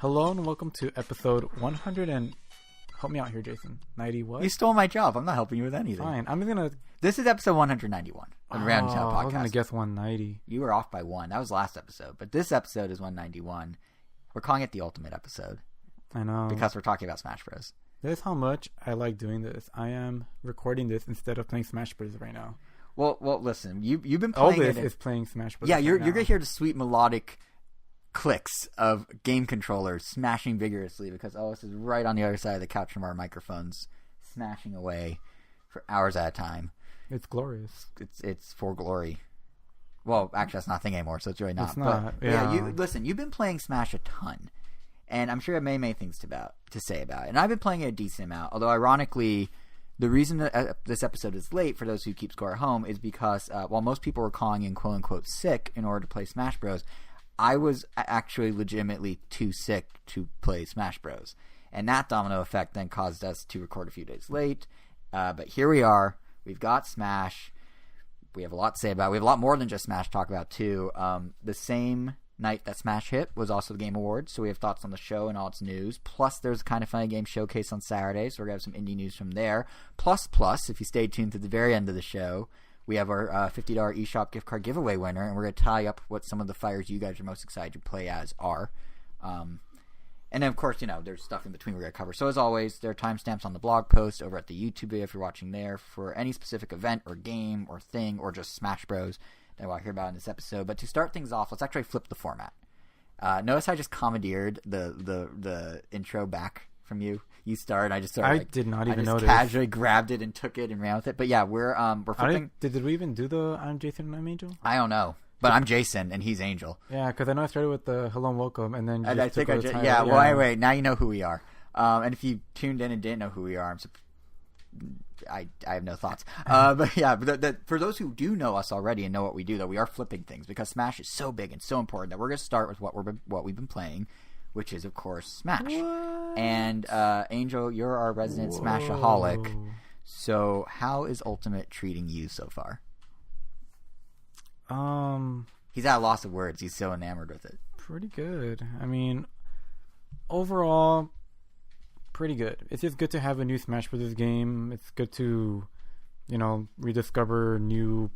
Hello and welcome to episode 100 and... Help me out here, Jason. 90 what? You stole my job. I'm not helping you with anything. Fine. I'm gonna... This is episode 191 on Round Town Podcast. I was gonna guess 190. You were off by one. That was last episode. But this episode is 191. We're calling it the ultimate episode. I know. Because we're talking about Smash Bros. This is how much I like doing this. I am recording this instead of playing Smash Bros. Right now. Well, listen. You've been playing All this is playing Smash Bros. Yeah, you're gonna hear the sweet melodic clicks of game controllers smashing vigorously because Ellis is right on the other side of the couch from our microphones, smashing away for hours at a time. It's glorious. It's for glory. Well, actually, that's not a thing anymore, so it's really not. It's not. But, yeah. Listen, you've been playing Smash a ton, and I'm sure you have many things to say about it. And I've been playing it a decent amount, although ironically, the reason that this episode is late for those who keep score at home is because while most people were calling in quote unquote sick in order to play Smash Bros., I was actually legitimately too sick to play Smash Bros. And that domino effect then caused us to record a few days late. But here we are. We've got Smash. We have a lot to say about it. We have a lot more than just Smash to talk about, too. The same night that Smash hit was also the Game Awards, so we have thoughts on the show and all its news. Plus, there's a Kind of Funny Game showcase on Saturday, so we're going to have some indie news from there. Plus, if you stay tuned to the very end of the show, we have our $50 eShop gift card giveaway winner, and we're going to tie up what some of the fighters you guys are most excited to play as are. And then, of course, there's stuff in between we're going to cover. So, as always, there are timestamps on the blog post over at the YouTube video if you're watching there for any specific event or game or thing or just Smash Bros. That we'll hear about in this episode. But to start things off, let's actually flip the format. Notice I just commandeered the intro back from you. You start. I just started. I did not even notice. Casually grabbed it and took it and ran with it. But yeah, we're flipping. Did we even do the I'm Jason and I'm Angel? I don't know. But I'm Jason and he's Angel. Yeah, because I know I started with the hello and welcome, and then I think I just yeah. Well, anyway, now you know who we are. And if you tuned in and didn't know who we are, I have no thoughts. But yeah, for those who do know us already and know what we do, though, we are flipping things because Smash is so big and so important that we're going to start with what we've been playing, which is of course Smash. What? And Angel, you're our resident Smashaholic. So how is Ultimate treating you so far? He's at a loss of words. He's so enamored with it. Pretty good. I mean, overall, pretty good. It's just good to have a new Smash Bros. Game. It's good to, rediscover new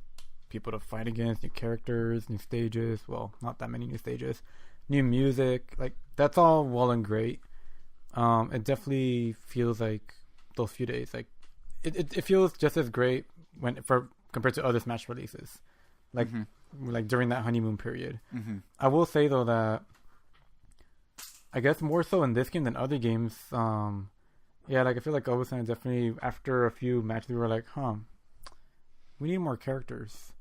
people to fight against, new characters, new stages. Well, not that many new stages. New music. Like, that's all well and great. It definitely feels like those few days. Like, it feels just as great compared to other Smash releases. Like, like during that honeymoon period. Mm-hmm. I will say, though, that I guess more so in this game than other games. Yeah, like I feel like all of a sudden, definitely after a few matches, we were like, we need more characters.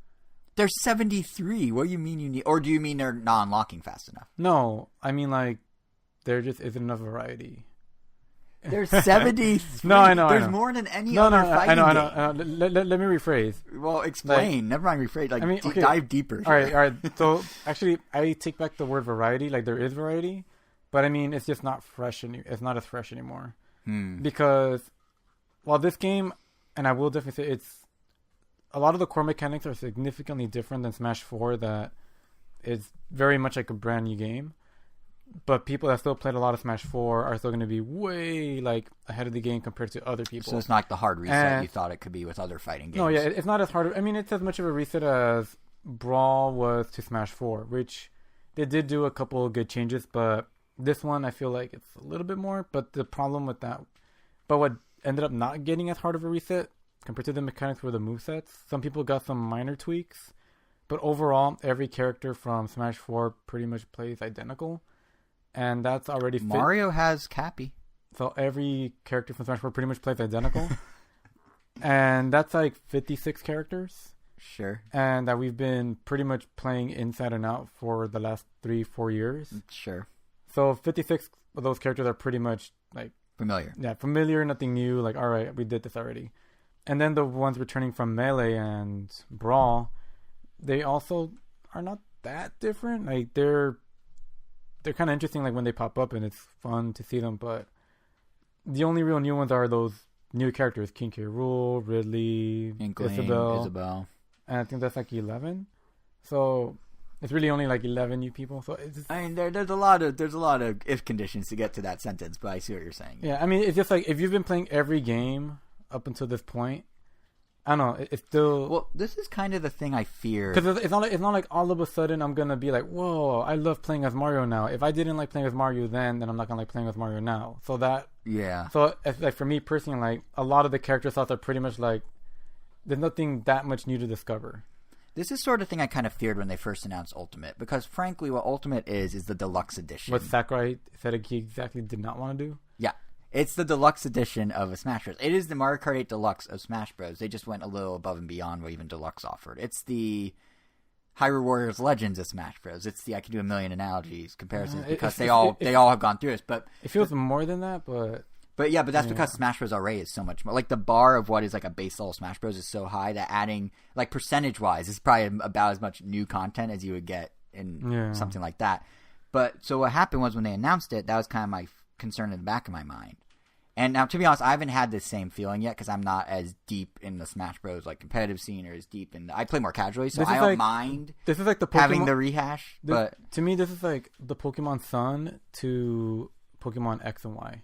There's 73. What do you mean you need? Or do you mean they're not unlocking fast enough? No, I mean like there just isn't enough variety. There's 73. No, I know. There's more than any other fighting game. I know. Let me rephrase. Well, explain. Never mind rephrase. Like, okay. Dive deeper. All right. So, actually, I take back the word variety. Like, there is variety. But, I mean, it's just not fresh. It's not as fresh anymore. Because, while this game, and I will definitely say a lot of the core mechanics are significantly different than Smash 4 that is very much like a brand new game. But people that still played a lot of Smash 4 are still going to be way ahead of the game compared to other people. So it's not like the hard reset you thought it could be with other fighting games. No, yeah, it's not as hard. I mean, it's as much of a reset as Brawl was to Smash 4, which they did do a couple of good changes, but this one I feel like it's a little bit more. But the problem with that, what ended up not getting as hard of a reset compared to the mechanics were the movesets. Some people got some minor tweaks, but overall, every character from Smash 4 pretty much plays identical. And that's already Mario has Cappy. So every character from Smash 4 pretty much plays identical. And that's like 56 characters. Sure. And that we've been pretty much playing inside and out for the last 3-4 years. Sure. So 56 of those characters are pretty much like... familiar. Yeah, familiar, nothing new. Like, all right, we did this already. And then the ones returning from Melee and Brawl, they also are not that different. Like, they're kind of interesting, like when they pop up, and it's fun to see them. But the only real new ones are those new characters: King K. Rool, Ridley, Inkling, Isabelle, Isabelle, and I think that's like 11. So It's really only like 11 new people. So it's just, I mean, there's a lot of if conditions to get to that sentence, but I see what you're saying. yeah, I mean, it's just like if you've been playing every game up until this point, I don't know. It's still Well, this is kind of the thing I fear. because it's not like all of a sudden I'm gonna be like, whoa, I love playing as Mario now. If I didn't like playing as Mario then I'm not gonna like playing as Mario now. So it's like for me personally, like a lot of the character slots are pretty much like there's nothing that much new to discover. This is sort of thing I kind of feared when they first announced Ultimate, because frankly, what Ultimate is the deluxe edition. What Sakurai said he exactly did not want to do. Yeah. It's the deluxe edition of a Smash Bros. It is the Mario Kart 8 Deluxe of Smash Bros. They just went a little above and beyond what even Deluxe offered. It's the Hyrule Warriors Legends of Smash Bros. It's the I can do a million analogies comparisons because they all have gone through this. But it feels more than that, but that's because Smash Bros. Already is so much more. Like the bar of what is like a base level Smash Bros. Is so high that adding like percentage wise is probably about as much new content as you would get in something like that. But so what happened was when they announced it, that was kind of my concern in the back of my mind. And now, to be honest, I haven't had this same feeling yet because I'm not as deep in the Smash Bros. Like competitive scene or as deep in. I play more casually, so I don't mind. This is like the Pokemon, having the rehash. But to me, this is like the Pokemon Sun to Pokemon X and Y.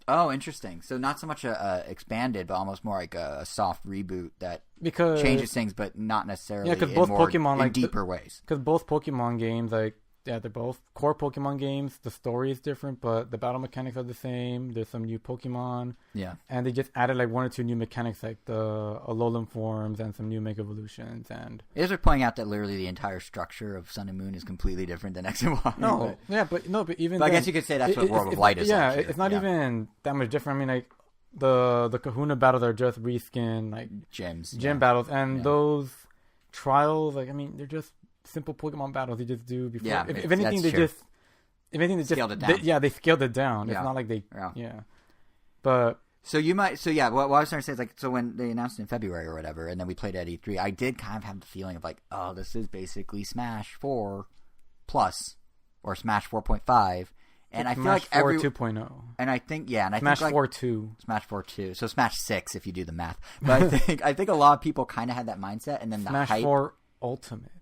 Oh, interesting. So not so much a expanded, but almost more like a soft reboot that because changes things, but not necessarily because both Pokemon in deeper ways. Because both Pokemon games, like they're both core Pokemon games. The story is different, but the battle mechanics are the same. There's some new Pokemon. Yeah, and they just added like one or two new mechanics, like the Alolan forms and some new Mega Evolutions. And it is worth pointing out that literally the entire structure of Sun and Moon is completely different than X and Y. But even. But I guess you could say that's what World of Light is. Yeah, it's not even that much different. I mean, like the Kahuna battles are just reskin, like gym battles, and those trials, like I mean, they're just simple Pokemon battles you just do before. Yeah, if anything, they just scaled it down. They scaled it down. It's not like they But what I was trying to say is like, so when they announced it in February or whatever, and then we played at E3, I did kind of have the feeling of like, oh, this is basically Smash 4 Plus or Smash 4.5. And I feel like Smash 4 2.0. And I think Smash 4 2. Smash 4 2. So Smash 6 if you do the math. But I think a lot of people kind of had that mindset, and then the Smash hype 4 Ultimate.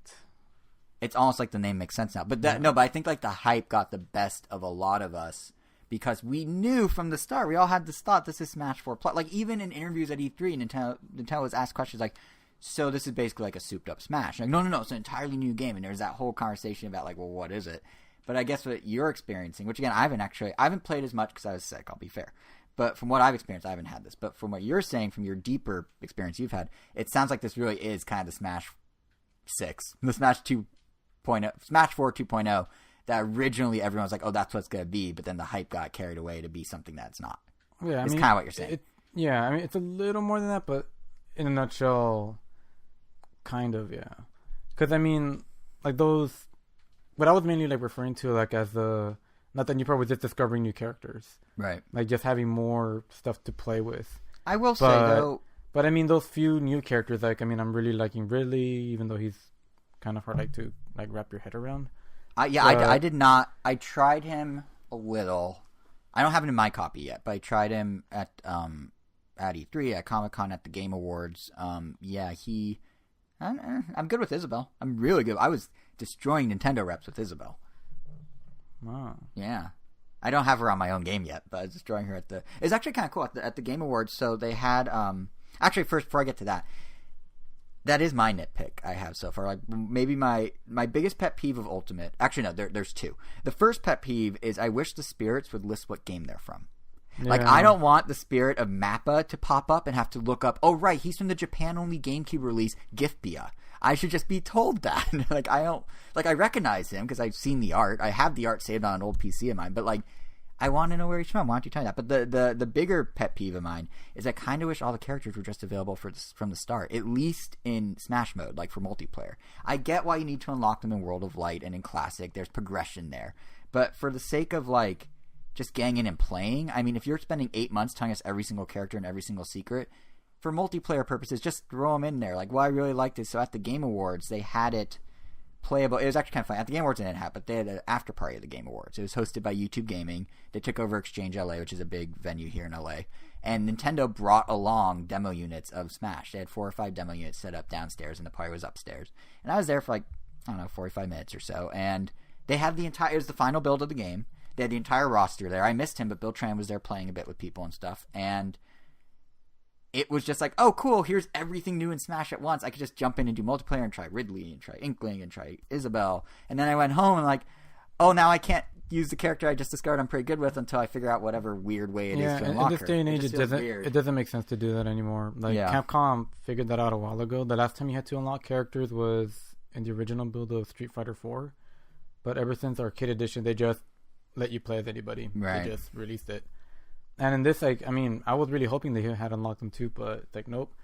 It's almost like the name makes sense now. But but I think like the hype got the best of a lot of us because we knew from the start. We all had this thought, this is Smash 4 Plus. Like even in interviews at E3, Nintendo was asked questions like, so this is basically like a souped up Smash. Like, no, it's an entirely new game. And there's that whole conversation about like, well, what is it? But I guess what you're experiencing, which again, I haven't played as much because I was sick, I'll be fair. But from what I've experienced, I haven't had this. But from what you're saying, from your deeper experience you've had, it sounds like this really is kind of the Smash 6, the Smash 4 2.0 that originally everyone was like, oh, that's what's going to be. But then the hype got carried away to be something that's not. Yeah, it's kind of what you're saying. I mean, it's a little more than that, but in a nutshell, kind of, yeah. Because, I mean, like those... What I was mainly like referring to like as the... Not that new part was just discovering new characters. Right. Like just having more stuff to play with. I will say, though... But, I mean, those few new characters, like, I mean, I'm really liking Ridley, even though he's kind of hard like to like wrap your head around. I did not. I tried him a little. I don't have it in my copy yet, but I tried him at E3, at Comic-Con, at the Game Awards. I'm good with Isabelle. I'm really good. I was destroying Nintendo reps with Isabelle. Wow. Yeah. I don't have her on my own game yet, but I was destroying her at the... It's actually kind of cool at the Game Awards. So they had... Actually, first, before I get to that, that is my nitpick I have so far. Like maybe my biggest pet peeve of Ultimate. Actually, no, there's two. The first pet peeve is I wish the spirits would list what game they're from. Yeah. Like I don't want the spirit of Mappa to pop up and have to look up. Oh right, he's from the Japan only GameCube release Giftbia. I should just be told that. Like I don't like I recognize him because I've seen the art. I have the art saved on an old PC of mine. But like I want to know where he's from. Why don't you tell me that? But the bigger pet peeve of mine is I kind of wish all the characters were just available from the start, at least in Smash mode, like for multiplayer. I get why you need to unlock them in World of Light and in Classic. There's progression there. But for the sake of like just getting in and playing, I mean, if you're spending 8 months telling us every single character and every single secret, for multiplayer purposes, just throw them in there. Like, well, I really liked it. So at the Game Awards, they had it playable. It was actually kind of fun. At the Game Awards, it didn't happen, but they had an after party at the Game Awards. It was hosted by YouTube Gaming. They took over Exchange LA, which is a big venue here in LA. And Nintendo brought along demo units of Smash. They had 4 or 5 demo units set up downstairs, and the party was upstairs. And I was there for like I don't know, 45 minutes or so, and they had it was the final build of the game. They had the entire roster there. I missed him, but Bill Tran was there playing a bit with people and stuff, and it was just like, oh, cool, here's everything new in Smash at once. I could just jump in and do multiplayer and try Ridley and try Inkling and try Isabelle. And then I went home and like, oh, now I can't use the character I just discovered I'm pretty good with until I figure out whatever weird way it is to unlock her. In this day and age, it doesn't make sense to do that anymore. Like, Capcom figured that out a while ago. The last time you had to unlock characters was in the original build of Street Fighter 4. But ever since Arcade Edition, they just let you play as anybody. Right. They just released it. And in this, like, I mean, I was really hoping they had unlocked them too, but it's like, nope.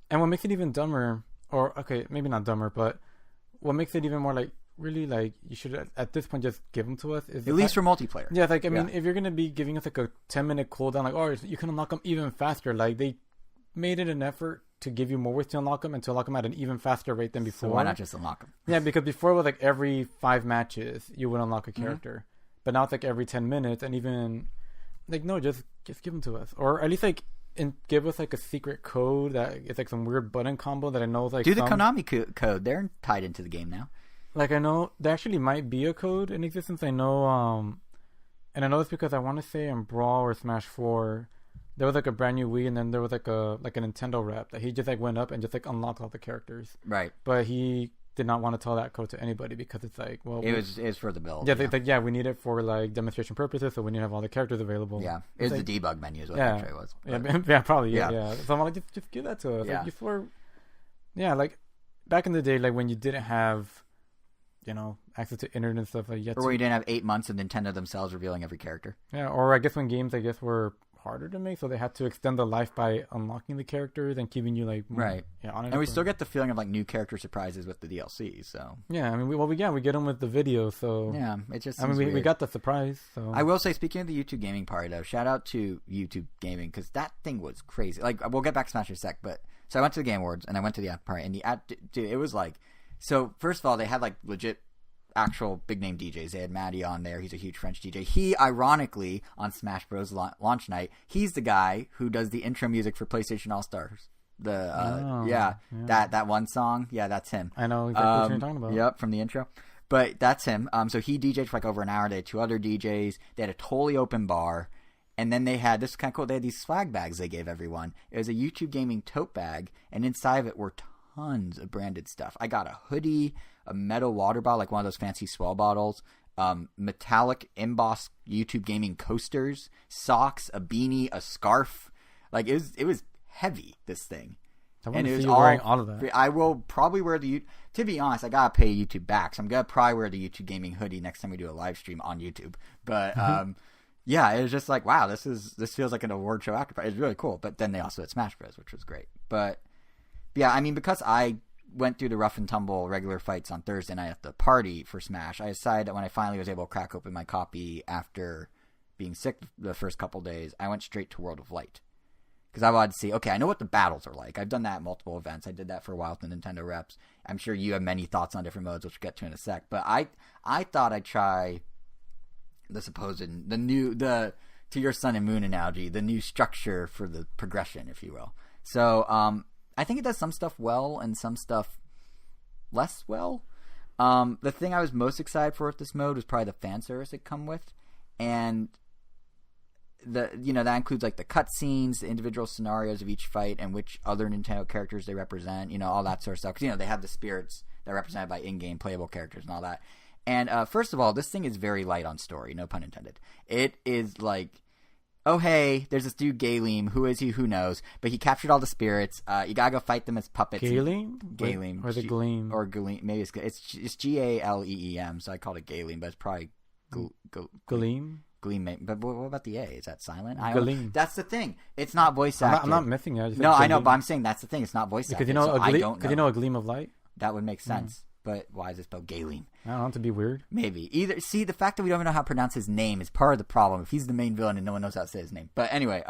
And what makes it even dumber, or, okay, maybe not dumber, but what makes it even more, like, really, like, you should, at this point, just give them to us. Is at least for multiplayer. Yeah, like, I mean, if you're going to be giving us, like, a 10-minute cooldown, like, oh, you can unlock them even faster. Like, they made it an effort to give you more ways to unlock them and to unlock them at an even faster rate than before. So why not just unlock them? Yeah, because before it was, like, every 5 matches, you would unlock a character. Mm-hmm. But now it's, like, every 10 minutes, and even... Like, no, just give them to us. Or at least, like, give us, like, a secret code that it's, like, some weird button combo that I know is, like... Do the Konami code. They're tied into the game now. Like, I know there actually might be a code in existence. I know, and I know it's because I want to say in Brawl or Smash 4, there was, like, a brand new Wii, and then there was, like a Nintendo rep that he just, like, went up and just, like, unlocked all the characters. Right. But he did not want to tell that code to anybody because it's like, well, it was for the build. Yeah, we need it for like demonstration purposes, so we need to have all the characters available. Yeah, it was like, the debug menu is what it was. Yeah, probably. Yeah. So I'm like, just give that to us. Yeah. Like before, like back in the day, like when you didn't have, access to internet and stuff like that. Or when you didn't have 8 months of Nintendo themselves revealing every character. Yeah, or I guess when games were harder to make, so they had to extend the life by unlocking the characters and keeping you like right. Yeah, on it. And we still get the feeling of like new character surprises with the DLC. So yeah, I mean, we get them with the video. So yeah, it just. I mean, we got the surprise. So I will say, speaking of the YouTube gaming party, though, shout out to YouTube Gaming because that thing was crazy. Like we'll get back to Smash in a sec, but so I went to the Game Awards and I went to the after party and dude, it was like so. First of all, they had like legit. Actual big name DJs. They had Matty on there. He's a huge French DJ. He, ironically, on Smash Bros. Launch night, he's the guy who does the intro music for PlayStation All Stars. That one song. Yeah, that's him. I know exactly what you're talking about. Yep, from the intro. But that's him. So he DJ'd for like over an hour. They had 2 other DJs. They had a totally open bar. And then they had, this is kind of cool, they had these swag bags they gave everyone. It was a YouTube Gaming tote bag, and inside of it were tons of branded stuff. I got a hoodie, a metal water bottle, like one of those fancy swell bottles, metallic embossed YouTube Gaming coasters, socks, a beanie, a scarf. Like it was heavy, this thing. I want to see you wearing all of that. I will probably wear to be honest, I gotta pay YouTube back, so I'm gonna probably wear the YouTube Gaming hoodie next time we do a live stream on YouTube. But yeah, it was just like, wow, this feels like an award show after party. It's really cool. But then they also had Smash Bros, which was great. But yeah, I mean, because I went through the rough and tumble regular fights on Thursday night at the party for Smash, I decided that when I finally was able to crack open my copy after being sick the first couple days, I went straight to World of Light. Because I wanted to see, okay, I know what the battles are like. I've done that at multiple events. I did that for a while with the Nintendo reps. I'm sure you have many thoughts on different modes, which we'll get to in a sec. But I thought I'd try to your Sun and Moon analogy, the new structure for the progression, if you will. So, I think it does some stuff well and some stuff less well. The thing I was most excited for with this mode was probably the fan service it come with, and that includes like the cutscenes, the individual scenarios of each fight, and which other Nintendo characters they represent. All that sort of stuff. Because they have the spirits that are represented by in-game playable characters and all that. And first of all, this thing is very light on story, no pun intended. It is like, oh hey, there's this dude Galeem. Who is he? Who knows? But he captured all the spirits. You gotta go fight them as puppets. Galeem, or the Gleam, or Galeem. Maybe it's Galeem. So I called it Galeem, but it's probably Gleam. Gleam, but what about the A? Is that silent? Galeem. That's the thing. It's not voice acted. I'm not missing it. No, I know, but I'm saying that's the thing. It's not voice acted. Because a gleam of light. That would make sense. But why is it spelled Galeem? I don't know, to be weird. Maybe. See, the fact that we don't even know how to pronounce his name is part of the problem. If he's the main villain and no one knows how to say his name. But anyway,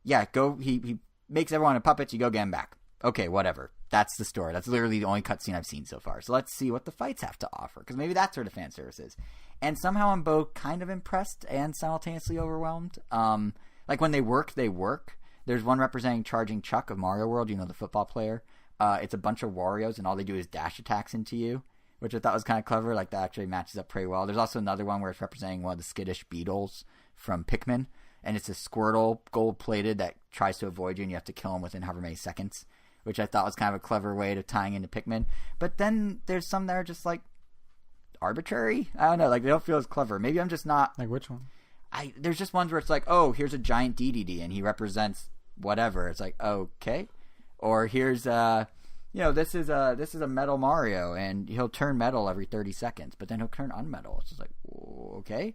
yeah, he makes everyone a puppet, you go get him back. Okay, whatever. That's the story. That's literally the only cutscene I've seen so far. So let's see what the fights have to offer, because maybe that's where the fan service is. And somehow I'm both kind of impressed and simultaneously overwhelmed. Like when they work, they work. There's one representing Charging Chuck of Mario World, the football player. It's a bunch of Warriors, and all they do is dash attacks into you. which I thought was kind of clever. Like, that actually matches up pretty well. There's also another one where it's representing one of the skittish beetles from Pikmin, and it's a Squirtle, gold-plated, that tries to avoid you, and you have to kill him within however many seconds, which I thought was kind of a clever way to tying into Pikmin. But then there's some that are just, like, arbitrary. I don't know. Like, they don't feel as clever. Maybe I'm just not... Like, which one? There's just ones where it's like, oh, here's a giant DDD, and he represents whatever. It's like, okay. Or here's this is a metal Mario, and he'll turn metal every 30 seconds, but then he'll turn unmetal. It's just like, okay.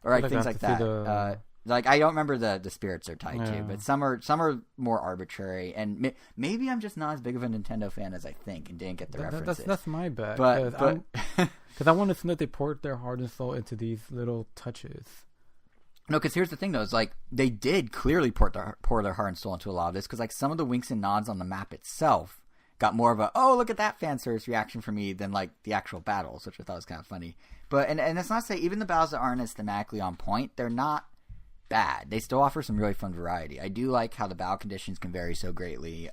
Or like things like that. Like, I don't remember the spirits they're tied to, but some are more arbitrary, and maybe I'm just not as big of a Nintendo fan as I think and didn't get the references. That's my bad. But because I want to know that they poured their heart and soul into these little touches. No, because here's the thing, though. It's like, they did clearly pour their heart and soul into a lot of this, because, like, some of the winks and nods on the map itself got more of a, oh, look at that fan service reaction for me than, like, the actual battles, which I thought was kind of funny. But, and it's not to say, even the battles that aren't as thematically on point, they're not bad. They still offer some really fun variety. I do like how the battle conditions can vary so greatly,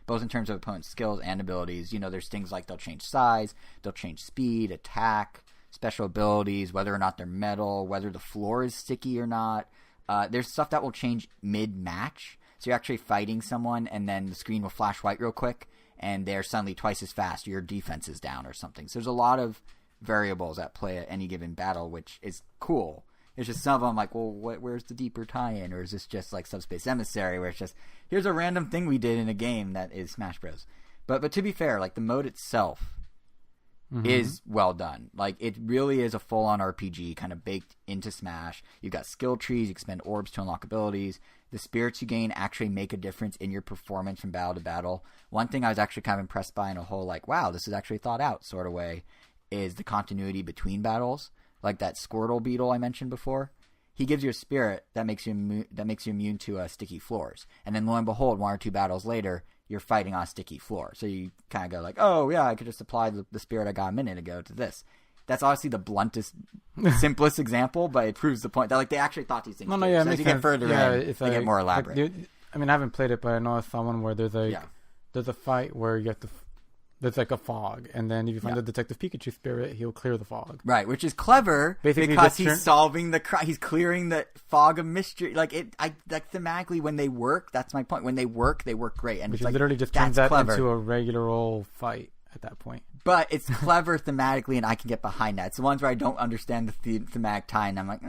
both in terms of opponent's skills and abilities. You know, there's things like they'll change size, they'll change speed, attack, special abilities, whether or not they're metal, whether the floor is sticky or not. There's stuff that will change mid-match. So you're actually fighting someone, and then the screen will flash white real quick, and they're suddenly twice as fast. Your defense is down or something. So there's a lot of variables at play at any given battle, which is cool. It's just some of them like, well, where's the deeper tie-in? Or is this just like Subspace Emissary, where it's just, here's a random thing we did in a game that is Smash Bros. But to be fair, like, the mode itself is well done. Like, it really is a full-on RPG kind of baked into Smash. You've got skill trees, you can spend orbs to unlock abilities. The spirits you gain actually make a difference in your performance from battle to battle. One thing I was actually kind of impressed by in a whole, like, wow, this is actually thought out sort of way, is the continuity between battles. Like that Squirtle beetle I mentioned before. He gives you a spirit that makes you immune to sticky floors. And then lo and behold, one or two battles later, you're fighting on a sticky floor. So you kind of go like, oh, yeah, I could just apply the spirit I got a minute ago to this. That's obviously the bluntest, simplest example, but it proves the point that, like, they actually thought these things through. Yeah, so as you get further in, they get more elaborate. Like, I mean, I haven't played it, but I know I saw one where there's a fight where you have to... There's like a fog, and then if you find the Detective Pikachu spirit, he'll clear the fog. Right, which is clever because he's solving he's clearing the fog of mystery. Like, thematically, when they work, that's my point. When they work great, and which it's like, literally just turns that into a regular old fight at that point. But it's clever thematically, and I can get behind that. It's the ones where I don't understand the thematic tie, and I'm like,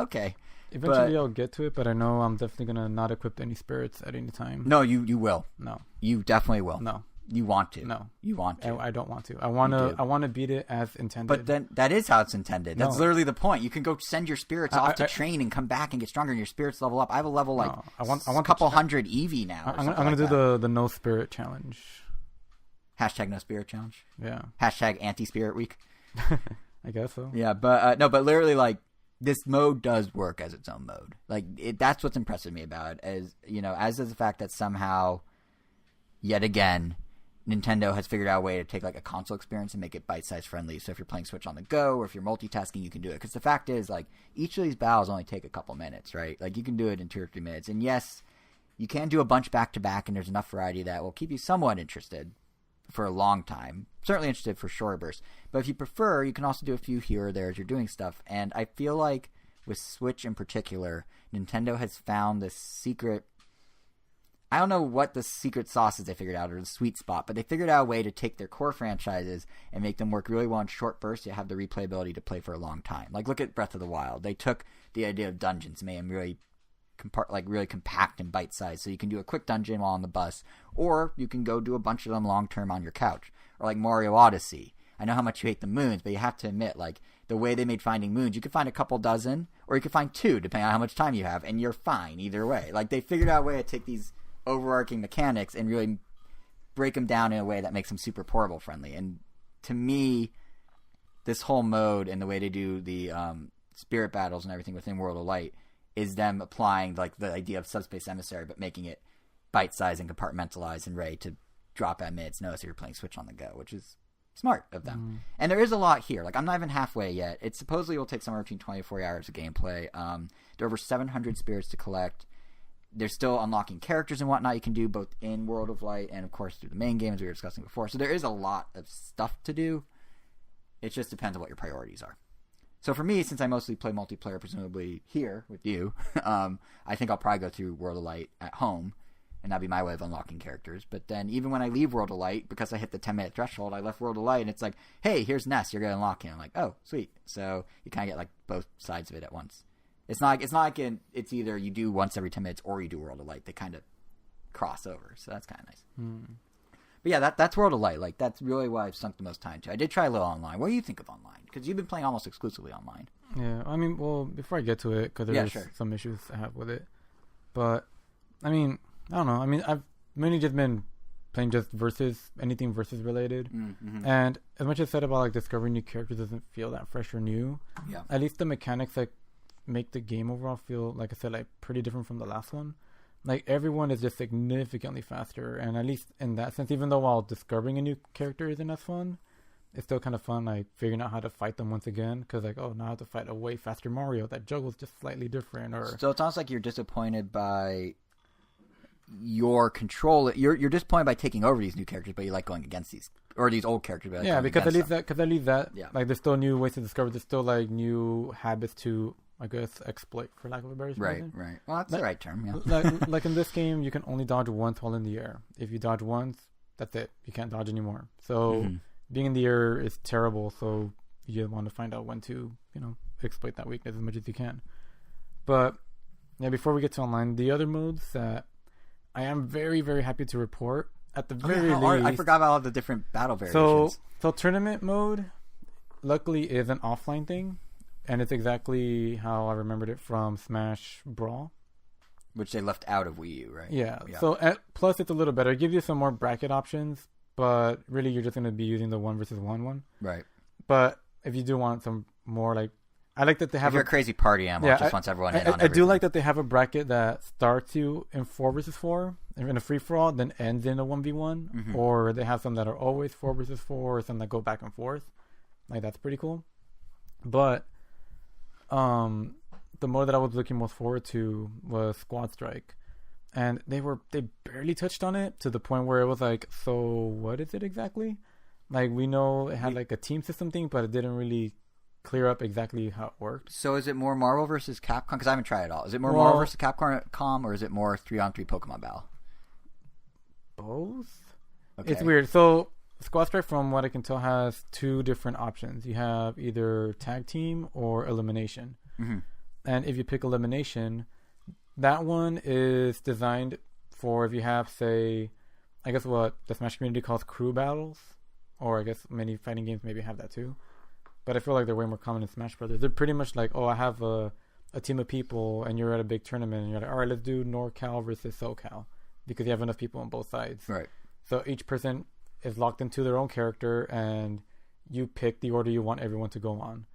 okay. Eventually, I'll get to it, but I know I'm definitely gonna not equip any spirits at any time. No, you will. No, you definitely will. No. You want to. No. You want to. I don't want to. I want to beat it as intended. But then that is how it's intended. That's literally the point. You can go send your spirits off to train and come back and get stronger, and your spirits level up. I have a level I want a couple hundred EV now. I'm going to do the no spirit challenge. Hashtag no spirit challenge. Yeah. Hashtag anti-spirit week. I guess so. Yeah, but but literally, like, this mode does work as its own mode. Like, that's what's impressive me about it, as is the fact that somehow, yet again, Nintendo has figured out a way to take, like, a console experience and make it bite-size friendly. So if you're playing Switch on the go, or if you're multitasking, you can do it. Because the fact is, like, each of these battles only take a couple minutes, right? Like, you can do it in 2 or 3 minutes. And yes, you can do a bunch back-to-back, and there's enough variety that will keep you somewhat interested for a long time. Certainly interested for shorter bursts. But if you prefer, you can also do a few here or there as you're doing stuff. And I feel like, with Switch in particular, Nintendo has found this secret... I don't know what the secret sauce is they figured out, or the sweet spot, but they figured out a way to take their core franchises and make them work really well in short bursts, yet have the replayability to play for a long time. Like, look at Breath of the Wild. They took the idea of dungeons and made them really really compact and bite-sized, so you can do a quick dungeon while on the bus, or you can go do a bunch of them long-term on your couch. Or like Mario Odyssey. I know how much you hate the moons, but you have to admit, like, the way they made finding moons, you could find a couple dozen, or you could find 2, depending on how much time you have, and you're fine either way. Like, they figured out a way to take these overarching mechanics and really break them down in a way that makes them super portable friendly. And to me, this whole mode and the way they do the spirit battles and everything within World of Light is them applying, like, the idea of Subspace Emissary, but making it bite-sized and compartmentalized and ready to drop at minutes notice if you're playing Switch on the go, which is smart of them. And there is a lot here. Like, I'm not even halfway yet. It supposedly will take somewhere between 20 to 40 hours of gameplay. There are over 700 spirits to collect. They're still unlocking characters and whatnot you can do both in World of Light and, of course, through the main game, as we were discussing before. So there is a lot of stuff to do. It just depends on what your priorities are. So for me, since I mostly play multiplayer, presumably here with you, I think I'll probably go through World of Light at home, and that'd be my way of unlocking characters. But then even when I leave World of Light, because I hit the 10-minute threshold, I left World of Light, and it's like, hey, here's Ness, you're going to unlock him. I'm like, oh, sweet. So you kind of get like both sides of it at once. It's not like it's either you do once every 10 minutes or you do World of Light. They kind of cross over, so that's kind of nice. But yeah, that's World of Light. Like, that's really what I've sunk the most time to. I did try a little online. What do you think of online? Because you've been playing almost exclusively online. Yeah, I mean, well, before I get to it, because there's some issues I have with it. But, I mean, I don't know. I mean, I've mainly just been playing just anything versus related. Mm-hmm. And as much as said about, like, discovering new characters doesn't feel that fresh or new, at least the mechanics, like, make the game overall feel, like I said, like, pretty different from the last one. Like, everyone is just significantly faster, and at least in that sense, even though while discovering a new character isn't as fun, it's still kind of fun, like, figuring out how to fight them once again, because, like, oh, now I have to fight a way faster Mario. That juggle's just slightly different, or... So it sounds like you're disappointed by your control. You're disappointed by taking over these new characters, but you like going against these old characters. But yeah, because at least that, like, there's still new ways to discover. There's still, like, new habits to... I guess exploit, for lack of a better reason. Right. Well, that's the right term. Yeah. like in this game, you can only dodge once while in the air. If you dodge once, that's it. You can't dodge anymore. So being in the air is terrible. So you want to find out when to, exploit that weakness as much as you can. But yeah, before we get to online, the other modes that I am very, very happy to report at the very least. I forgot about all the different battle variations. So tournament mode, luckily, is an offline thing. And it's exactly how I remembered it from Smash Brawl. Which they left out of Wii U, right? Yeah. So plus it's a little better. It gives you some more bracket options, but really you're just going to be using the 1 versus 1 one. Right. But if you do want some more, like, I like that they have... If you're a crazy party animal, just wants everyone in on everything. I do like that they have a bracket that starts you in 4 versus 4, in a free-for-all, then ends in a 1v1. Mm-hmm. Or they have some that are always 4 versus 4, or some that go back and forth. Like, that's pretty cool. But... the mode that I was looking most forward to was Squad Strike, and they barely touched on it to the point where it was like, so what is it exactly? Like, we know it had like a team system thing, but it didn't really clear up exactly how it worked. So is it more Marvel versus Capcom? Because I haven't tried it all. Is it more Marvel versus Capcom, or is it more 3-on-3 Pokemon battle? Both. Okay. It's weird. So Squad Strike, from what I can tell, has 2 different options. You have either tag team or elimination. Mm-hmm. And if you pick elimination, that one is designed for if you have, say, I guess what the Smash community calls crew battles, or I guess many fighting games maybe have that too. But I feel like they're way more common in Smash Brothers. They're pretty much like, oh, I have a team of people, and you're at a big tournament, and you're like, all right, let's do NorCal versus SoCal, because you have enough people on both sides. Right. So each person is locked into their own character, and you pick the order you want everyone to go on.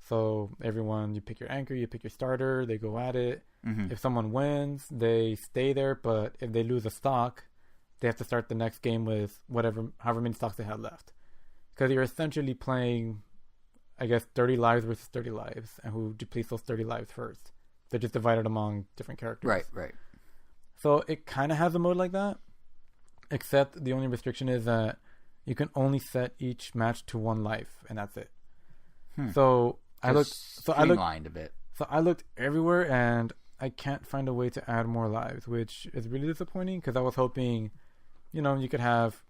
So everyone, you pick your anchor, you pick your starter, they go at it. Mm-hmm. If someone wins, they stay there, but if they lose a stock, they have to start the next game with however many stocks they have left. Because you're essentially playing, I guess, 30 lives versus 30 lives, and who depletes those 30 lives first. They're just divided among different characters. Right. So it kind of has a mode like that. Except the only restriction is that you can only set each match to 1 life, and that's it. So I looked streamlined a bit. So I looked everywhere, and I can't find a way to add more lives, which is really disappointing, because I was hoping, you could have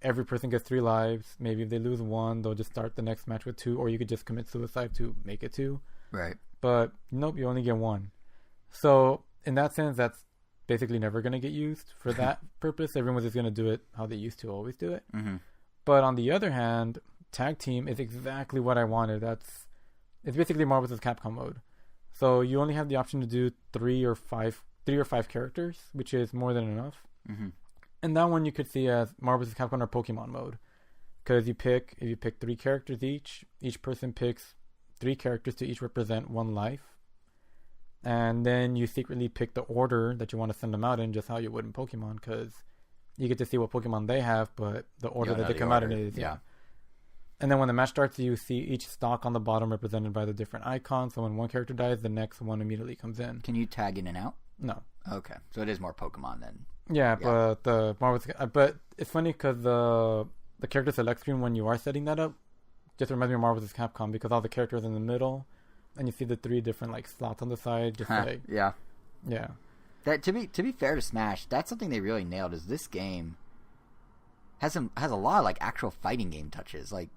every person gets 3 lives. Maybe if they lose 1, they'll just start the next match with 2, or you could just commit suicide to make it 2. Right. But nope, you only get 1. So in that sense, that's basically never going to get used for that purpose. Everyone's just going to do it how they used to always do it. Mm-hmm. But on the other hand, tag team is exactly what I wanted. It's basically Marvel vs. Capcom mode. So you only have the option to do 3 or 5 characters, which is more than enough. Mm-hmm. And that one you could see as Marvel vs. Capcom or Pokemon mode, because if you pick 3 characters each person picks 3 characters to each represent 1 life. And then you secretly pick the order that you want to send them out in, just how you would in Pokemon, because you get to see what Pokemon they have, but the order that they come out in is... Yeah. And then when the match starts, you see each stock on the bottom represented by the different icons. So when one character dies, the next one immediately comes in. Can you tag in and out? No. Okay. So it is more Pokemon then. Yeah. But it's funny because the character select screen, when you are setting that up, just reminds me of Marvel vs. Capcom because all the characters in the middle, and you see the 3 different like slots on the side. Just like yeah. Yeah. That to be fair to Smash, that's something they really nailed. Is this game has a lot of like actual fighting game touches, like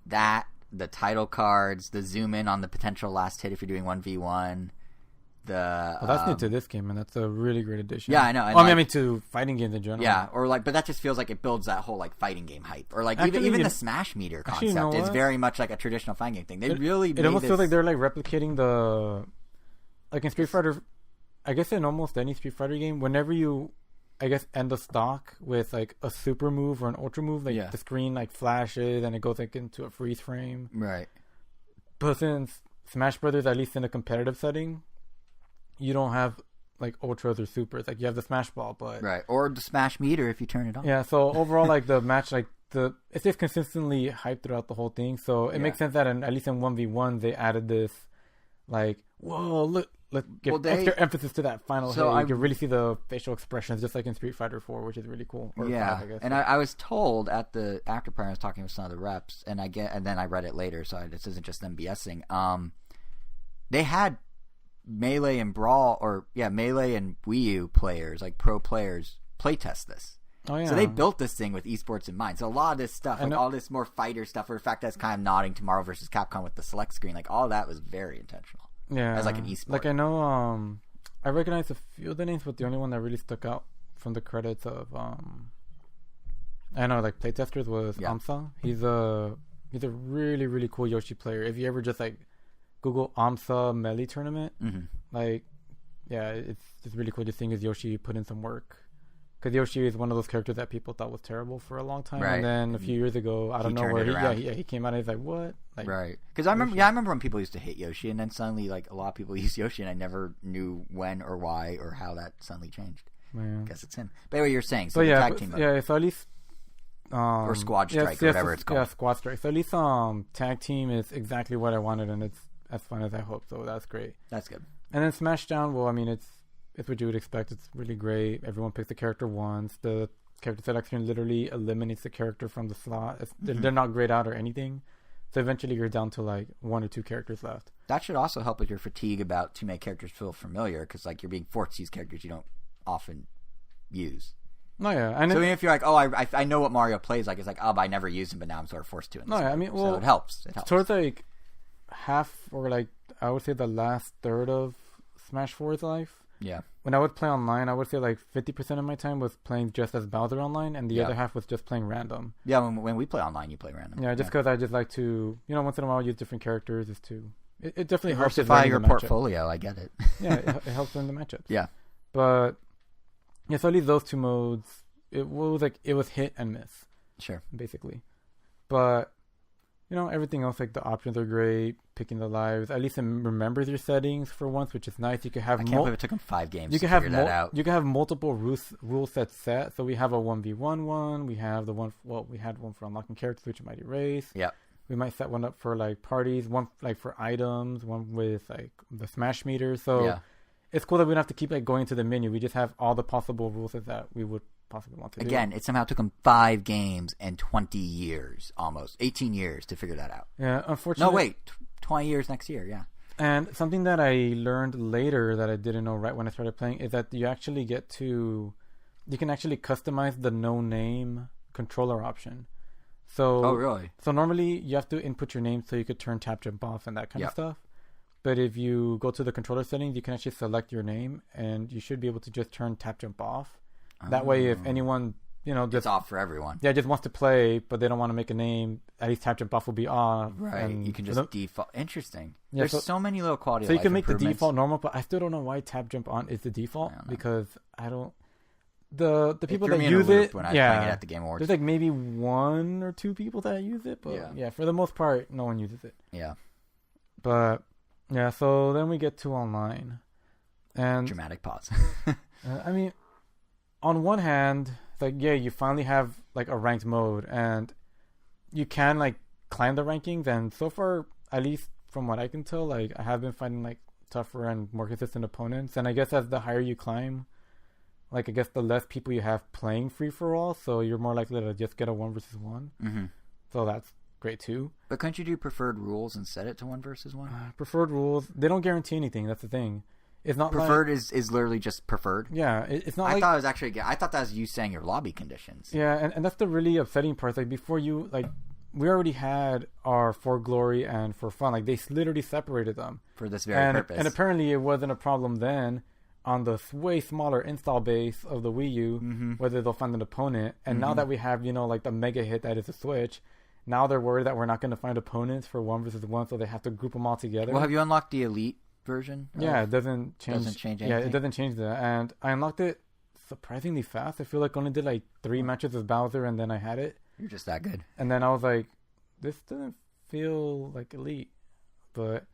that, the title cards, the zoom in on the potential last hit if you're doing 1v1. Well, that's new to this game, and that's a really great addition. Yeah, I know. I mean, to fighting games in general. Yeah, or like, but that just feels like it builds that whole like fighting game hype, or like Actually, even the Smash meter concept is very much like a traditional fighting game thing. It almost feels like they're like replicating the, like in Street Fighter. I guess in almost any Street Fighter game, whenever you, I guess, end the stock with like a super move or an ultra move, like the screen like flashes and it goes like into a freeze frame. Right. But since Smash Brothers, at least in a competitive setting, you don't have like ultras or supers. Like you have the Smash Ball, but right, or the Smash meter if you turn it on. Yeah. So overall, like the match, like it's just consistently hyped throughout the whole thing. So it makes sense that at least in 1v1 they added this, like, whoa, look. Let's give extra emphasis to that final hit. You can really see the facial expressions, just like in Street Fighter 4, which is really cool. Or 5, I guess. And I was told at the after party, I was talking with some of the reps, and then I read it later, so this isn't just them BSing. They had Melee and Melee and Wii U players, like pro players, playtest this. Oh, yeah. So they built this thing with esports in mind. So a lot of this stuff, like all this more fighter stuff, or the fact that it's kind of nodding to Marvel vs. Capcom with the select screen, like all of that was very intentional. Yeah, as like an esport. Like I know, I recognize a few of the names, but the only one that really stuck out from the credits of, I know like playtesters was Amsa. He's a really really cool Yoshi player. If you ever just like Google Amsa Melee tournament, like it's just really cool just seeing his Yoshi put in some work. Because Yoshi is one of those characters that people thought was terrible for a long time, and then a few years ago, I don't know where he came out and he's like, "What?" Like, right? Because I remember when people used to hate Yoshi, and then suddenly, like a lot of people use Yoshi, and I never knew when or why or how that suddenly changed. Yeah. I guess it's him. But anyway, you're saying so tag team mode. So at least or Squad Strike, or whatever it's called. Yeah, Squad Strike. So at least tag team is exactly what I wanted, and it's as fun as I hoped. So that's great. That's good. And then Smashdown. Well, I mean, it's what you would expect. It's really great. Everyone picks the character once. The character select screen literally eliminates the character from the slot. They're not grayed out or anything. So eventually you're down to like 1 or 2 characters left. That should also help with your fatigue about too many characters feel familiar, because like you're being forced to use characters you don't often use. No, yeah. And so even if you're like, oh, I know what Mario plays like, it's like, oh, but I never used him, but now I'm sort of forced to. I mean, well, so it helps. Towards like half, or like I would say the last third of Smash 4's life. Yeah. When I would play online, I would say like 50% of my time was playing just as Bowser online, and the other half was just playing random. Yeah, when we play online, you play random. Yeah, just because I just like to, once in a while use different characters. It definitely helps diversify your portfolio. I get it. Yeah, it helps in the matchups. Yeah. But so at least those 2 modes, it was hit and miss. Sure. Basically. But everything else, like the options are great. Picking the lives, at least it remembers your settings for once, which is nice. You can have. I can't believe it took them 5 games. You to can have figure that out. You can have multiple rule sets set. So we have a 1v1 one. We have the one. Well, we had one for unlocking characters, which you might erase. Yeah. We might set one up for like parties. One like for items. One with like the smash meter. So it's cool that we don't have to keep like going to the menu. We just have all the possible rule sets that we would possibly want to do. Again, it somehow took them 5 games and 20 years, almost 18 years to figure that out. Yeah, unfortunately. No, wait, 20 years next year. Yeah. And something that I learned later that I didn't know right when I started playing is that you can actually customize the no name controller option. So, oh really? So normally you have to input your name so you could turn tap jump off and that kind of stuff. But if you go to the controller settings, you can actually select your name, and you should be able to just turn tap jump off. That way, if anyone, just it's off for everyone. Yeah, just wants to play, but they don't want to make a name, at least tap jump off will be off. Right. And you can just default. Interesting. Yeah, There's so many little quality. So of you can make the improvements. default normal, but I still don't know why tap jump on is the default, because I don't. The people that use it, when I was playing it at the Game Awards. There's like maybe 1 or 2 people that use it, but for the most part, no one uses it. Yeah. But so then we get to online, and dramatic pause. I mean, on one hand, it's like you finally have like a ranked mode, and you can like climb the rankings. And so far, at least from what I can tell, like I have been finding like tougher and more consistent opponents. And I guess as the higher you climb, like I guess the less people you have playing free for all, so you're more likely to just get a 1 versus 1. Mm-hmm. So that's great too. But couldn't you do preferred rules and set it to 1 versus 1? Preferred rules, they don't guarantee anything. That's the thing. It's not preferred is literally just preferred. Yeah, it's not. I thought it was actually. I thought that was you saying your lobby conditions. Yeah, and that's the really upsetting part. Like before you we already had our for glory and for fun. Like they literally separated them for this very purpose. And apparently it wasn't a problem then on the way smaller install base of the Wii U, whether they'll find an opponent. And now that we have like the mega hit that is the Switch, now they're worried that we're not going to find opponents for 1 versus 1, so they have to group them all together. Well, have you unlocked the Elite version? Yeah, it doesn't change anything. Yeah, it doesn't change that. And I unlocked it surprisingly fast. I feel like I only did 3 matches with Bowser, and then I had it. You're just that good. And then I was like, this doesn't feel like Elite. But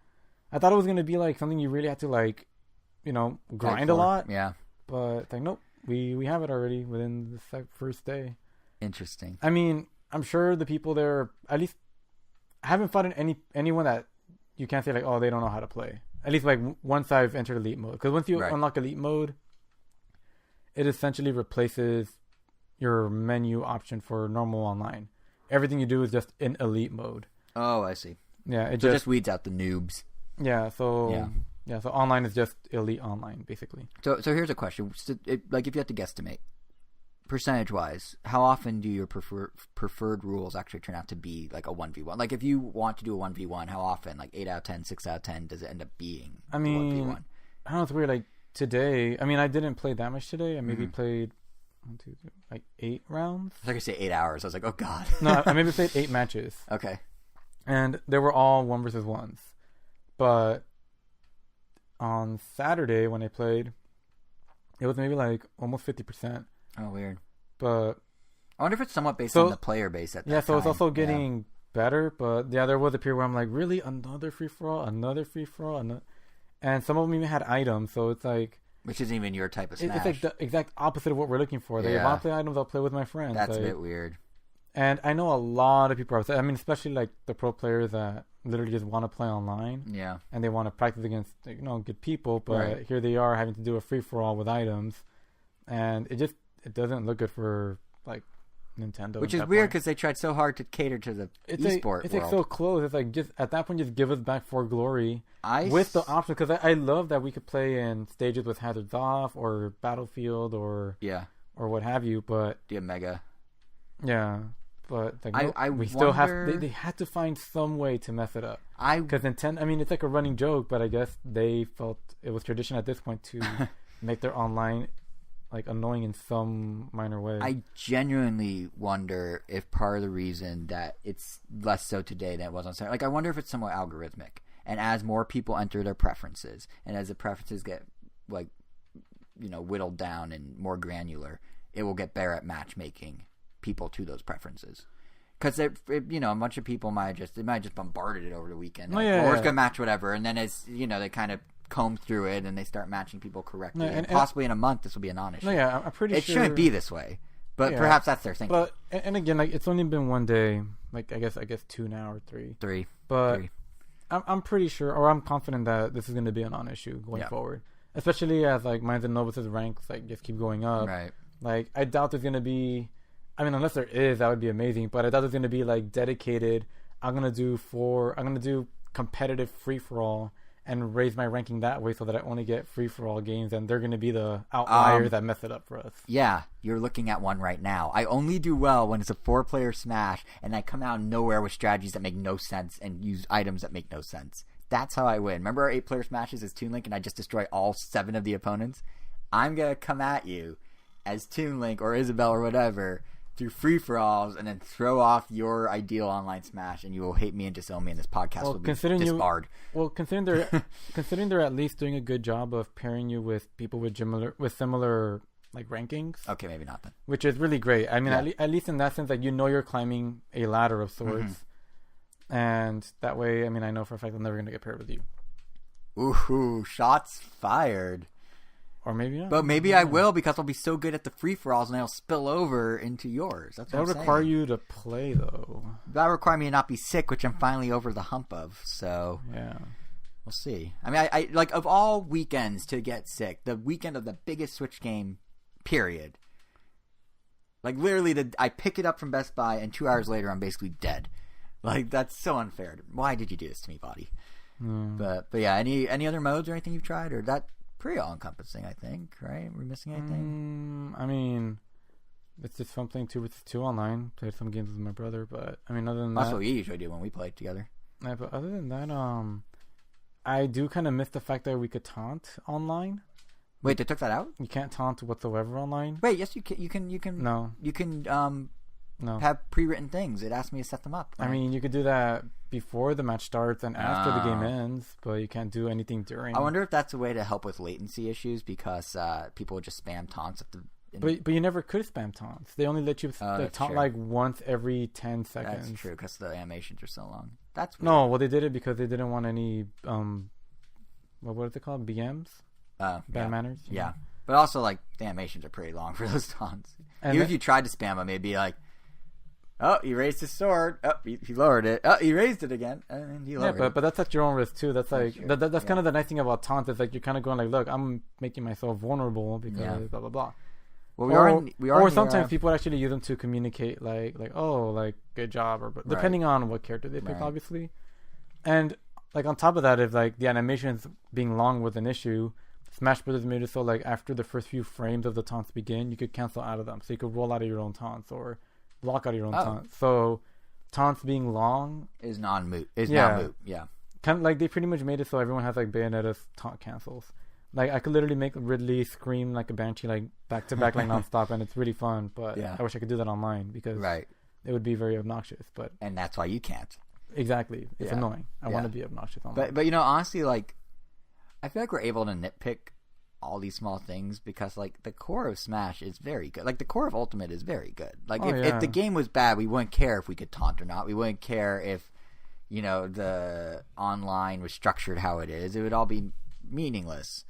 I thought it was going to be something you really had to grind a lot. Yeah. But it's nope, we have it already within the first day. Interesting. I mean, I'm sure the people there, at least I haven't fought anyone that you can't say they don't know how to play. At least once I've entered Elite mode. Because once you unlock Elite mode, it essentially replaces your menu option for normal online. Everything you do is just in Elite mode. Oh, I see. Yeah, it just weeds out the noobs. Yeah, so so online is just Elite online, basically. So here's a question. If you had to guesstimate, percentage-wise, how often do your preferred rules actually turn out to be a 1v1? If you want to do a 1v1, how often? 8 out of 10, 6 out of 10 does it end up being? I mean, 1v1? I don't know, it's weird. Today, I mean, I didn't play that much today. I maybe played 1, 2, 3, 8 rounds. I was going to say 8 hours. I was like, oh, God. No, I maybe played 8 matches. Okay. And they were all 1 versus 1s. But on Saturday when I played, it was maybe almost 50%. Oh, weird. But I wonder if it's somewhat based on the player base at that time. Yeah, so it's also getting better. But yeah, there was a period where I'm really? Another free-for-all? Another free-for-all? And some of them even had items, so it's which isn't even your type of Smash. It's the exact opposite of what we're looking for. They want to play items, I'll play with my friends. That's a bit weird. And I know a lot of people are upset. I mean, especially the pro players that literally just want to play online. Yeah. And they want to practice against good people, but here they are having to do a free-for-all with items. And it doesn't look good for Nintendo. Which is weird because they tried so hard to cater to the esport It's world. So close. It's just at that point, just give us back For Glory with the option. Because I love that we could play in stages with hazards off or Battlefield or what have you. But the Omega. Yeah. But we still have. They had to find some way to mess it up. Because Nintendo. I mean, it's a running joke, but I guess they felt it was tradition at this point to make their online annoying in some minor way. I genuinely wonder if part of the reason that it's less so today than it was on Saturday. I wonder if it's somewhat algorithmic. And as more people enter their preferences, and as the preferences get whittled down and more granular, it will get better at matchmaking people to those preferences. Because a bunch of people might have just bombarded it over the weekend. We're just gonna match whatever, and then it's they kind of comb through it and they start matching people correctly. And possibly in a month this will be a non-issue. No, yeah, I'm pretty sure it shouldn't be this way, but perhaps that's their thinking. But and again, it's only been 1 day. I guess 2 now or 3. 3. But 3. I'm pretty sure, or I'm confident that this is going to be a non-issue going forward. Especially as Mines and Novus's ranks just keep going up. Right. I doubt there's going to be. I mean, unless there is, that would be amazing. But I doubt there's going to be dedicated. I'm going to do competitive free for all and raise my ranking that way so that I only get free-for-all games, and they're going to be the outliers that mess it up for us. Yeah, you're looking at one right now. I only do well when it's a 4-player Smash, and I come out of nowhere with strategies that make no sense and use items that make no sense. That's how I win. Remember our 8-player Smashes as Toon Link, and I just destroy all 7 of the opponents? I'm going to come at you as Toon Link or Isabelle or whatever through free-for-alls and then throw off your ideal online Smash, and you will hate me and disown me, and this podcast will be disbarred. Considering they're at least doing a good job of pairing you with people with similar rankings. Okay, maybe not then. Which is really great. I mean, at least in that sense, you're climbing a ladder of sorts, and that way, I mean, I know for a fact I'm never going to get paired with you. Ooh, shots fired. Or maybe not. But maybe I will, because I'll be so good at the free-for-alls and they'll spill over into yours. That's what I'm saying. That would require you to play, though. That would require me to not be sick, which I'm finally over the hump of. So yeah, we'll see. I mean, I of all weekends to get sick, the weekend of the biggest Switch game, period. Literally, I pick it up from Best Buy, and 2 hours later, I'm basically dead. Like, that's so unfair. Why did you do this to me, body? Mm. But yeah, any other modes or anything you've tried? Or that pretty all-encompassing, I think, right? Are we missing anything? I mean, it's just fun playing 2v2 online. Played some games with my brother, but I mean, other than That's that... what we usually do when we play together. Yeah, but other than that, I do kind of miss the fact that we could taunt online. Wait, they took that out? You can't taunt whatsoever online. Wait, yes, you can. No. You can No. have pre-written things. It asked me to set them up. Right? I mean, you could do that before the match starts and after the game ends, but you can't do anything during. I wonder if that's a way to help with latency issues because people would just spam taunts at the. But you never could spam taunts. They only let you taunt true. like once every 10 seconds. That's true because the animations are so long. That's weird. No. Well, they did it because they didn't want any what is it called? BMs. Bad manners. Yeah, but also like the animations are pretty long for those taunts. Even if you tried to spam them, it'd be like, oh, he raised his sword. Oh, he lowered it. Oh, he raised it again, and he lowered it. But that's at your own risk too. That's like that's Yeah. kind of the nice thing about taunt is like you're kind of going like, look, I'm making myself vulnerable because blah blah blah. Well, or sometimes people actually use them to communicate like oh like good job or depending on what character they pick obviously. And like on top of that, if like the animations being long was an issue, Smash Brothers made it so like after the first few frames of the taunts begin, you could cancel out of them, so you could roll out of your own taunts or block out of your own taunts. So taunts being long is non-moot. Not moot. Yeah. Kind of like they pretty much made it so everyone has like Bayonetta's taunt cancels. Like I could literally make Ridley scream like a banshee like back to back like nonstop, and it's really fun. But I wish I could do that online because it would be very obnoxious. And that's why you can't. Exactly, it's annoying. I want to be obnoxious online. But you know, honestly, like I feel like we're able to nitpick all these small things because like the core of Smash is very good. Like the core of Ultimate is very good. Like if the game was bad, we wouldn't care if we could taunt or not. We wouldn't care if the online was structured how it is. It would all be meaningless.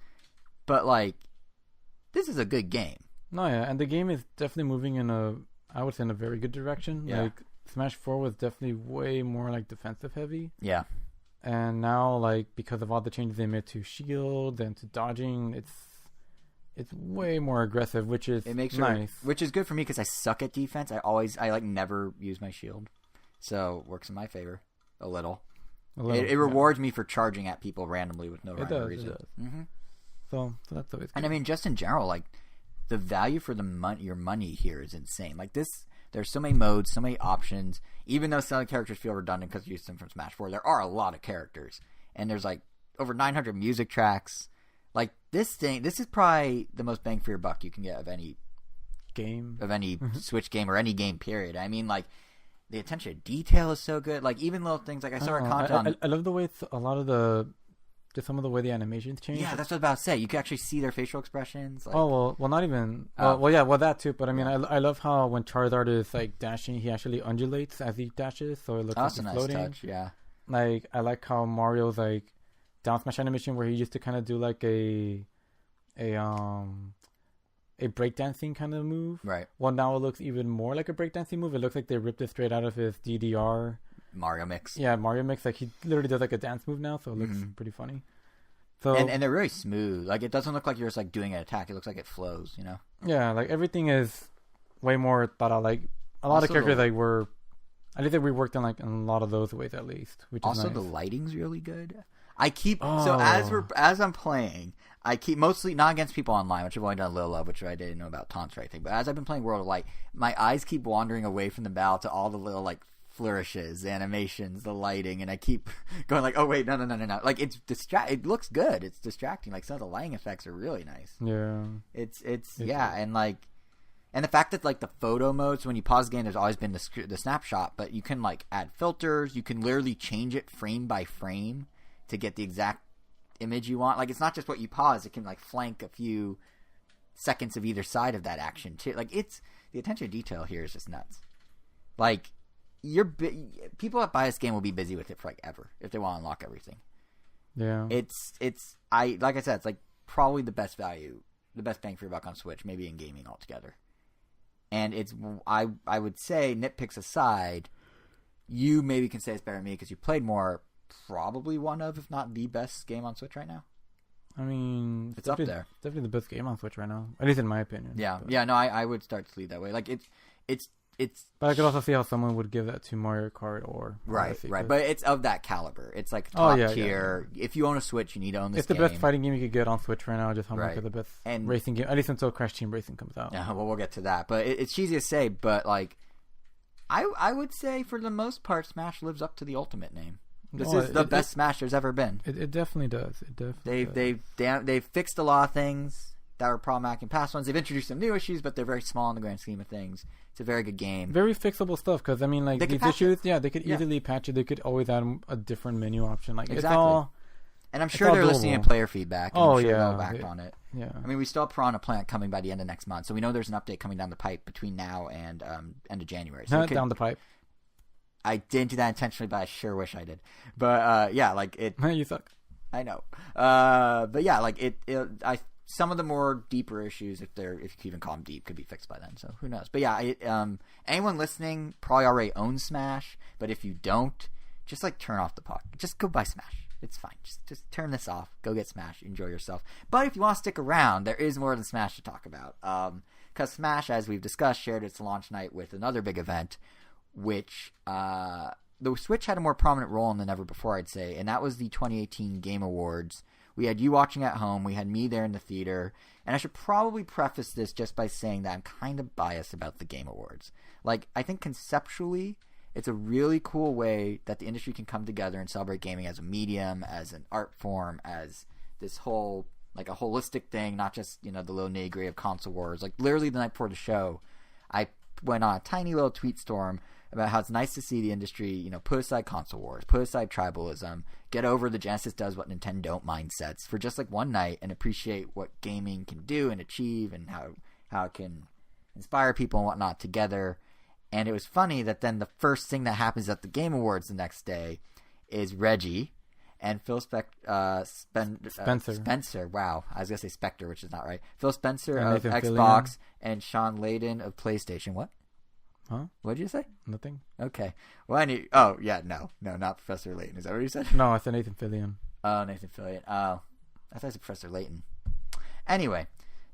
But like this is a good game. No, yeah, and the game is definitely moving in a very good direction. Yeah. Like Smash 4 was definitely way more like defensive heavy. Yeah. And now, like, because of all the changes they made to shield and to dodging, it's way more aggressive, which is nice. Which is good for me because I suck at defense. I like never use my shield, so it works in my favor a little. It rewards me for charging at people randomly with no rhyme or reason. It does. Mm-hmm. So that's always good. And I mean, just in general, like the value for your money here is insane. Like this. There's so many modes, so many options. Even though some characters feel redundant because you used them from Smash 4, there are a lot of characters. And there's like over 900 music tracks. Like this is probably the most bang for your buck you can get of any game, of any Switch game or any game period. I mean, like the attention to detail is so good. Like even little things like I saw a content. I love the way a lot of just some of the way the animations change. Yeah, that's what I was about to say. You can actually see their facial expressions. Like, well, not even. Well, that too. But I mean, I love how when Charizard is like dashing, he actually undulates as he dashes, so it looks like he's floating. Nice touch, yeah. Like I like how Mario's like down smash animation where he used to kind of do like a breakdancing kind of move. Right. Well, now it looks even more like a breakdancing move. It looks like they ripped it straight out of his DDR. Mario Mix. Yeah, Mario Mix. Like he literally does like a dance move now, so it looks pretty funny. So and they're really smooth. Like it doesn't look like you're just like doing an attack. It looks like it flows. You know. Yeah, like everything is way more thought out. Like a lot of characters like were. I think that we worked on like in a lot of those ways at least, which is also nice. The lighting's really good. I keep so as I'm playing, I keep mostly not against people online, which I've only done a little of, which I didn't know about taunts or anything. But as I've been playing World of Light, my eyes keep wandering away from the battle to all the little like flourishes, the animations, the lighting, and I keep going like, oh wait, no. Like it's it looks good. It's distracting. Like some of the lighting effects are really nice. Yeah. It's and like. And the fact that like the photo mode, so when you pause the game, there's always been the snapshot, but you can like add filters. You can literally change it frame by frame to get the exact image you want. Like it's not just what you pause; it can like flank a few seconds of either side of that action too. Like it's the attention to detail here is just nuts. Like people that buy this game will be busy with it for like ever if they want to unlock everything. Yeah, it's like I said, it's like probably the best value, the best bang for your buck on Switch, maybe in gaming altogether. And it's I would say, nitpicks aside, you maybe can say it's better than me because you played more. Probably one of, if not the best game on Switch right now. I mean, it's up there. Definitely the best game on Switch right now, at least in my opinion. Yeah, but. Yeah. No, I would start to lead that way. Like it's it's. But I could also see how someone would give that to Mario Kart or Right. Odyssey, But it's of that caliber. It's like top tier. Yeah. If you own a Switch, you need to own this. It's the best fighting game you could get on Switch right now. Just how much of the best racing game, at least until Crash Team Racing comes out. Yeah, well, we'll get to that. But it's cheesy to say, but like, I would say for the most part, Smash lives up to the Ultimate name. This is the best Smash there's ever been. It definitely does. They've fixed a lot of things that were problematic in past ones. They've introduced some new issues, but they're very small in the grand scheme of things. It's a very good game. Very fixable stuff, because, I mean, like, these issues, they could easily patch it. They could always add a different menu option. Like, exactly. It's all... And I'm sure they're listening to player feedback. And I'm sure they'll act on it. Yeah. I mean, we still have Piranha Plant coming by the end of next month, so we know there's an update coming down the pipe between now and end of January. So down the pipe. I didn't do that intentionally, but I sure wish I did. But, yeah, like, it... You suck. I know. But, yeah, like, some of the more deeper issues, if you can even call them deep, could be fixed by then. So who knows? But yeah, anyone listening probably already owns Smash. But if you don't, just like turn off the puck. Just go buy Smash. It's fine. Just turn this off. Go get Smash. Enjoy yourself. But if you want to stick around, there is more than Smash to talk about. Because Smash, as we've discussed, shared its launch night with another big event, which the Switch had a more prominent role in than ever before, I'd say, and that was the 2018 Game Awards. We had you watching at home. We had me there in the theater. And I should probably preface this just by saying that I'm kind of biased about the Game Awards. Like, I think conceptually, it's a really cool way that the industry can come together and celebrate gaming as a medium, as an art form, as this whole, like, a holistic thing, not just, the little nitty-gritty of console wars. Like, literally the night before the show, I went on a tiny little tweet storm about how it's nice to see the industry, put aside console wars, put aside tribalism, get over the Genesis does what Nintendo don't mindsets for just like one night and appreciate what gaming can do and achieve and how it can inspire people and whatnot together. And it was funny that then the first thing that happens at the Game Awards the next day is Reggie and Phil Spencer. Wow, I was going to say Spectre, which is not right. Phil Spencer of Xbox and Sean Layden of PlayStation. What? Huh? What did you say? Nothing. Okay. Well, no, not Professor Layton. Is that what you said? No, I said Nathan Fillion. Oh, Nathan Fillion. Oh, I thought it was Professor Layton. Anyway,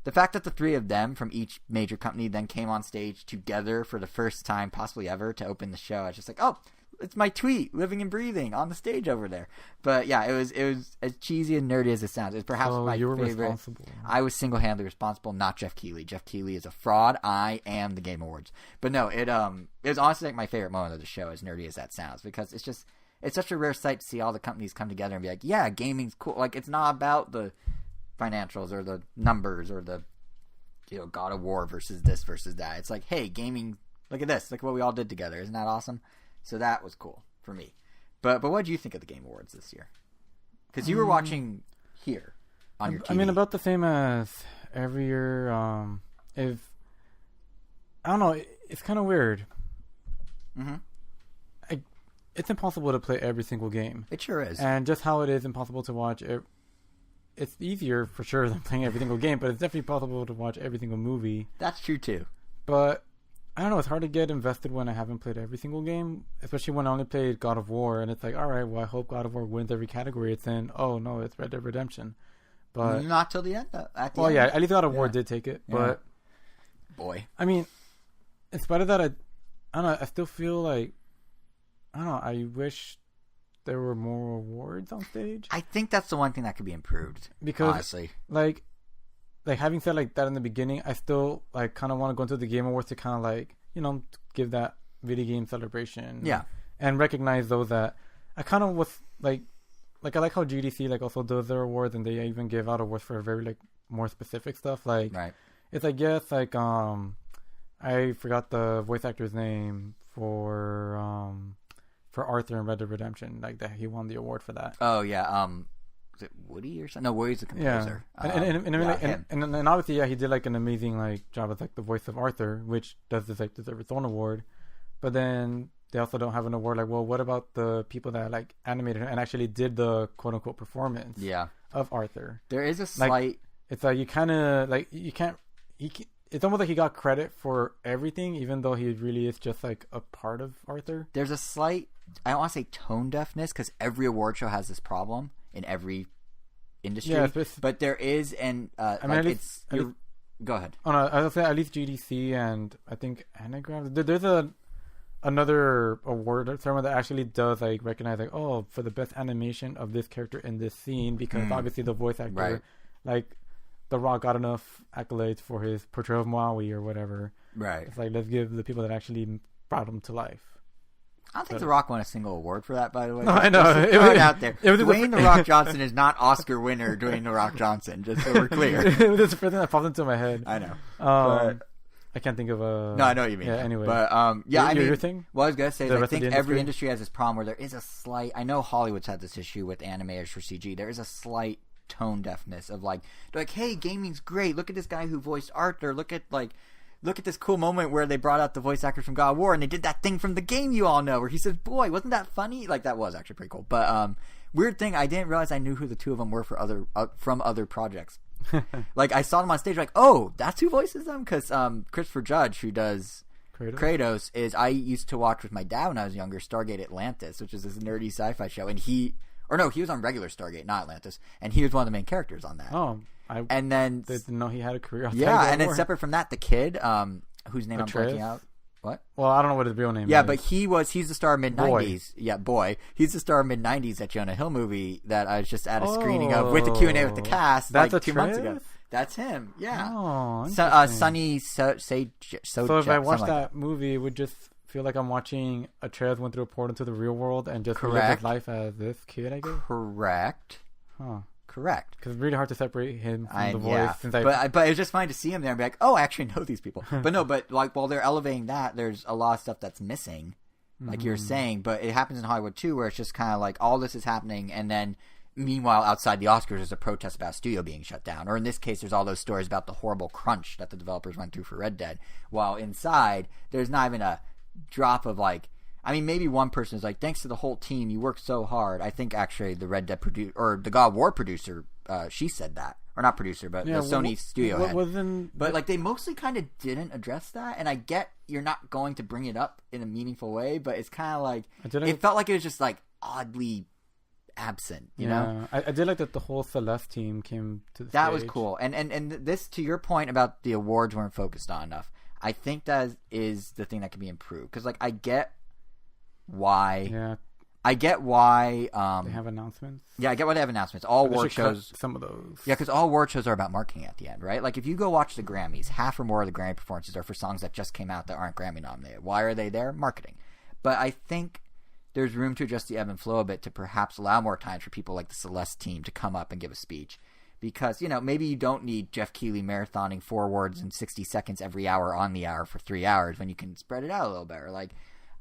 the fact that the three of them from each major company then came on stage together for the first time, possibly ever, to open the show, I was just like, oh, it's my tweet, living and breathing on the stage over there. But yeah, it was as cheesy and nerdy as it sounds. It's perhaps my favorite. Responsible. I was single-handedly responsible, not Jeff Keighley. Jeff Keighley is a fraud. I am the Game Awards. But no, it was honestly like my favorite moment of the show, as nerdy as that sounds, because it's such a rare sight to see all the companies come together and be like, yeah, gaming's cool. Like, it's not about the financials or the numbers or the God of War versus this versus that. It's like, hey, gaming, look at this, look what we all did together. Isn't that awesome? So that was cool for me. But what did you think of the Game Awards this year? Because you were watching here on your TV. I mean, about the same as every year. I don't know, it's kind of weird. Mm-hmm. It's impossible to play every single game. It sure is. And just how it is impossible to watch it. It's easier for sure than playing every single game, but it's definitely possible to watch every single movie. That's true too. But I don't know, it's hard to get invested when I haven't played every single game, especially when I only played God of War, and it's like, alright, well, I hope God of War wins every category it's in. Oh, no, it's Red Dead Redemption. But not till the end. At Boy. I mean, in spite of that, I don't know, I still feel like, I don't know, I wish there were more awards on stage. I think that's the one thing that could be improved, because, honestly. Like having said like that in the beginning, I still like kind of want to go into the Game Awards to kind of like, give that video game celebration. Yeah. And recognize those that I kind of was like I like how GDC like also does their awards, and they even give out awards for very like more specific stuff. Like, right. It's like, yes, like I forgot the voice actor's name for Arthur in Red Dead Redemption, like that he won the award for that. Oh yeah. Is it Woody or something? No, Woody's the composer. Yeah. And obviously, yeah, he did like an amazing like job as like the voice of Arthur, which does deserve its own award. But then they also don't have an award like, well, what about the people that like animated and actually did the quote unquote performance of Arthur? There is a slight. It's like you kind of like you can't. It's almost like he got credit for everything, even though he really is just like a part of Arthur. There's a slight, I don't want to say tone deafness, because every award show has this problem in every industry. Yeah, but there is, and Go ahead. Oh, no, I was saying at least GDC and I think Anagram. There's another award ceremony that actually does like recognize like, oh, for the best animation of this character in this scene, because obviously the voice actor, Right. like The Rock, got enough accolades for his portrayal of Maui or whatever. Right. It's like, let's give the people that actually brought him to life. I don't think The Rock won a single award for that, by the way. No, I know. Just throw it out there. It was Dwayne The Rock Johnson is not Oscar winner Dwayne The Rock Johnson, just so we're clear. It was the first thing that popped into my head. I know. I can't think of a... No, I know what you mean. Yeah, anyway. But, I mean... Your thing? What I was going to say is I think industry? every industry has this problem where there is a slight... I know Hollywood's had this issue with animators for CG. There is a slight tone deafness of like, they're like, hey, gaming's great. Look at this guy who voiced Arthur. Look at this cool moment where they brought out the voice actors from God of War and they did that thing from the game you all know where he says, boy, wasn't that funny? Like, that was actually pretty cool. But weird thing, I didn't realize I knew who the two of them were from other projects. Like, I saw them on stage like, oh, that's who voices them? Because Christopher Judge, who does Kratos, is I used to watch with my dad when I was younger Stargate Atlantis, which is this nerdy sci-fi show, and he was on regular Stargate, not Atlantis, and he was one of the main characters on that. Oh, and then didn't know he had a career. Yeah, and then separate from that, the kid, whose name Atreus? I'm blanking out. What? Well, I don't know what his real name is. Yeah, but he's the star of mid-90s. Yeah, boy. He's the star of mid-90s, that Jonah Hill movie that I was just at a screening of with the Q&A with the cast that's like 2 months Atreus? ago. That's him, yeah. Oh, Sunny So if I watch that movie, it would just feel like I'm watching Atreus went through a portal into the real world and just lived his life as this kid, I guess? Correct. Huh. Correct. Because it's really hard to separate him from the voice. Yeah. But it was just fine to see him there and be like, oh, I actually know these people. but like while they're elevating that, there's a lot of stuff that's missing, like you're saying. But it happens in Hollywood too, where it's just kind of like all this is happening, and then meanwhile outside the Oscars there's a protest about a studio being shut down. Or in this case, there's all those stories about the horrible crunch that the developers went through for Red Dead. While inside, there's not even a drop of like, I mean, maybe one person is like, thanks to the whole team, you worked so hard. I think actually the Red Dead producer, or the God of War producer, she said that. Or not producer, but the Sony studio head. But like, they mostly kind of didn't address that. And I get you're not going to bring it up in a meaningful way, but it's kind of like, it felt like it was just like oddly absent, you know? I did like that the whole Celeste team came to the That stage. was cool. And this, to your point about the awards weren't focused on enough, I think that is the thing that can be improved. Because like, I get why they have announcements. Yeah, I get why they have announcements. All award shows, some of those. Yeah, because all award shows are about marketing at the end, right? Like if you go watch the Grammys, half or more of the Grammy performances are for songs that just came out that aren't Grammy nominated. Why are they there? Marketing. But I think there's room to adjust the ebb and flow a bit to perhaps allow more time for people like the Celeste team to come up and give a speech. Because, you know, maybe you don't need Jeff Keighley marathoning 4 awards in 60 seconds every hour on the hour for 3 hours when you can spread it out a little better. Like,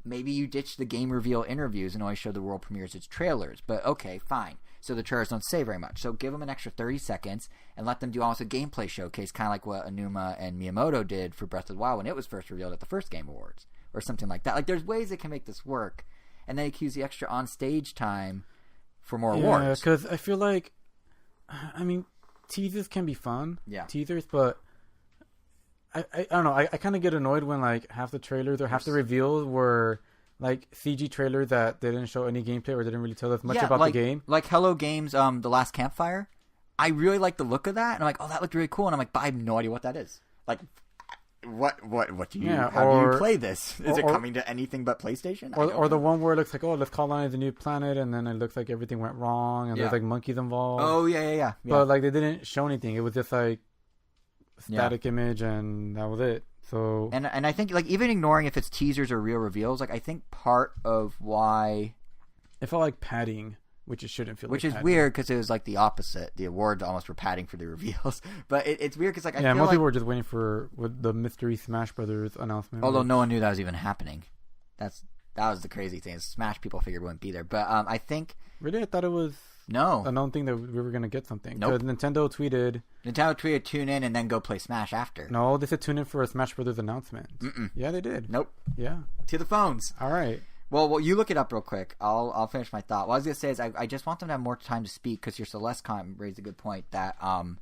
maybe you ditch the game reveal interviews and only show the world premieres its trailers. But okay, fine. So the trailers don't say very much. So give them an extra 30 seconds and let them do almost a gameplay showcase, kind of like what Aonuma and Miyamoto did for Breath of the Wild when it was first revealed at the first Game Awards. Or something like that. Like, there's ways they can make this work. And then use the extra on-stage time for more awards. Yeah, because I feel like, I mean, teasers can be fun. Yeah. Teasers, but I don't know. I kind of get annoyed when like half the trailers or half the reveals were like CG trailers that didn't show any gameplay or didn't really tell us much about the game. Like Hello Games, The Last Campfire. I really like the look of that, and I'm like, oh, that looked really cool. And I'm like, but I have no idea what that is. Like, what do you? How do you play this? Is it coming to anything but PlayStation? Or the one where it looks like, oh, let's call on the new planet, and then it looks like everything went wrong, and there's like monkeys involved. Oh yeah. But like they didn't show anything. It was just like static image, and that was it. So and I think like even ignoring if it's teasers or real reveals, like I think part of why it felt like padding. Which it shouldn't feel. Which like is padding. Weird because it was like the opposite. The awards almost were padding for the reveals, but it's weird because like I feel most like, people were just waiting for the mystery Smash Brothers announcement. Although no one knew that was even happening. That was the crazy thing. Smash people figured wouldn't be there, but I think really I thought it was a known thing that we were gonna get something. Nope. Because Nintendo tweeted tune in and then go play Smash after. No, they said tune in for a Smash Brothers announcement. Mm-mm. Yeah, they did. Nope. Yeah. To the phones. All right. Well, you look it up real quick. I'll finish my thought. What I was going to say is I just want them to have more time to speak because your Celeste comment raised a good point that some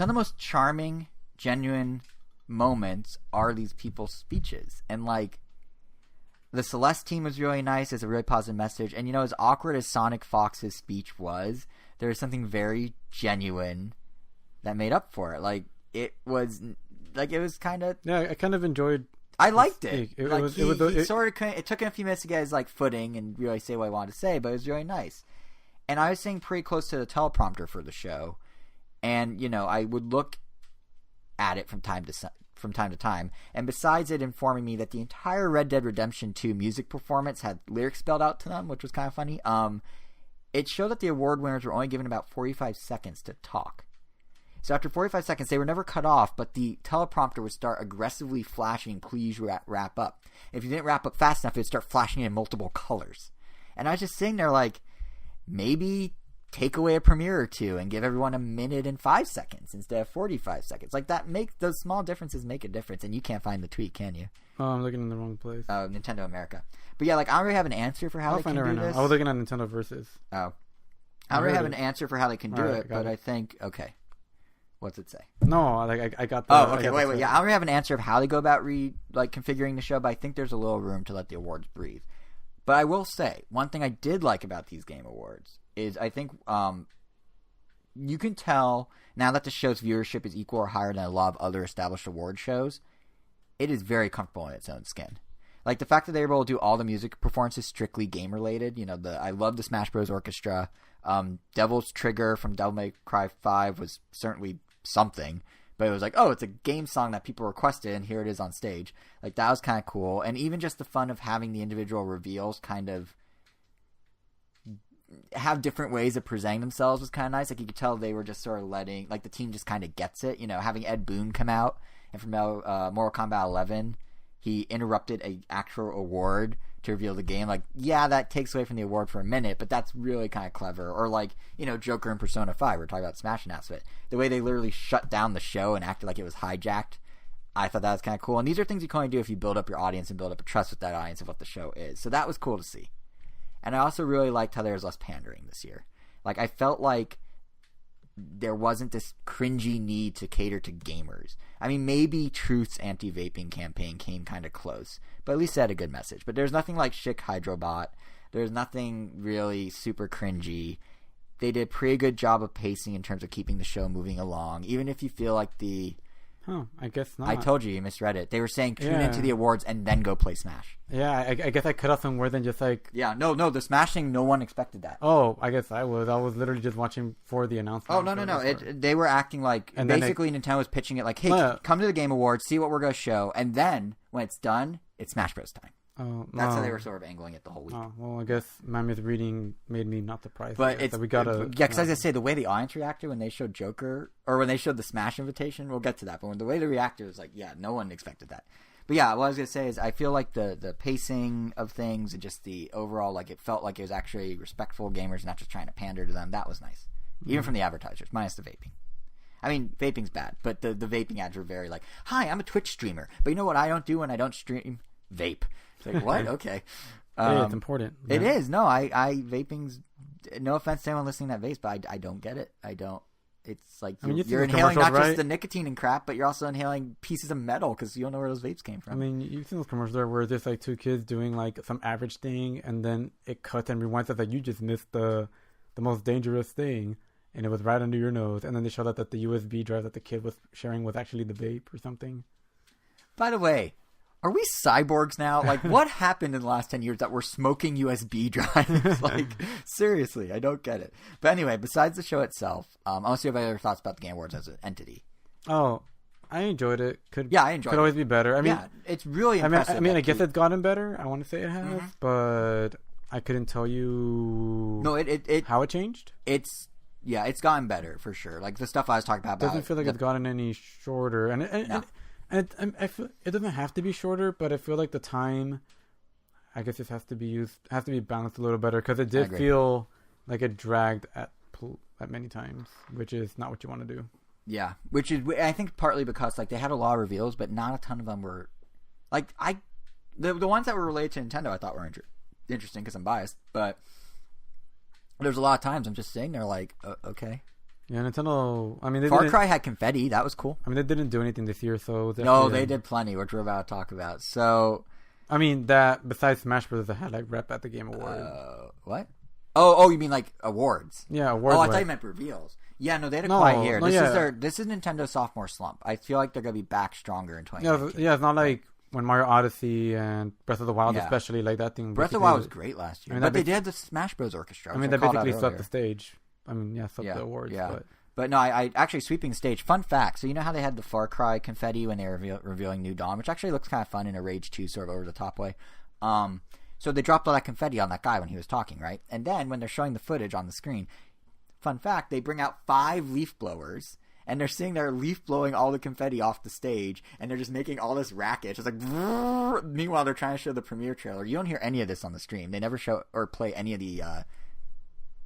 of the most charming, genuine moments are these people's speeches. And, like, the Celeste team was really nice. It's a really positive message. And, you know, as awkward as Sonic Fox's speech was, there was something very genuine that made up for it. Like, it was kind of... Yeah, I kind of enjoyed... I liked it. It took him a few minutes to get his footing and really say what I wanted to say, but it was really nice. And I was sitting pretty close to the teleprompter for the show, and I would look at it from time to time. And besides it informing me that the entire Red Dead Redemption 2 music performance had lyrics spelled out to them, which was kind of funny, it showed that the award winners were only given about 45 seconds to talk. So after 45 seconds, they were never cut off, but the teleprompter would start aggressively flashing, please wrap up. If you didn't wrap up fast enough, it would start flashing in multiple colors. And I was just sitting there like, maybe take away a premiere or two and give everyone a minute and 5 seconds instead of 45 seconds. Like that those small differences make a difference, and you can't find the tweet, can you? Oh, I'm looking in the wrong place. Oh, Nintendo America. But yeah, I don't really have an answer for how they can do this. I was looking at Nintendo Versus. Oh. I don't really have an answer for how they can do it, but I think, okay. What's it say? No, I got the... Oh, okay, wait. Yeah, I don't really have an answer of how they go about configuring the show, but I think there's a little room to let the awards breathe. But I will say, one thing I did like about these Game Awards is I think you can tell now that the show's viewership is equal or higher than a lot of other established award shows, it is very comfortable in its own skin. Like the fact that they were able to do all the music performances strictly game related. I love the Smash Bros. Orchestra. Devil's Trigger from Devil May Cry 5 was certainly something, but it was like, oh, it's a game song that people requested, and here it is on stage. Like that was kind of cool, and even just the fun of having the individual reveals kind of have different ways of presenting themselves was kind of nice. Like you could tell they were just sort of letting, like the team just kind of gets it. Having Ed Boon come out and from Mortal Kombat 11, he interrupted a actual award to reveal the game. Like, yeah, that takes away from the award for a minute, but that's really kind of clever. Or like, Joker in Persona 5, we're talking about Smash announcement. The way they literally shut down the show and acted like it was hijacked, I thought that was kind of cool. And these are things you can only do if you build up your audience and build up a trust with that audience of what the show is. So that was cool to see. And I also really liked how there was less pandering this year. Like, I felt like there wasn't this cringy need to cater to gamers. I mean, maybe Truth's anti-vaping campaign came kind of close, but at least it had a good message. But there's nothing like Schick Hydrobot. There's nothing really super cringy. They did a pretty good job of pacing in terms of keeping the show moving along, even if you feel like I guess not. I told you misread it. They were saying tune into the awards and then go play Smash. Yeah, I guess I cut off somewhere than just like... Yeah, no, the Smash thing, no one expected that. Oh, I guess I was. I was literally just watching for the announcement. Oh, no. They were acting like... And basically, Nintendo was pitching it like, hey, come to the Game Awards, see what we're going to show, and then, when it's done, it's Smash Bros. Time. Oh, That's how they were sort of angling it the whole week. Oh, well, I guess my misreading made me not surprised. But it's... we gotta... Yeah, because as I say, the way the audience reacted when they showed Joker, or when they showed the Smash invitation, we'll get to that, but when the way they reacted was like, yeah, no one expected that. But yeah, what I was going to say is I feel like the pacing of things and just the overall, like it felt like it was actually respectful gamers, not just trying to pander to them. That was nice. Even from the advertisers, minus the vaping. I mean, vaping's bad, but the vaping ads were very like, hi, I'm a Twitch streamer, but you know what I don't do when I don't stream? Vape. It's like, what? Okay. Hey, it's important. Yeah. It is. No, I vaping's, no offense to anyone listening that vapes, but I don't get it. I don't. It's like you're inhaling not just the nicotine and crap, but you're also inhaling pieces of metal because you don't know where those vapes came from. I mean, you've seen those commercials there where there's like two kids doing like some average thing, and then it cuts and rewinds us like you just missed the most dangerous thing, and it was right under your nose, and then they showed that the USB drive that the kid was sharing was actually the vape or something. By the way, are we cyborgs now? Like, what happened in the last 10 years that we're smoking USB drives? Like, seriously, I don't get it. But anyway, besides the show itself, I want to see if I have other thoughts about the Game Awards as an entity. Oh, I enjoyed it. I enjoyed it. Could always be better. I mean, it's really impressive. I mean, I guess it's gotten better. I want to say it has, but I couldn't tell you how it changed. It's gotten better for sure. Like, the stuff I was talking about. Doesn't feel like it's gotten any shorter. And I feel it doesn't have to be shorter, but I feel like the time, I guess it has to be balanced a little better because it did feel like it dragged at many times, which is not what you want to do. Yeah, which is I think partly because like they had a lot of reveals, but not a ton of them were like the ones that were related to Nintendo I thought were interesting because I'm biased, but there's a lot of times I'm just sitting there like okay. Yeah, Nintendo. I mean, Far Cry had confetti. That was cool. I mean, they didn't do anything this year, so no, they did plenty, which we're about to talk about. So, I mean, that besides Smash Bros, they had like rep at the Game Awards. What? Oh, you mean like awards? Yeah, awards. Oh, I thought you meant reveals. Yeah, no, they had a quiet year. No, This is Nintendo's sophomore slump. I feel like they're gonna be back stronger in 2019. Yeah, it's not like when Mario Odyssey and Breath of the Wild, especially, like that thing. Breath of the Wild was great last year, but they did the Smash Bros. Orchestra. I mean, they basically swept the stage. I mean, swept the awards. Yeah. But no, I actually sweeping the stage. Fun fact. So you know how they had the Far Cry confetti when they were revealing New Dawn, which actually looks kind of fun in a Rage 2 sort of over the top way. So they dropped all that confetti on that guy when he was talking, right? And then when they're showing the footage on the screen, fun fact, they bring out 5 leaf blowers. And they're sitting there leaf blowing all the confetti off the stage, and they're just making all this racket. It's like, brrr. Meanwhile, they're trying to show the premiere trailer. You don't hear any of this on the stream. They never show or play any of the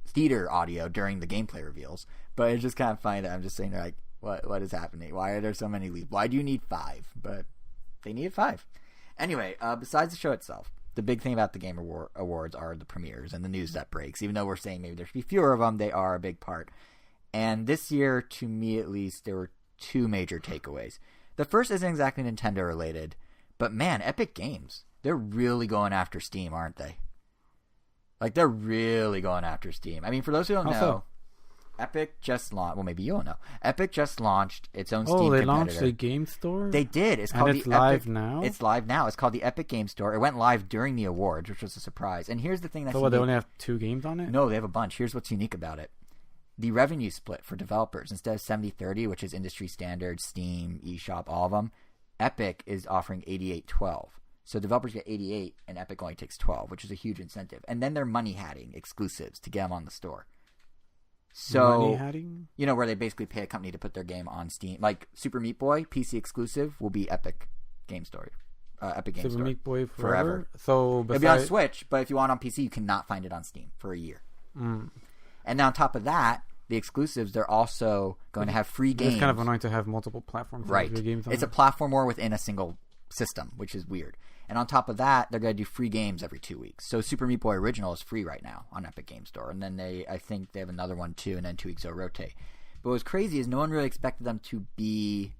theater audio during the gameplay reveals. But it's just kind of funny that I'm just sitting there like, what is happening? Why are there so many leaf? Why do you need 5? But they needed 5. Anyway, besides the show itself, the big thing about the Game Awards are the premieres and the news that breaks. Even though we're saying maybe there should be fewer of them, they are a big part. And this year, to me at least, there were 2 major takeaways. The first isn't exactly Nintendo related, but man, Epic Games, they're really going after Steam, aren't they? Like, they're really going after Steam. I mean, for those who don't know, Epic just launched, well, maybe you don't know. Epic just launched its own Steam competitor. Oh, they launched a game store? They did. It's live now? It's live now. It's called the Epic Game Store. It went live during the awards, which was a surprise. And here's the thing that's unique. They only have 2 games on it? No, they have a bunch. Here's what's unique about it. The revenue split for developers, instead of 70-30, which is industry standard, Steam, eShop, all of them, Epic is offering 88-12. So developers get 88, and Epic only takes 12, which is a huge incentive. And then they're money-hatting exclusives to get them on the store. So, money-hatting? You know, where they basically pay a company to put their game on Steam. Like Super Meat Boy, PC exclusive, will be Epic Game Store. Epic Game Store. Super Meat Boy forever? So it'll be on Switch, but if you want it on PC, you cannot find it on Steam for a year. Mm. And now on top of that, the exclusives, they're also going to have free games. It's kind of annoying to have multiple platforms. Right. Games on it's a platform war within a single system, which is weird. And on top of that, they're going to do free games every 2 weeks. So Super Meat Boy Original is free right now on Epic Game Store. And then I think they have another one too, and then 2 weeks they'll rotate. But what's crazy is no one really expected them to be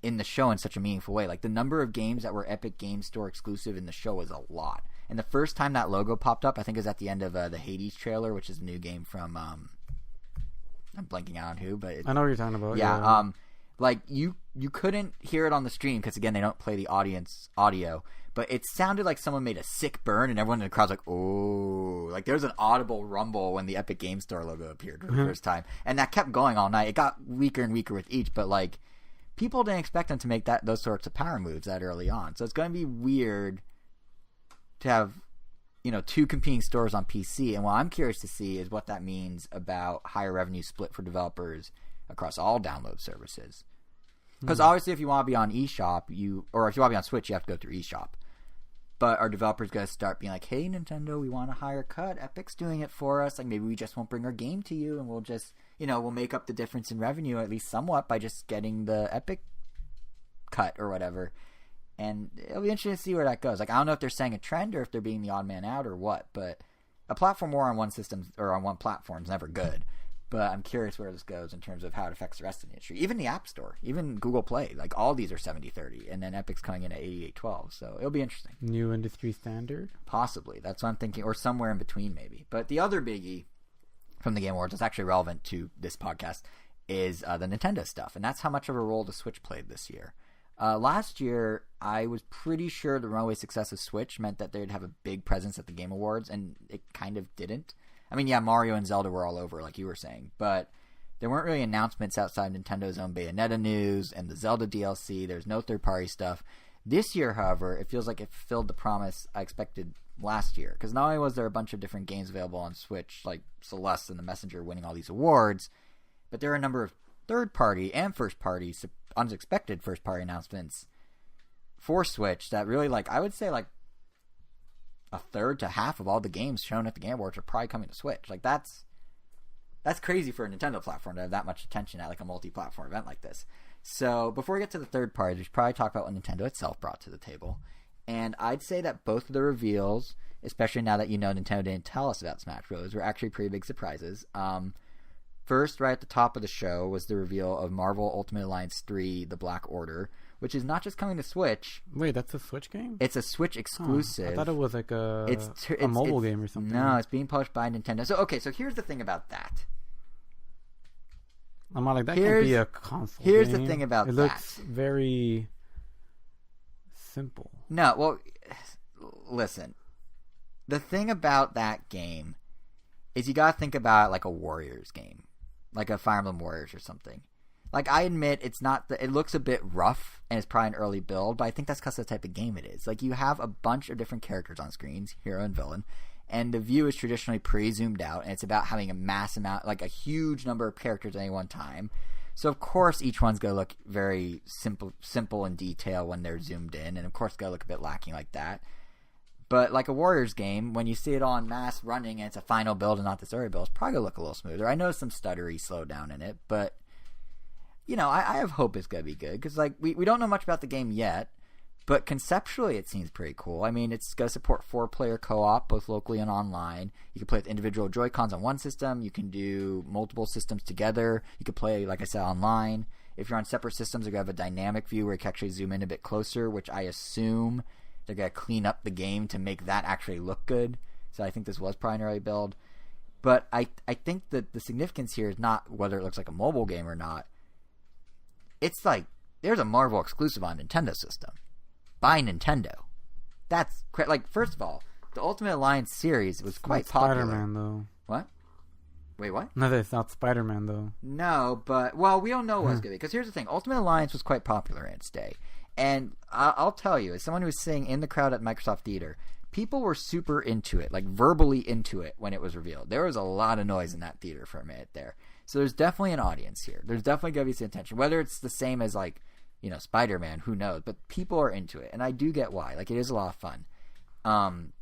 in the show in such a meaningful way. Like, the number of games that were Epic Game Store exclusive in the show was a lot. And the first time that logo popped up, I think, is at the end of the Hades trailer, which is a new game from... I'm blanking out on who, but... I know what you're talking about. Yeah. Like, you couldn't hear it on the stream because, again, they don't play the audience audio. But it sounded like someone made a sick burn, and everyone in the crowd's like, oh. Like, there was an audible rumble when the Epic Game Store logo appeared for the first time. And that kept going all night. It got weaker and weaker with each, but, like, people didn't expect them to make those sorts of power moves that early on. So it's going to be weird to have... 2 competing stores on PC, and what I'm curious to see is what that means about higher revenue split for developers across all download services. Because obviously, if you want to be on eShop, or if you want to be on Switch, you have to go through eShop. But are developers going to start being like, "Hey, Nintendo, we want a higher cut. Epic's doing it for us. Like, maybe we just won't bring our game to you, and we'll just, we'll make up the difference in revenue at least somewhat by just getting the Epic cut or whatever." And it'll be interesting to see where that goes. Like, I don't know if they're saying a trend or if they're being the odd man out or what, but a platform war on one system or on one platform is never good. But I'm curious where this goes in terms of how it affects the rest of the industry. Even the App Store, even Google Play, like, all these are 70-30, and then Epic's coming in at 88-12, so it'll be interesting. New industry standard? Possibly. That's what I'm thinking, or somewhere in between maybe. But the other biggie from the Game Awards that's actually relevant to this podcast is the Nintendo stuff, and that's how much of a role the Switch played this year. Last year, I was pretty sure the runaway success of Switch meant that they'd have a big presence at the Game Awards, and it kind of didn't. I mean, yeah, Mario and Zelda were all over, like you were saying, but there weren't really announcements outside Nintendo's own Bayonetta news and the Zelda DLC. There's no third-party stuff. This year, however, it feels like it fulfilled the promise I expected last year, because not only was there a bunch of different games available on Switch, like Celeste and The Messenger winning all these awards, but there are a number of third-party and first-party, unexpected first-party announcements for Switch that really, like, I would say, like, a third to half of all the games shown at the Game Awards are probably coming to Switch. Like, that's crazy for a Nintendo platform to have that much attention at, like, a multi-platform event like this. So, before we get to the third party, we should probably talk about what Nintendo itself brought to the table. And I'd say that both of the reveals, especially now that Nintendo didn't tell us about Smash Bros., were actually pretty big surprises. First, right at the top of the show, was the reveal of Marvel Ultimate Alliance 3, The Black Order, which is not just coming to Switch. Wait, that's a Switch game? It's a Switch exclusive. I thought it was like a mobile game or something. No, it's being published by Nintendo. So here's the thing about that. I'm not like, that can't be a console Here's game. the thing about it that. It looks very simple. No, well, listen. The thing about that game is you gotta think about it like a Warriors game. Like a Fire Emblem Warriors or something. Like, I admit it's not it looks a bit rough and it's probably an early build, but I think that's because of the type of game it is. Like, you have a bunch of different characters on screens, hero and villain, and the view is traditionally pre-zoomed out, and it's about having a mass amount, like a huge number of characters at any one time. So, of course, each one's going to look very simple in detail when they're zoomed in, and of course, it's going to look a bit lacking like that. But like a Warriors game, when you see it all en masse running and it's a final build and not this early build, it's probably going to look a little smoother. I know some stuttery slowdown in it, but, you know, I have hope it's going to be good. Because, like, we don't know much about the game yet, but conceptually it seems pretty cool. I mean, it's going to support 4-player co-op, both locally and online. You can play with individual Joy-Cons on one system. You can do multiple systems together. You can play, like I said, online. If you're on separate systems, you're going to have a dynamic view where you can actually zoom in a bit closer, which I assume they're going to clean up the game to make that actually look good. So I think this was probably an early build. But I think that the significance here is not whether it looks like a mobile game or not. It's like, there's a Marvel exclusive on Nintendo system. By Nintendo. That's like, first of all, the Ultimate Alliance series was quite popular. Spider-Man, though. What? Wait, what? No, it's not Spider-Man, though. No, but, well, we don't know what's good. Because here's the thing. Ultimate Alliance was quite popular in its day. And I'll tell you, as someone who was sitting in the crowd at Microsoft Theater, people were super into it, like verbally into it when it was revealed. There was a lot of noise in that theater for a minute there. So there's definitely an audience here. There's definitely going to be some attention. Whether it's the same as, like, you know, Spider-Man, who knows? But people are into it, and I do get why. Like, it is a lot of fun.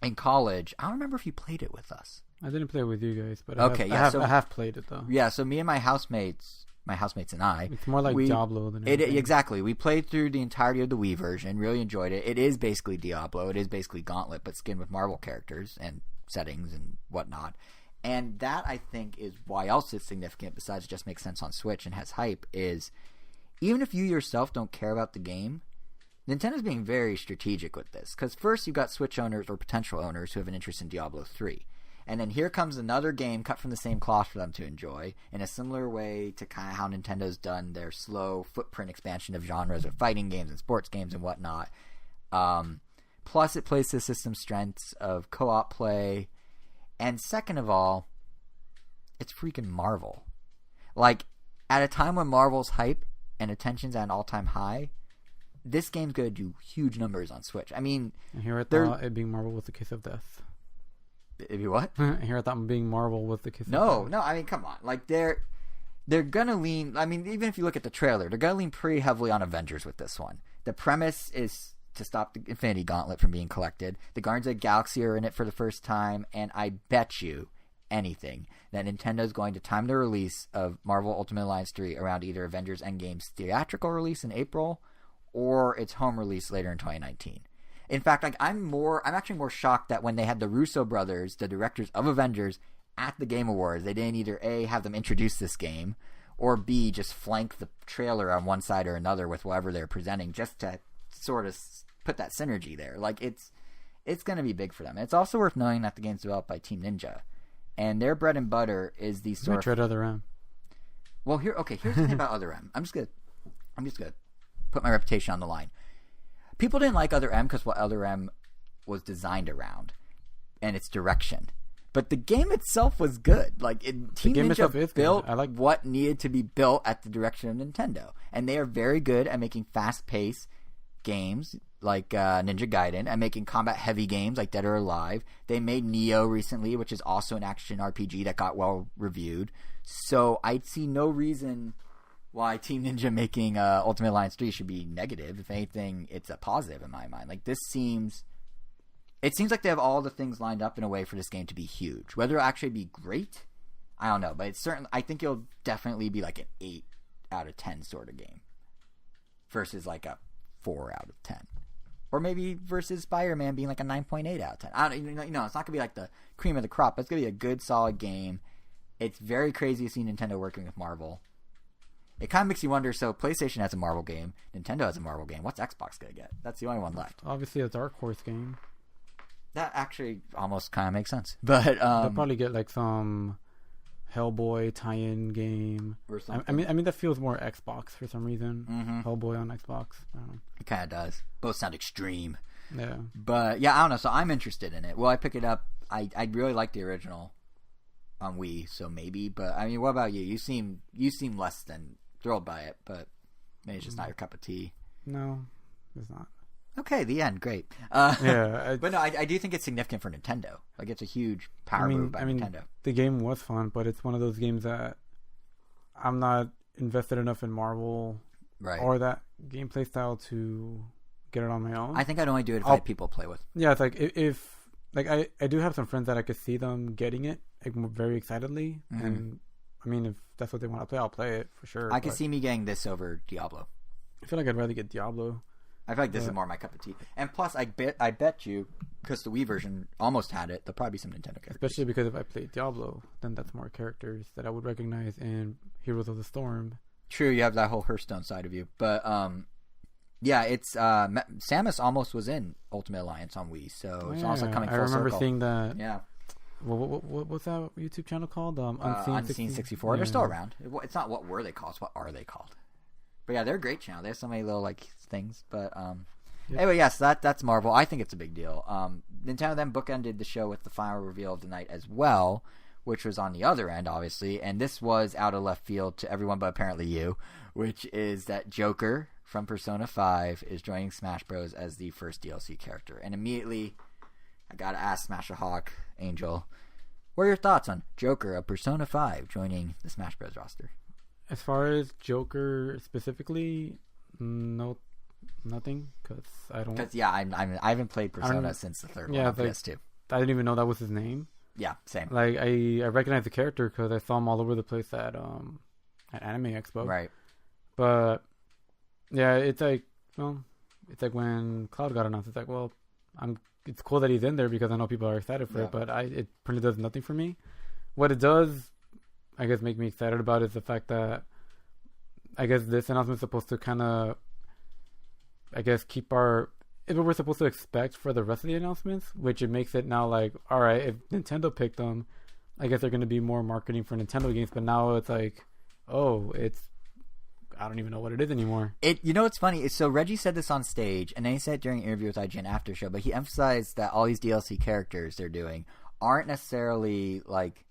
In college, I don't remember if you played it with us. I didn't play it with you guys, but okay, I have played it, though. Yeah, so me and my housemates and I. It's more like Diablo than anything. Exactly. We played through the entirety of the Wii version, really enjoyed it. It is basically Diablo. It is basically Gauntlet, but skinned with Marvel characters and settings and whatnot. And that, I think, is why else it's significant, besides it just makes sense on Switch and has hype, is even if you yourself don't care about the game, Nintendo's being very strategic with this. Because first, you've got Switch owners or potential owners who have an interest in Diablo 3. And then here comes another game cut from the same cloth for them to enjoy, in a similar way to kind of how Nintendo's done their slow footprint expansion of genres of fighting games and sports games and whatnot. Plus, it plays to the system's strengths of co-op play. And second of all, it's freaking Marvel. Like, at a time when Marvel's hype and attention's at an all-time high, this game's going to do huge numbers on Switch. I mean, and here I thought it being Marvel was the kiss of death. It'd be what? Here I thought being Marvel was the kiss of death. No, I mean, come on. Like, they're going to lean, I mean, even if you look at the trailer, they're going to lean pretty heavily on Avengers with this one. The premise is to stop the Infinity Gauntlet from being collected. The Guardians of the Galaxy are in it for the first time, and I bet you anything that Nintendo's going to time the release of Marvel Ultimate Alliance 3 around either Avengers Endgame's theatrical release in April or its home release later in 2019. In fact, like, I'm actually more shocked that when they had the Russo brothers, the directors of Avengers, at the Game Awards, they didn't either A, have them introduce this game, or B, just flank the trailer on one side or another with whatever they're presenting, just to sort of put that synergy there. Like, it's going to be big for them. And it's also worth knowing that the game's developed by Team Ninja, and their bread and butter is these sort of Other M. Well, here's the thing about Other M. I'm just gonna put my reputation on the line. People didn't like Other M because what Other M was designed around and its direction. But the game itself was good. Like, Team Ninja built what needed to be built at the direction of Nintendo. And they are very good at making fast-paced games like Ninja Gaiden and making combat-heavy games like Dead or Alive. They made Neo recently, which is also an action RPG that got well-reviewed. So I see no reason why Team Ninja making Ultimate Alliance 3 should be negative. If anything, it's a positive in my mind. Like, it seems like they have all the things lined up in a way for this game to be huge. Whether it'll actually be great, I don't know. But it's certain. I think it'll definitely be like an 8 out of 10 sort of game versus like a 4 out of 10. Or maybe versus Spider-Man being like a 9.8 out of 10. I don't, it's not going to be like the cream of the crop. But it's going to be a good, solid game. It's very crazy to see Nintendo working with Marvel. It kind of makes you wonder, so PlayStation has a Marvel game, Nintendo has a Marvel game, what's Xbox going to get? That's the only one left. Obviously a Dark Horse game. That actually almost kind of makes sense. But they'll probably get like some Hellboy tie-in game. Or something. I mean that feels more Xbox for some reason. Mm-hmm. Hellboy on Xbox. I don't know. It kind of does. Both sound extreme. Yeah. But yeah, I don't know. So I'm interested in it. Will I pick it up? I really like the original on Wii, so maybe. But I mean, what about you? You seem less than thrilled by it, but maybe it's just not your cup of tea. No, it's not. Okay, the end. Great. Yeah, but no, I do think it's significant for Nintendo. Like, it's a huge power move by Nintendo. The game was fun, but it's one of those games that I'm not invested enough in Marvel or that gameplay style to get it on my own. I think I'd only do it if I had people to play with. Yeah, it's like if like I do have some friends that I could see them getting it like, very excitedly, and I mean if that's what they want to play, I'll play it for sure. I could see me getting this over Diablo. I feel like I'd rather get Diablo. I feel like this is more my cup of tea. And plus, I bet you, because the Wii version almost had it, there'll probably be some Nintendo characters. Especially because if I played Diablo, then that's more characters that I would recognize in Heroes of the Storm. True, you have that whole Hearthstone side of you. But, yeah, it's Samus almost was in Ultimate Alliance on Wii, so it's also coming full circle. I remember seeing that. Yeah. What's that YouTube channel called? Unseen 64. They're still around. It's not what were they called, it's what are they called. But yeah, they're a great channel. They have so many little like things. But anyway, yes, that's Marvel. I think it's a big deal. Nintendo then bookended the show with the final reveal of the night as well, which was on the other end, obviously. And this was out of left field to everyone but apparently you, which is that Joker from Persona 5 is joining Smash Bros. As the first DLC character. And immediately, I gotta ask Smasher Hawk, Angel, what are your thoughts on Joker of Persona 5 joining the Smash Bros. Roster? As far as Joker specifically, no, nothing, because I don't. Because I haven't played Persona since the third one on PS2. I didn't even know that was his name. Yeah, same. Like I recognize the character because I saw him all over the place at Anime Expo. Right. But yeah, it's like when Cloud got announced. It's like, well, it's cool that he's in there because I know people are excited for it, but it really does nothing for me. What it does, I guess, make me excited about is the fact that I guess this announcement is supposed to kind of, I guess, keep what we're supposed to expect for the rest of the announcements, which it makes it now like, all right, if Nintendo picked them, I guess they're going to be more marketing for Nintendo games, but now it's like, oh, I don't even know what it is anymore. You know what's funny? So Reggie said this on stage, and then he said it during an interview with IGN After Show, but he emphasized that all these DLC characters they're doing aren't necessarily like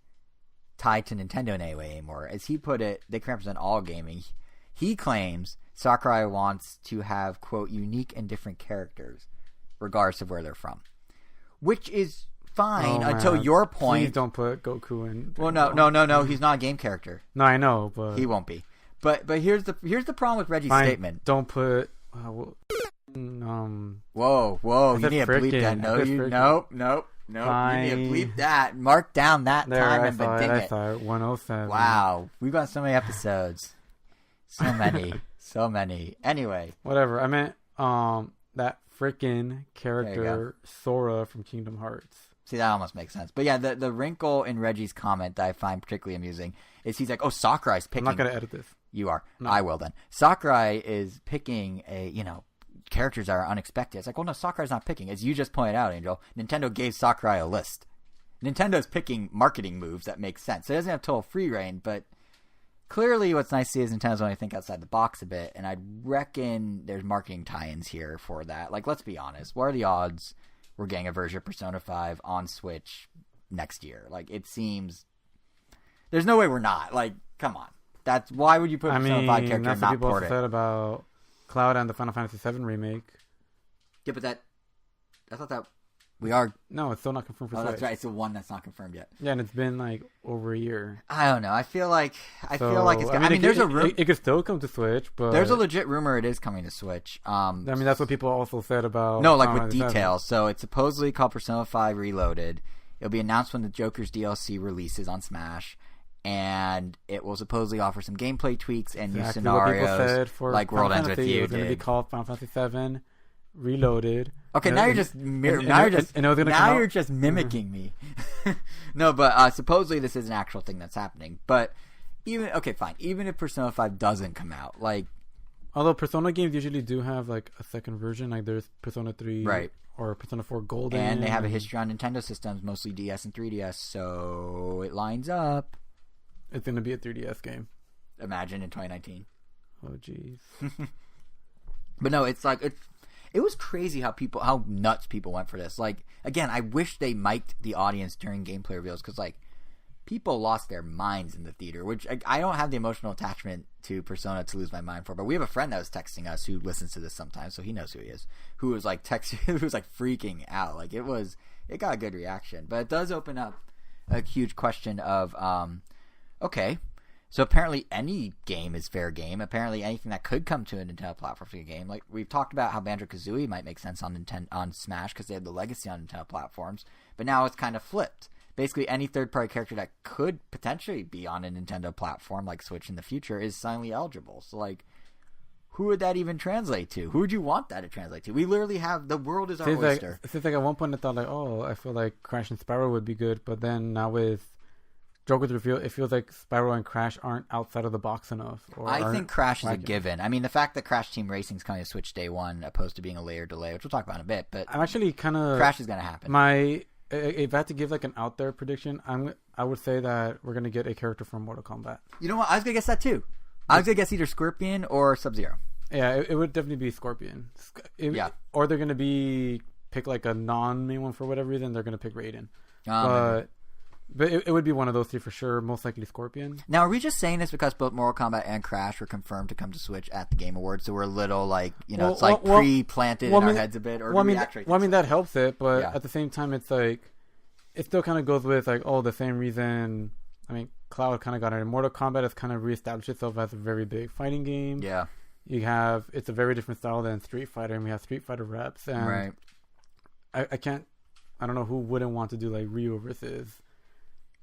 tied to Nintendo in any way anymore. As he put it, they can represent all gaming. He claims Sakurai wants to have, quote, unique and different characters, regardless of where they're from. Which is fine until your point. Please don't put Goku in. Well, no. He's not a game character. No, I know, but he won't be. But here's the problem with Reggie's statement. Don't put. Whoa! You need to bleep that. Nope. Fine. You need to bleep that. Mark down that time and ding it. I saw it. 107. Wow, we've got so many episodes. So many. Anyway, whatever. I meant that freaking character Sora from Kingdom Hearts. See, that almost makes sense. But yeah, the wrinkle in Reggie's comment that I find particularly amusing is he's like, "Oh, Sakurai's picking." I'm not gonna edit this. You are. No. I will then. Sakurai is picking characters that are unexpected. It's like, well, no, Sakurai's not picking. As you just pointed out, Angel, Nintendo gave Sakurai a list. Nintendo's picking marketing moves that make sense. So it doesn't have total free reign, but clearly what's nice to see is Nintendo's only think outside the box a bit, and I reckon there's marketing tie-ins here for that. Like, let's be honest. What are the odds we're getting a version of Persona 5 on Switch next year? Like, it seems... There's no way we're not. Like, come on. Why would you put Persona 5 character and not port it? That's what people also said about Cloud and the Final Fantasy VII remake. Yeah, but I thought that we are... No, it's still not confirmed for Switch. That's right. It's the one that's not confirmed yet. Yeah, and it's been like over a year. I don't know. I feel like it's I mean there's it could still come to Switch, but there's a legit rumor it is coming to Switch. I mean, that's what people also said about... No, like with details. So it's supposedly called Persona 5 Reloaded. It'll be announced when the Joker's DLC releases on Smash. And it will supposedly offer some gameplay tweaks and new scenarios, like World Ends With You did. It's going to be called Final Fantasy VII Reloaded. Okay, now you're just mimicking me. No, but supposedly this is an actual thing that's happening. But even if Persona 5 doesn't come out, like, although Persona games usually do have like a second version, like there's Persona 3, right, or Persona 4 Golden, and they have a history on Nintendo systems, mostly DS and 3DS, so it lines up. It's going to be a 3DS game. Imagine in 2019. Oh, jeez. But no, it's like it was crazy how nuts people went for this. Like, again, I wish they mic'd the audience during gameplay reveals because, like, people lost their minds in the theater, which I don't have the emotional attachment to Persona to lose my mind for. But we have a friend that was texting us who listens to this sometimes, so he knows who he is, who was like who was like freaking out. Like, it got a good reaction. But it does open up a huge question of, okay, so apparently any game is fair game. Apparently anything that could come to a Nintendo platform for a game. Like, we've talked about how Banjo-Kazooie might make sense on Smash because they have the legacy on Nintendo platforms. But now it's kind of flipped. Basically, any third-party character that could potentially be on a Nintendo platform, like Switch in the future, is silently eligible. So, like, who would that even translate to? Who would you want that to translate to? We literally have the world is our oyster. It seems like at one point I thought, like, oh, I feel like Crash and Spyro would be good. But then now with Joker's reveal, it feels like Spyro and Crash aren't outside of the box enough. I think Crash is a given. I mean, the fact that Crash Team Racing is coming to Switch day one, opposed to being a layer delay, which we'll talk about in a bit. But I'm actually kind of Crash is going to happen. If I had to give like an out there prediction, I would say that we're gonna get a character from Mortal Kombat. You know what? I was gonna guess that too. I was gonna guess either Scorpion or Sub-Zero. Yeah, it would definitely be Scorpion. Or they're gonna pick like a non-main one for whatever reason. They're gonna pick Raiden. But it would be one of those three for sure. Most likely Scorpion. Now, are we just saying this because both Mortal Kombat and Crash were confirmed to come to Switch at the Game Awards? So we're a little like, pre-planted in our heads a bit? Or that helps it. But Yeah. at the same time, it's like, it still kind of goes with like, the same reason. I mean, Cloud kind of got it. Mortal Kombat has kind of reestablished itself as a very big fighting game. Yeah. It's a very different style than Street Fighter, and we have Street Fighter reps. And right. I don't know who wouldn't want to do like Ryu versus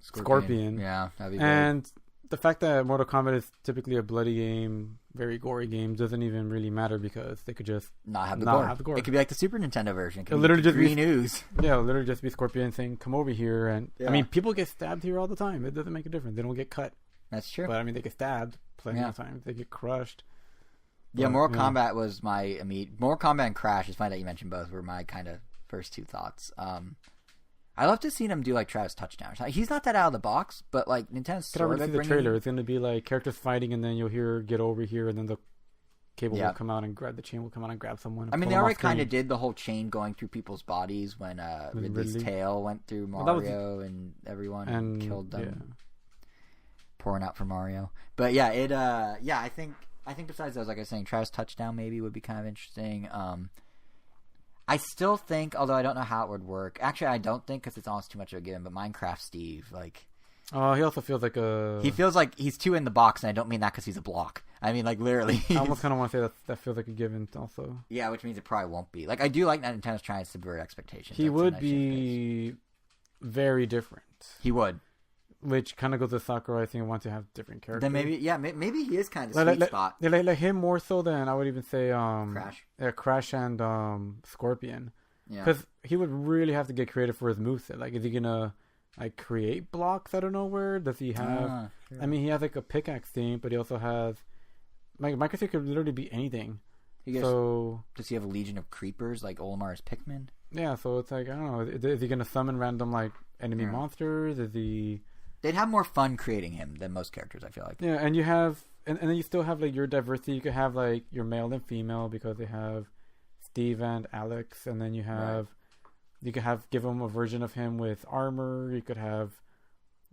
Scorpion. Yeah, that'd be great. And the fact that Mortal Kombat is typically a bloody game, very gory game, doesn't even really matter because they could just not have the gore. It could be like the Super Nintendo version. It could literally just green ooze. Yeah, it'll literally just be Scorpion saying, "Come over here." And I mean, people get stabbed here all the time. It doesn't make a difference. They don't get cut. That's true. But I mean, they get stabbed plenty of times. They get crushed. Yeah, Mortal Kombat was my immediate. Mortal Kombat and Crash. It's funny that you mentioned both. Were my kind of first two thoughts. I love to see him do like Travis Touchdown. He's not that out of the box, but like Nintendo's sort of see the trailer. It's going to be like characters fighting, and then you'll hear "Get over here," and then the cable will come out and the chain will come out and grab someone. I mean, they already kind of did the whole chain going through people's bodies when Ridley's tail went through Mario and everyone and killed them, pouring out for Mario. But yeah, I think besides those, like I was saying, Travis Touchdown maybe would be kind of interesting. I still think, although I don't know how it would work. Actually, I don't think because it's almost too much of a given. But Minecraft Steve, like, he also feels like he feels like he's too in the box, and I don't mean that because he's a block. I mean, like, literally. I almost kind of want to say that feels like a given, also. Yeah, which means it probably won't be. Like, I do like that Nintendo's trying to subvert expectations. He would be very different. He would. Which kind of goes to Sakurai, I think, want to have different characters. Then maybe he is kind of sweet spot. Like him more so than I would even say Crash. Yeah, Crash and Scorpion. Yeah. Because he would really have to get creative for his moveset. Like, is he gonna like create blocks out of nowhere? Does he have? Sure. I mean, he has like a pickaxe theme, but he also has like Microsoft could literally be anything. Does he have a legion of creepers like Olimar's Pikmin? Yeah, so it's like I don't know. Is he gonna summon random like enemy monsters? Is he? They'd have more fun creating him than most characters, I feel like. Yeah, and you have, and then you still have like your diversity. You could have like your male and female because they have Steve and Alex, and then you have, you could give him a version of him with armor. You could have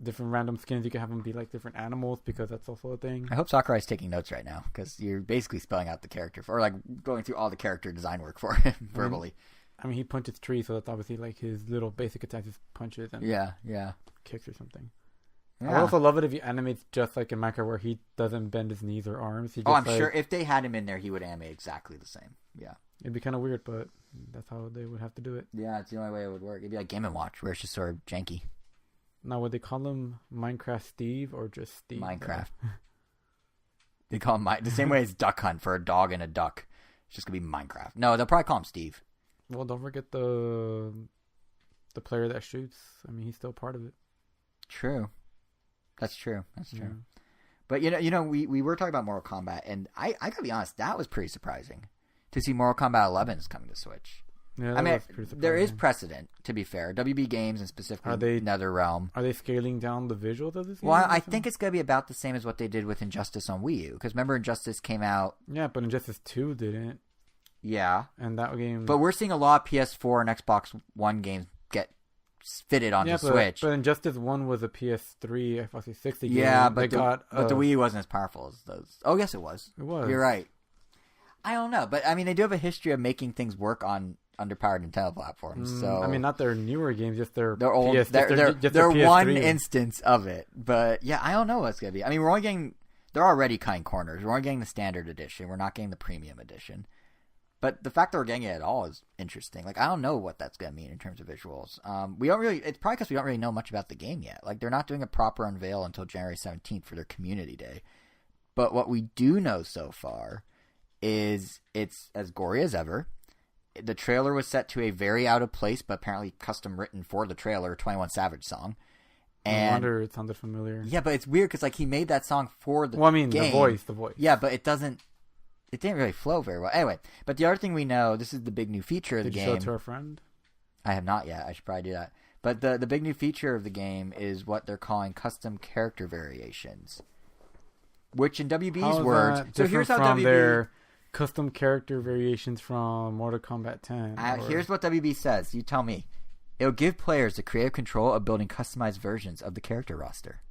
different random skins. You could have them be like different animals because that's also a thing. I hope Sakurai's taking notes right now because you're basically spelling out the character or like going through all the character design work for him verbally. I mean, he punches trees, so that's obviously like his little basic attacks, is punches and kicks or something. Yeah. I would also love it if he animates just like in Minecraft where he doesn't bend his knees or arms. I'm sure if they had him in there, he would animate exactly the same. Yeah. It'd be kind of weird, but that's how they would have to do it. Yeah, it's the only way it would work. It'd be like Game & Watch, where it's just sort of janky. Now, would they call him Minecraft Steve or just Steve? Minecraft. They call him the same way as Duck Hunt for a dog and a duck. It's just going to be Minecraft. No, they'll probably call him Steve. Well, don't forget the player that shoots. I mean, he's still part of it. True. That's true. Yeah. But we were talking about Mortal Kombat, and I gotta be honest, that was pretty surprising to see Mortal Kombat 11 is coming to Switch. Yeah, I mean, was pretty there is surprising. precedent, to be fair. WB Games and specifically NetherRealm. Are they scaling down the visuals of this game? Well, I think it's going to be about the same as what they did with Injustice on Wii U. Because remember, Injustice came out... Yeah, but Injustice 2 didn't. Yeah. And that game... But we're seeing a lot of PS4 and Xbox One games get fitted onto Switch. But Injustice 1 was a PS3, Xbox 360 game. Yeah, but the Wii U wasn't as powerful as those. Oh, yes, it was. It was. You're right. I don't know. But, I mean, they do have a history of making things work on underpowered Nintendo platforms. So I mean, not their newer games, just their old. PS, they're PS3. one instance of it. But yeah, I don't know what it's gonna be. I mean, we're only getting. They're already cutting corners. We're only getting the standard edition. We're not getting the premium edition. But the fact that we're getting it at all is interesting. Like, I don't know what that's gonna mean in terms of visuals. We don't really. It's probably because we don't really know much about the game yet. Like, they're not doing a proper unveil until January 17th for their community day. But what we do know so far is it's as gory as ever. The trailer was set to a very out of place, but apparently custom written for the trailer, 21 Savage song. And I wonder, it sounded familiar. Yeah, but it's weird because like he made that song for the game. The voice. Yeah, but it didn't really flow very well. Anyway, but the other thing we know, this is the big new feature of the game. Did you show it to our friend? I have not yet. I should probably do that. But the big new feature of the game is what they're calling custom character variations, which in WB's words. So here's how WB. Their custom character variations from Mortal Kombat 10. Here's what WB says. You tell me. It'll give players the creative control of building customized versions of the character roster.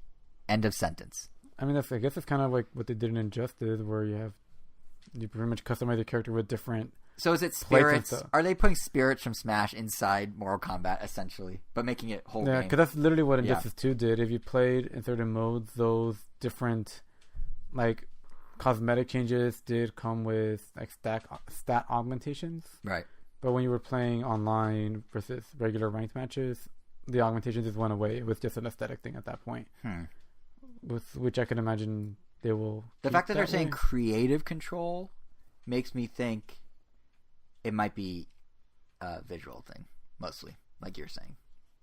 End of sentence. I mean, I guess it's kind of like what they did in Injustice, where you pretty much customize your character with different. So is it spirits? Are they putting spirits from Smash inside Mortal Kombat essentially, but making it whole? Yeah, because that's literally what Injustice 2 did. If you played in certain modes, those different like cosmetic changes did come with like stat augmentations. Right. But when you were playing online versus regular ranked matches, the augmentations just went away. It was just an aesthetic thing at that point. Which I can imagine they will. The fact that they're saying creative control makes me think it might be a visual thing, mostly, like you're saying.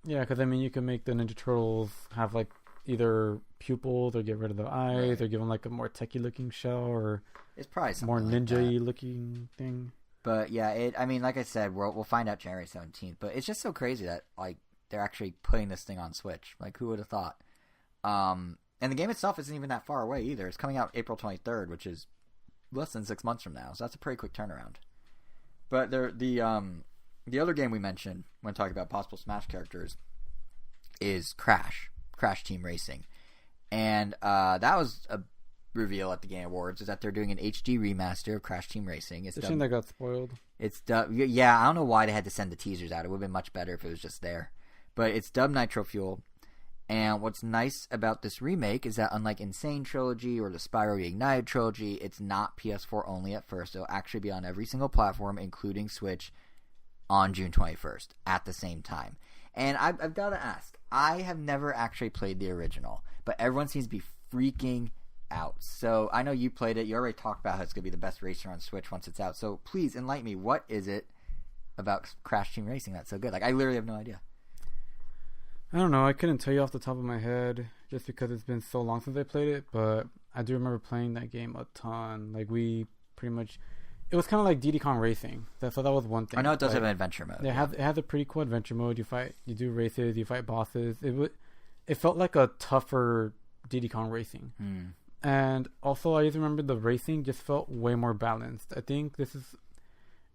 Yeah, because I mean, you can make the Ninja Turtles have like either pupils or get rid of the eyes or give them like a more techie looking shell or it's probably more ninja-y looking thing. But yeah, I mean, like I said, we'll find out January 17th. But it's just so crazy that like they're actually putting this thing on Switch. Like, who would have thought? And the game itself isn't even that far away either. It's coming out April 23rd, which is less than 6 months from now. So that's a pretty quick turnaround. But the other game we mentioned when talking about possible Smash characters is Crash Team Racing. And that was a reveal at the Game Awards, is that they're doing an HD remaster of Crash Team Racing. It's a shame that got spoiled. Yeah, I don't know why they had to send the teasers out. It would have been much better if it was just there. But it's dubbed Nitro-Fueled. And what's nice about this remake is that unlike Insane Trilogy or the Spyro Reignited Trilogy, it's not PS4 only at first. It'll actually be on every single platform, including Switch, on June 21st at the same time. And I've got to ask, I have never actually played the original, but everyone seems to be freaking out. So I know you played it. You already talked about how it's going to be the best racer on Switch once it's out. So please enlighten me. What is it about Crash Team Racing that's so good? Like, I literally have no idea. I don't know. I couldn't tell you off the top of my head just because it's been so long since I played it. But I do remember playing that game a ton. Like, we pretty much... It was kind of like Diddy Kong Racing. So that was one thing. I know it does have an adventure mode. It has a pretty cool adventure mode. You do races, you fight bosses. It felt like a tougher Diddy Kong Racing. And also, I just remember the racing just felt way more balanced. I think this is...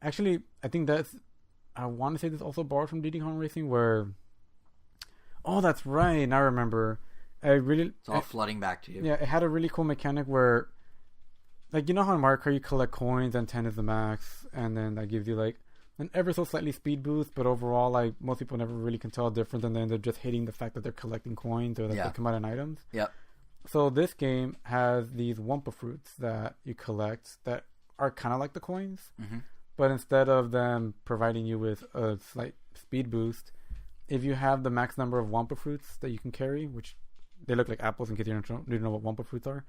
Actually, I want to say this also borrowed from Diddy Kong Racing where... Oh, that's right. Now I remember. It's all flooding back to you. Yeah, it had a really cool mechanic where... Like, you know how in Mario Kart you collect coins and 10 is the max, and then that gives you, like, an ever so slightly speed boost, but overall, like, most people never really can tell a difference, and then they're just hating the fact that they're collecting coins or that they come out in items. Yep. So this game has these Wumpa fruits that you collect that are kind of like the coins, but instead of them providing you with a slight speed boost, if you have the max number of Wumpa fruits that you can carry, which they look like apples in case you don't know what Wumpa fruits are.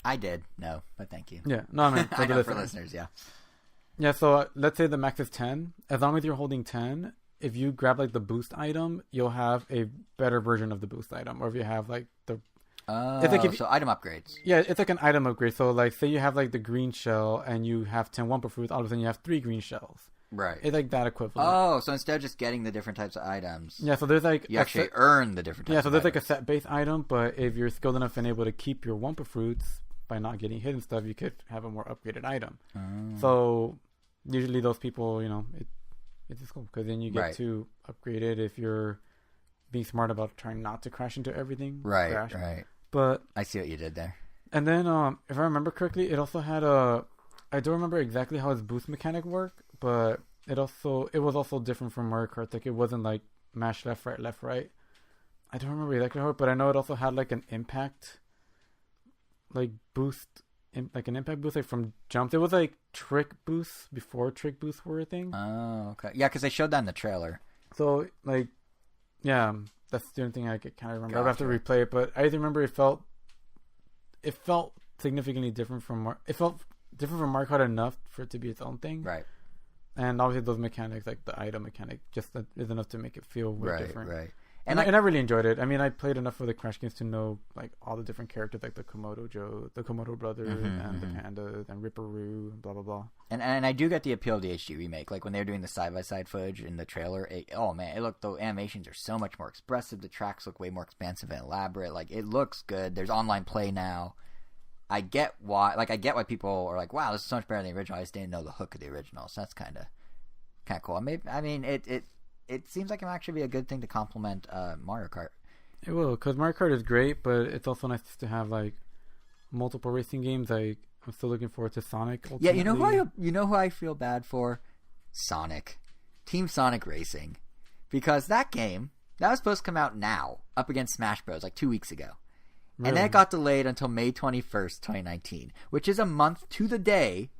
I did. No, but thank you. Yeah. No, I mean, I know for listeners, yeah. Yeah, so let's say the max is 10. As long as you're holding 10, if you grab, like, the boost item, you'll have a better version of the boost item. Or if you have, like, the... so item upgrades. Yeah, it's like an item upgrade. So, like, say you have, like, the green shell and you have 10 Wumpa fruits, all of a sudden you have 3 green shells. Right. It's like that equivalent. Oh, so instead of just getting the different types of items, Yeah, so there's like you actually earn the different types Yeah, so of there's items. like a set-based item, but if you're skilled enough and able to keep your Wumpa fruits by not getting hit and stuff, you could have a more upgraded item. So usually those people, it's just cool because then you get to upgrade it if you're being smart about trying not to crash into everything. Right. But I see what you did there. And then, if I remember correctly, it also had I don't remember exactly how its boost mechanic worked, but it was also different from Mario Kart. Like, it wasn't like mash left, right. I don't remember exactly how, but I know it also had like an impact, like boost, like an impact boost, like from jumps. It was like trick boosts before trick boosts were a thing. Oh, okay. Yeah, because they showed that in the trailer. So, like, yeah, that's the only thing I could kind of remember. Gotcha. I'd have to replay it, but I remember it felt significantly different from Mario Kart enough for it to be its own thing. Right. And obviously those mechanics, like the item mechanic, just that is enough to make it feel way different. Right. And I really enjoyed it. I mean, I played enough of the Crash games to know like all the different characters, like the Komodo brother, and the pandas, and Ripperoo, and blah blah blah. And I do get the appeal of the HD remake. Like when they were doing the side by side footage in the trailer, the animations are so much more expressive. The tracks look way more expansive and elaborate. Like it looks good. There's online play now. I get why people are like, wow, this is so much better than the original. I just didn't know the hook of the original, so that's kind of cool. It seems like it might actually be a good thing to complement Mario Kart. It will, because Mario Kart is great, but it's also nice to have like multiple racing games. Like I'm still looking forward to Sonic. Ultimately. Yeah, you know who I feel bad for? Sonic, Team Sonic Racing, because that game that was supposed to come out now, up against Smash Bros. Like 2 weeks ago. Really? And then it got delayed until May 21st, 2019, which is a month to the day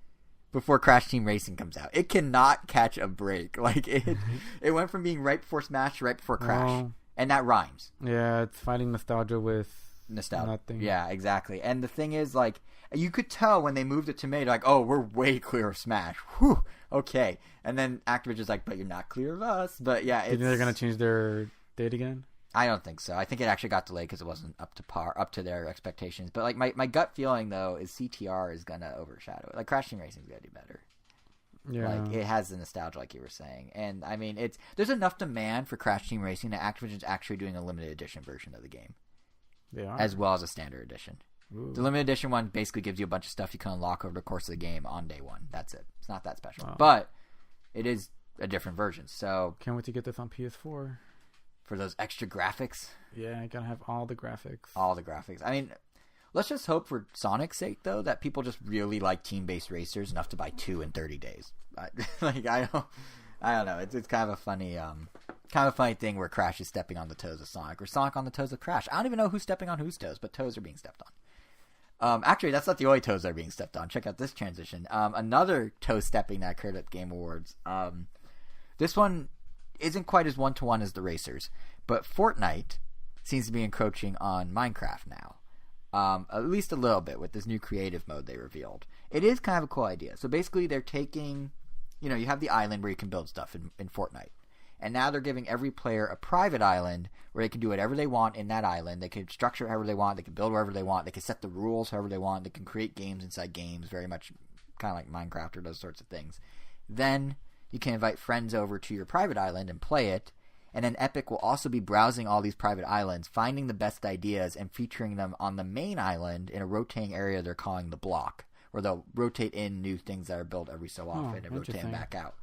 before Crash Team Racing comes out. It cannot catch a break. Like it went from being right before Smash to right before Crash. And that rhymes. Yeah, it's fighting nostalgia with nothing. Yeah, exactly. And the thing is, like, you could tell when they moved it to May, like, oh, we're way clear of Smash. Whew, okay. And then Activision's like, but you're not clear of us. But yeah, Do you think they're going to change their date again? I don't think so. I think it actually got delayed because it wasn't up to their expectations. But like my gut feeling though is CTR is gonna overshadow it. Like Crash Team Racing is gonna do better. Yeah, like it has the nostalgia, like you were saying. And I mean, there's enough demand for Crash Team Racing that Activision's actually doing a limited edition version of the game. They are, as well as a standard edition. Ooh. The limited edition one basically gives you a bunch of stuff you can unlock over the course of the game on day one. That's it. It's not that special, but it is a different version. So can't wait to get this on PS4. For those extra graphics. Yeah, I gotta have all the graphics. I mean, let's just hope for Sonic's sake, though, that people just really like team-based racers enough to buy 2 in 30 days. Like, I don't know. It's kind of a funny thing where Crash is stepping on the toes of Sonic, or Sonic on the toes of Crash. I don't even know who's stepping on whose toes, but toes are being stepped on. Actually, that's not the only toes that are being stepped on. Check out this transition. Another toe stepping that occurred at the Game Awards. This one isn't quite as one-to-one as the racers, but Fortnite seems to be encroaching on Minecraft now, at least a little bit with this new creative mode they revealed. It is kind of a cool idea. So basically they're taking, you have the island where you can build stuff in Fortnite, and now they're giving every player a private island where they can do whatever they want in that island. They can structure however they want, they can build wherever they want, they can set the rules however they want, they can create games inside games, very much kind of like Minecraft or those sorts of things. Then you can invite friends over to your private island and play it, and then Epic will also be browsing all these private islands, finding the best ideas, and featuring them on the main island in a rotating area they're calling the block, where they'll rotate in new things that are built every so often and rotate them back out.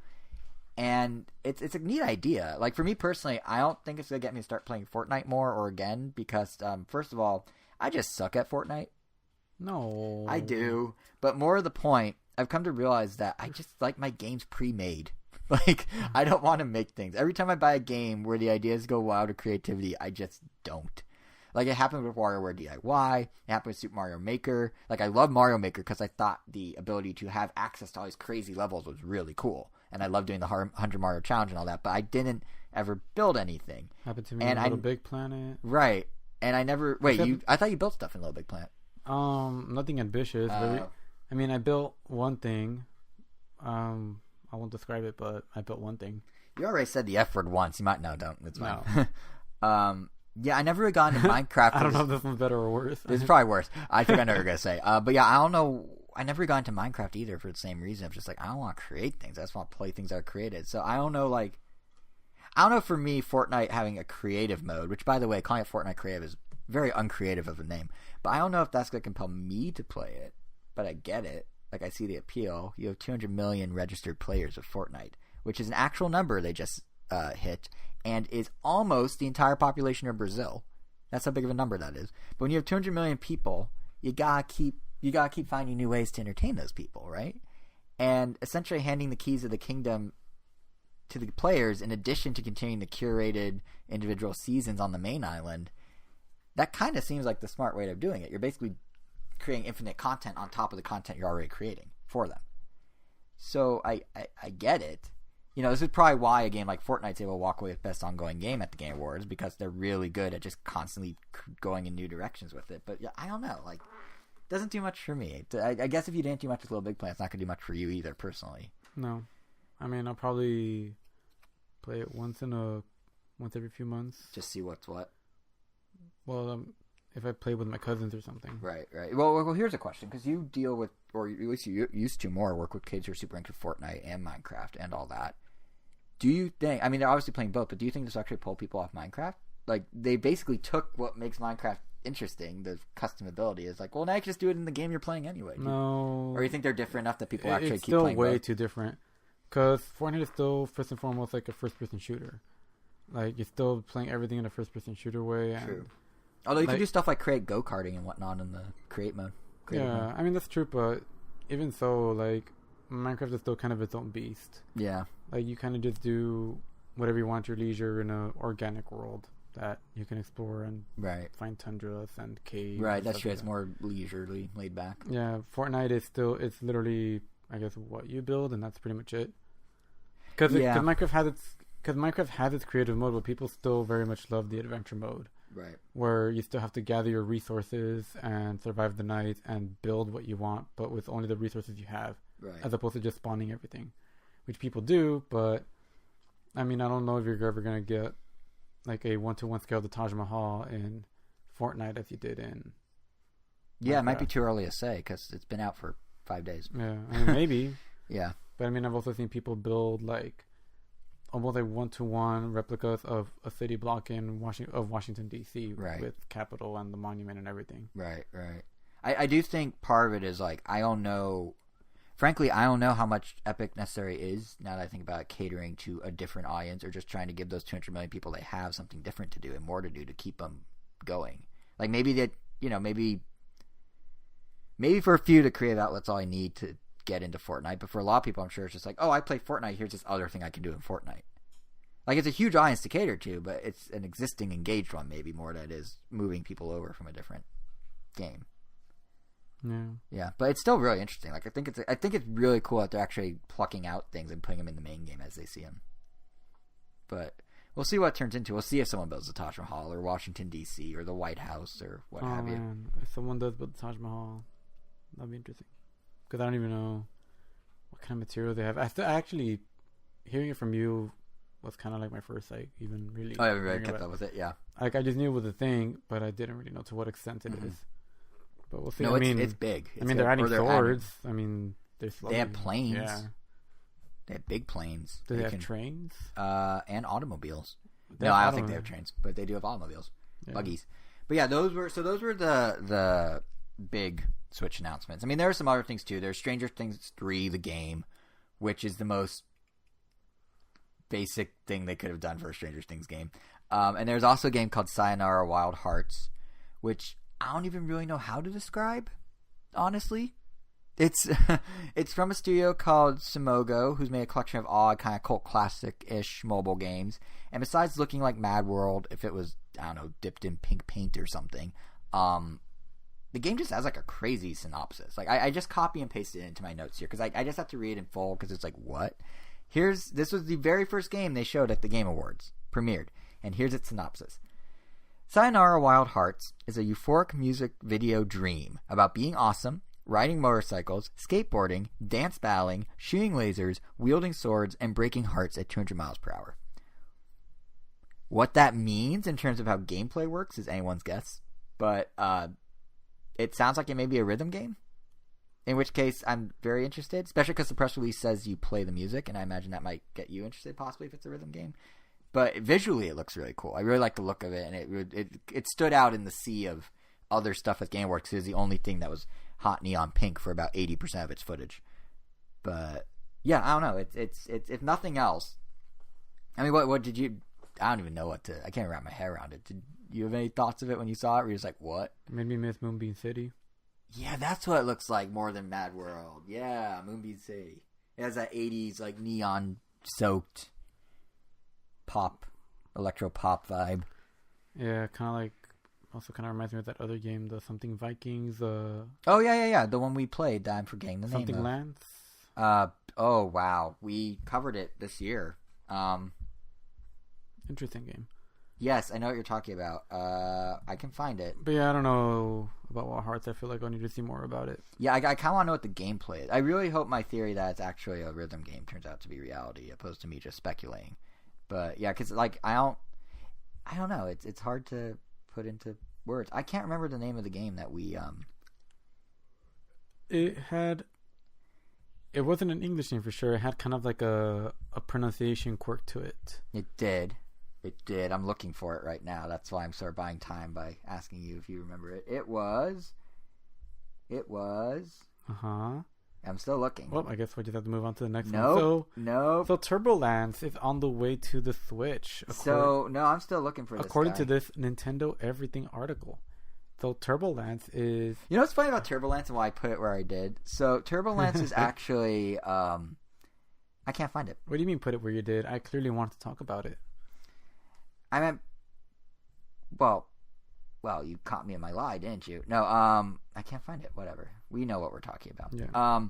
And it's a neat idea. Like, for me personally, I don't think it's going to get me to start playing Fortnite more or again, because, first of all, I just suck at Fortnite. No. I do. But more to the point, I've come to realize that I just like my games pre-made. Like, I don't want to make things. Every time I buy a game where the ideas go wild to creativity, I just don't. Like, it happened with WarioWare DIY. It happened with Super Mario Maker. Like, I love Mario Maker because I thought the ability to have access to all these crazy levels was really cool. And I love doing the 100 Mario Challenge and all that. But I didn't ever build anything. Happened to me in Little Big Planet. Right. And I never... Wait, I thought you built stuff in Little Big Planet. Nothing ambitious. I mean, I built one thing. I won't describe it, but I built one thing. You already said the F word once. You might know, don't. It's fine. No. Yeah, I never got into Minecraft. I don't know if this one's better or worse. It's probably worse. I think I know what you're going to say. But yeah, I don't know I never got into Minecraft either for the same reason. It's just like, I don't want to create things. I just want to play things that are created. So I don't know, like, I don't know for me, Fortnite having a creative mode, which, by the way, calling it Fortnite creative is very uncreative of a name. But I don't know if that's going to compel me to play it. But I get it. Like, I see the appeal. You have 200 million registered players of Fortnite, which is an actual number they just hit, and is almost the entire population of Brazil. That's how big of a number that is. But when you have 200 million people, you gotta keep finding new ways to entertain those people, right? And essentially handing the keys of the kingdom to the players, in addition to continuing the curated individual seasons on the main island, that kind of seems like the smart way of doing it. You're basically creating infinite content on top of the content you're already creating for them. So I get it. You know, this is probably why a game like Fortnite's able to walk away with Best Ongoing Game at the Game Awards, because they're really good at just constantly going in new directions with it. But yeah, I don't know. Like, it doesn't do much for me. I guess if you didn't do much with Little Big Planet, it's not going to do much for you either, personally. No. I mean, I'll probably play it once every few months. Just see what's what? Well, if I play with my cousins or something. Right. Well, here's a question, because you deal with, or at least you used to more, work with kids who are super into Fortnite and Minecraft and all that. Do you think, I mean, they're obviously playing both, but do you think this will actually pull people off Minecraft? Like, they basically took what makes Minecraft interesting, the custom ability. It's like, well, now you can just do it in the game you're playing anyway. No. Or you think they're different enough that people actually keep playing It's still way both? too different. Because Fortnite is still, first and foremost, like a first-person shooter. Like, you're still playing everything in a first-person shooter way. And True. Although you can do stuff like create go-karting and whatnot in the create mode. Yeah, I mean, that's true, but even so, like, Minecraft is still kind of its own beast. Yeah. Like, you kind of just do whatever you want at your leisure in an organic world that you can explore and find tundras and caves. Right, that's true. It's more leisurely, laid back. Yeah, Fortnite is still, it's literally, I guess, what you build, and that's pretty much it. Because Minecraft has its creative mode, but people still very much love the adventure mode. Right. Where you still have to gather your resources and survive the night and build what you want, but with only the resources you have. Right. As opposed to just spawning everything. Which people do, but I mean, I don't know if you're ever going to get like a 1-to-1 scale of the Taj Mahal in Fortnite as you did in Yeah, it might be too early to say, because it's been out for 5 days. Yeah, I mean, maybe. Yeah. But I mean, I've also seen people build like almost like 1-to-1 replicas of a city block in Washington D.C. with Capitol and the monument and everything. Right. I do think part of it is like, I don't know. Frankly, I don't know how much Epic necessarily is, now that I think about it, catering to a different audience, or just trying to give those 200 million people they have something different to do and more to do to keep them going. Like, maybe that, you know, maybe for a few, the creative outlet's all I need to get into Fortnite, but for a lot of people, I'm sure it's just like, oh, I play Fortnite, here's this other thing I can do in Fortnite. Like, it's a huge audience to cater to, but it's an existing engaged one, maybe more than it is moving people over from a different game. Yeah, but it's still really interesting. Like, I think it's really cool that they're actually plucking out things and putting them in the main game as they see them. But we'll see what it turns into. We'll see if someone builds the Taj Mahal or Washington D.C. or the White House or what have you. If someone does build the Taj Mahal, that'd be interesting. Because I don't even know what kind of material they have. Actually, hearing it from you was kind of like my first, like, even really. Oh, yeah, right, kept up with it, yeah. Like, I just knew it was a thing, but I didn't really know to what extent it is. But we'll see. No, it's big. They're adding swords. I mean, they have planes. Yeah. They have big planes. Do they have trains? And automobiles. No, I don't think they have trains, but they do have automobiles, buggies. But yeah, those were the big Switch announcements. I mean, there are some other things too. There's Stranger Things 3, the game, which is the most basic thing they could have done for a Stranger Things game. And there's also a game called Sayonara Wild Hearts, which I don't even really know how to describe, honestly. It's from a studio called Simogo, who's made a collection of odd, kind of cult classic-ish mobile games. And besides looking like Mad World, if it was, I don't know, dipped in pink paint or something, the game just has like a crazy synopsis. Like, I just copy and pasted it into my notes here, because I just have to read it in full, because it's like, what? This was the very first game they showed at the Game Awards, premiered, and here's its synopsis. Sayonara Wild Hearts is a euphoric music video dream about being awesome, riding motorcycles, skateboarding, dance battling, shooting lasers, wielding swords, and breaking hearts at 200 miles per hour. What that means in terms of how gameplay works is anyone's guess, but it sounds like it may be a rhythm game. In which case, I'm very interested, especially because the press release says you play the music, and I imagine that might get you interested, possibly, if it's a rhythm game. But visually, it looks really cool. I really like the look of it, and it stood out in the sea of other stuff at Game Awards because it was the only thing that was hot neon pink for about 80% of its footage. But yeah, I don't know. It's if nothing else. I mean, what did you? I don't even know what to. I can't wrap my head around it. Did you have any thoughts of it when you saw it? Were you just like, what? It made me miss Moonbeam City. Yeah, that's what it looks like more than Mad World. Yeah, Moonbeam City. It has that 80s like neon soaked pop, electro pop vibe. Yeah, kind of like. Also, kind of reminds me of that other game, the Something Vikings. Oh yeah, the one we played. I'm forgetting the name. Something Lance. Oh wow, we covered it this year. Interesting game. Yes, I know what you're talking about. I can find it. But yeah, I don't know about Wild Hearts. I feel like I need to see more about it. Yeah, I kind of want to know what the gameplay is. I really hope my theory that it's actually a rhythm game turns out to be reality, opposed to me just speculating. But yeah, because like I don't know. It's hard to put into words. I can't remember the name of the game that we It wasn't an English name for sure. It had kind of like a pronunciation quirk to it. It did. I'm looking for it right now. That's why I'm sort of buying time by asking you if you remember it. It was. I'm still looking. Well, I guess we just have to move on to the next one. Nope. So Turbolance is on the way to the Switch. I'm still looking for this according to this Nintendo Everything article. So Turbolance is... You know what's funny about Turbolance and why I put it where I did? So Turbolance is actually... I can't find it. What do you mean put it where you did? I clearly wanted to talk about it. I meant... Well, you caught me in my lie, didn't you? No, I can't find it. Whatever. We know what we're talking about. Yeah.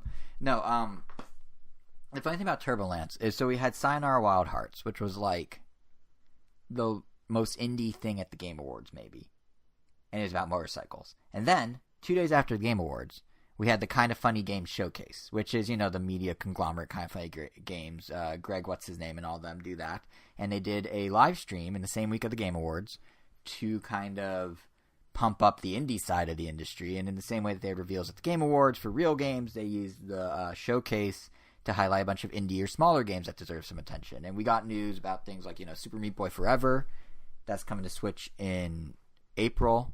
The funny thing about Turbolance is, so we had Sayonara Wild Hearts, which was like the most indie thing at the Game Awards, maybe. And it was about motorcycles. And then, 2 days after the Game Awards, we had the Kind of Funny Games Showcase, which is, the media conglomerate Kind of Funny Games. Greg, what's his name, and all of them do that. And they did a live stream in the same week of the Game Awards to kind of pump up the indie side of the industry. And in the same way that they had reveals at the Game Awards for real games, they used the showcase to highlight a bunch of indie or smaller games that deserve some attention. And we got news about things like, Super Meat Boy Forever. That's coming to Switch in April.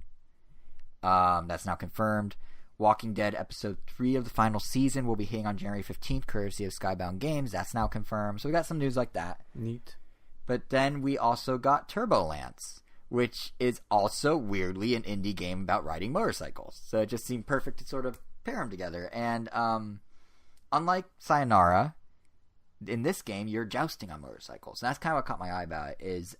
That's now confirmed. Walking Dead Episode 3 of the final season will be hitting on January 15th, courtesy of Skybound Games. That's now confirmed. So we got some news like that. Neat. But then we also got Turbolance, which is also weirdly an indie game about riding motorcycles. So it just seemed perfect to sort of pair them together. And unlike Sayonara, in this game, you're jousting on motorcycles. And that's kind of what caught my eye about it, is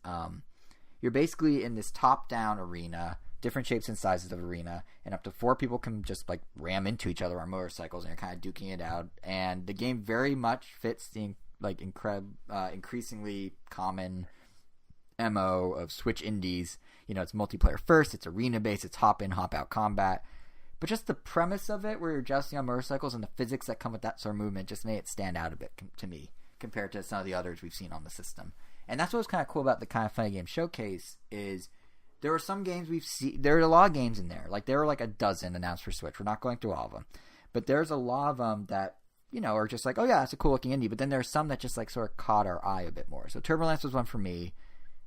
you're basically in this top-down arena, different shapes and sizes of arena, and up to 4 people can just like ram into each other on motorcycles, and you're kind of duking it out. And the game very much fits the increasingly common MO of Switch indies. It's multiplayer first, it's arena based, it's hop in, hop out combat. But just the premise of it, where you're jousting on motorcycles, and the physics that come with that sort of movement, just made it stand out a bit to me compared to some of the others we've seen on the system. And that's what was kind of cool about the Kind of Funny Game Showcase, is there were some games we've seen. There are a lot of games in there. Like, there were like a dozen announced for Switch. We're not going through all of them. But there's a lot of them that, are just like, oh yeah, it's a cool looking indie. But then there's some that just like sort of caught our eye a bit more. So Turbolance was one for me.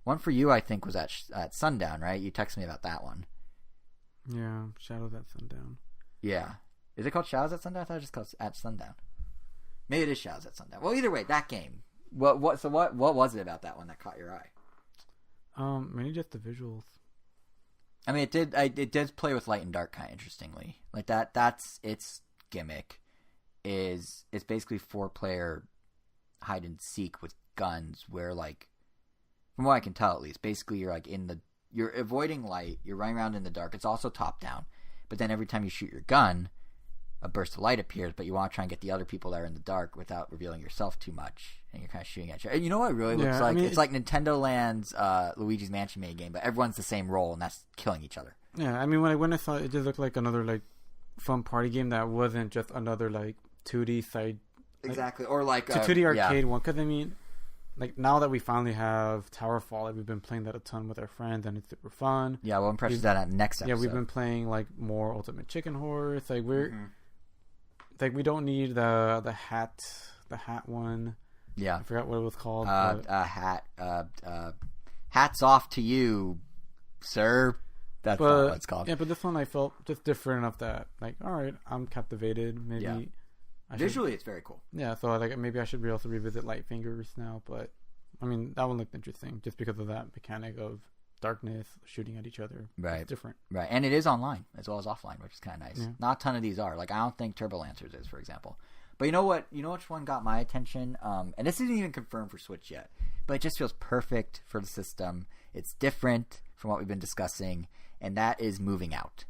One for you, I think, was at Sundown, right? You texted me about that one. Yeah, Shadows at Sundown. Yeah. Is it called Shadows at Sundown? I thought it was just called at Sundown. Maybe it is Shadows at Sundown. Well, either way, that game. What was it about that one that caught your eye? Mainly just the visuals. I mean, it did play with light and dark kind of interestingly. Like that's its gimmick. It's basically 4-player hide and seek with guns, where like, from what I can tell at least, basically you're avoiding light, you're running around in the dark. It's also top down, but then every time you shoot your gun, a burst of light appears, but you want to try and get the other people that are in the dark without revealing yourself too much, and you're kind of shooting at you. And you know what it really looks like? I mean, it's like Nintendo Land's Luigi's Mansion mini game, but everyone's the same role, and that's killing each other. Yeah, I mean, when I saw it, it just looked like another like fun party game that wasn't just another like 2D side. Exactly, or like a 2D arcade one. Because I mean, like now that we finally have Towerfall, like, we've been playing that a ton with our friends, and it's super fun. Yeah, we'll impress that at next episode. Yeah, we've been playing like more Ultimate Chicken Horse. Like we're. Mm-hmm. like we don't need the hat one. Yeah, I forgot what it was called. Hats off to you, sir. That's not what it's called. Yeah, but this one I felt just different enough that, like, all right, I'm captivated. Maybe visually it's very cool. Yeah, so like maybe I should also revisit Light Fingers now. But I mean, that one looked interesting just because of that mechanic of darkness shooting at each other. Right, it's different. Right, and it is online as well as offline, which is kind of nice. Yeah. Not a ton of these are. Like, I don't think Turbolancers is, for example. But you know what? You know which one got my attention? And this isn't even confirmed for Switch yet, but it just feels perfect for the system. It's different from what we've been discussing, and that is Moving Out.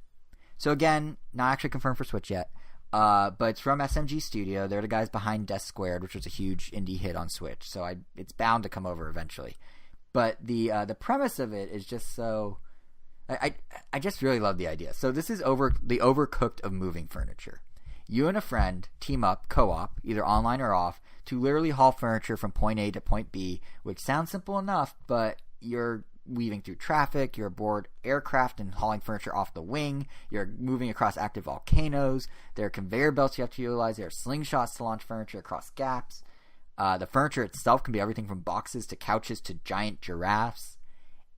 So again, not actually confirmed for Switch yet, but it's from SMG Studio. They're the guys behind Death Squared, which was a huge indie hit on Switch. So it's bound to come over eventually. But the premise of it is just so... I just really love the idea. So this is the Overcooked of moving furniture. You and a friend team up, co-op, either online or off, to literally haul furniture from point A to point B, which sounds simple enough, but you're weaving through traffic, you're aboard aircraft and hauling furniture off the wing, you're moving across active volcanoes, there are conveyor belts you have to utilize, there are slingshots to launch furniture across gaps. The furniture itself can be everything from boxes to couches to giant giraffes.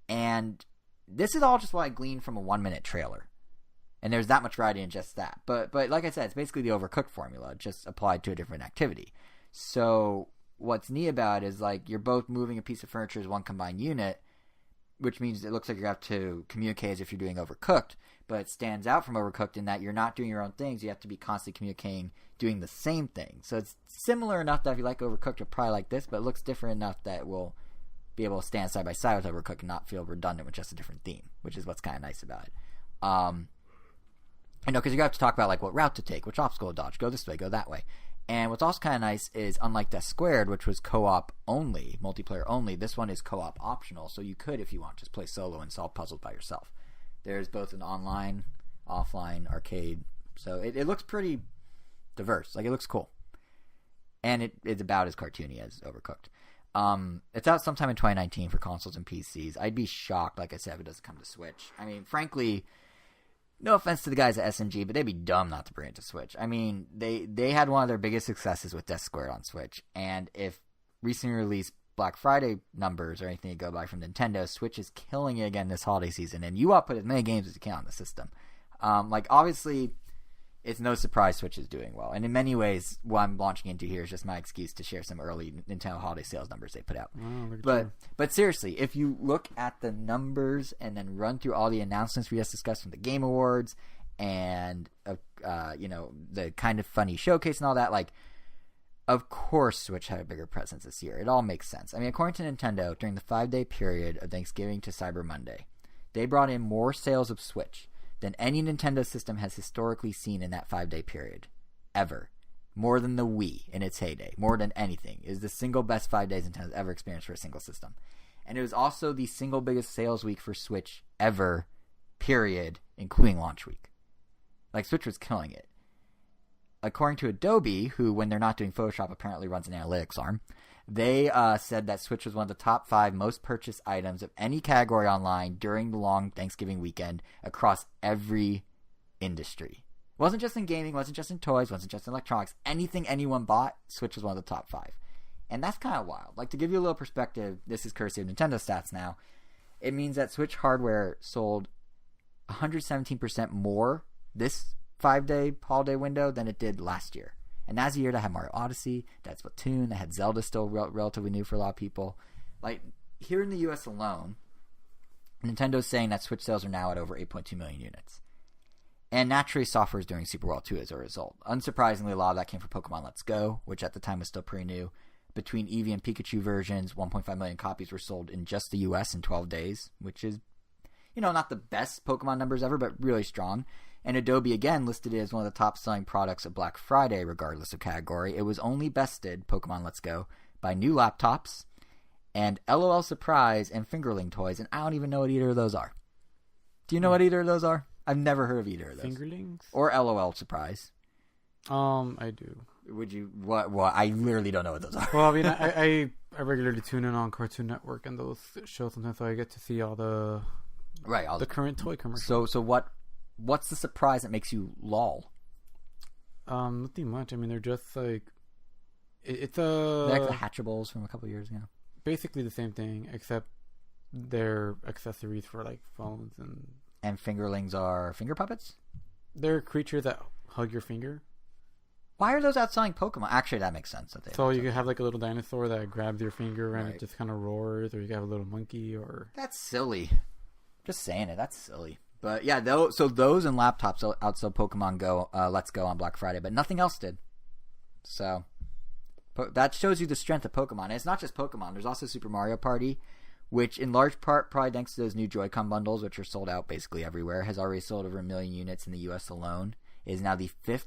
And this is all just what I gleaned from a 1-minute trailer. And there's that much variety in just that. But like I said, it's basically the Overcooked formula, just applied to a different activity. So what's neat about it is, like, you're both moving a piece of furniture as one combined unit, which means it looks like you have to communicate as if you're doing Overcooked. But it stands out from Overcooked in that you're not doing your own things. You have to be constantly communicating, doing the same thing. So it's similar enough that if you like Overcooked, you'll probably like this, but it looks different enough that it will be able to stand side by side with Overcooked and not feel redundant with just a different theme, which is what's kind of nice about it. You know, because you have to talk about, like, what route to take, which obstacle to dodge, go this way, go that way. And what's also kind of nice is, unlike Death Squared, which was co-op only, multiplayer only, this one is co-op optional, so you could, if you want, just play solo and solve puzzles by yourself. There's both an online, offline, arcade, so it looks pretty diverse. Like, it looks cool. And it's about as cartoony as Overcooked. It's out sometime in 2019 for consoles and PCs. I'd be shocked, like I said, if it doesn't come to Switch. I mean, frankly... No offense to the guys at SMG, but they'd be dumb not to bring it to Switch. I mean, they had one of their biggest successes with Death Squared on Switch, and if recently released Black Friday numbers or anything to go by from Nintendo, Switch is killing it again this holiday season, and you output as many games as you can on the system. Like, obviously, it's no surprise Switch is doing well, and in many ways, what I'm launching into here is just my excuse to share some early Nintendo holiday sales numbers they put out. But seriously, if you look at the numbers and then run through all the announcements we just discussed from the Game Awards and you know, the kind of funny showcase and all that, like, of course Switch had a bigger presence this year. It all makes sense. I mean, according to Nintendo, during the 5-day period of Thanksgiving to Cyber Monday, they brought in more sales of Switch than any Nintendo system has historically seen in that 5-day period. Ever. More than the Wii in its heyday. More than anything. It is the single best 5 days Nintendo's ever experienced for a single system. And it was also the single biggest sales week for Switch ever, period, including launch week. Like, Switch was killing it. According to Adobe, who, when they're not doing Photoshop, apparently runs an analytics arm, they said that Switch was one of the top 5 most purchased items of any category online during the long Thanksgiving weekend across every industry. It wasn't just in gaming, wasn't just in toys, wasn't just in electronics. Anything anyone bought, Switch was one of the top 5. And that's kind of wild. Like, to give you a little perspective, this is courtesy of Nintendo stats now, it means that Switch hardware sold 117% more this 5-day holiday window than it did last year. And that's a year that had Mario Odyssey, that had Splatoon, that had Zelda still relatively new for a lot of people. Like, here in the US alone, Nintendo's saying that Switch sales are now at over 8.2 million units. And naturally, software is doing super well too as a result. Unsurprisingly, a lot of that came from Pokemon Let's Go, which at the time was still pretty new. Between Eevee and Pikachu versions, 1.5 million copies were sold in just the US in 12 days, which is, you know, not the best Pokemon numbers ever, but really strong. And Adobe, again, listed it as one of the top-selling products of Black Friday, regardless of category. It was only bested, Pokemon Let's Go, by new laptops and LOL Surprise and Fingerling toys, and I don't even know what either of those are. Do you know what either of those are? I've never heard of either of those. Fingerlings? Or LOL Surprise. I do. Would you... What? I literally don't know what those are. Well, I mean, I regularly tune in on Cartoon Network and those shows sometimes, so I get to see all the... Right. All the current toy commercials. So what's the surprise that makes you lol? Nothing much. I mean, they're just like it's They're like the hatchables from a couple years ago. basically the same thing, except they're accessories for like phones And fingerlings are finger puppets? they're creatures that hug your finger. Why are those outselling Pokemon? Actually, that makes sense. So you could have like a little dinosaur that grabs your finger and Right. it just kind of roars, or you could have a little monkey, or That's silly. Just saying it. That's silly. But yeah, those and laptops outsell Pokemon Go, Let's Go on Black Friday, but nothing else did. So that shows you the strength of Pokemon. And it's not just Pokemon. There's also Super Mario Party, which in large part, probably thanks to those new Joy-Con bundles, which are sold out basically everywhere, has already sold over 1 million units in the U.S. alone. It is now the 5th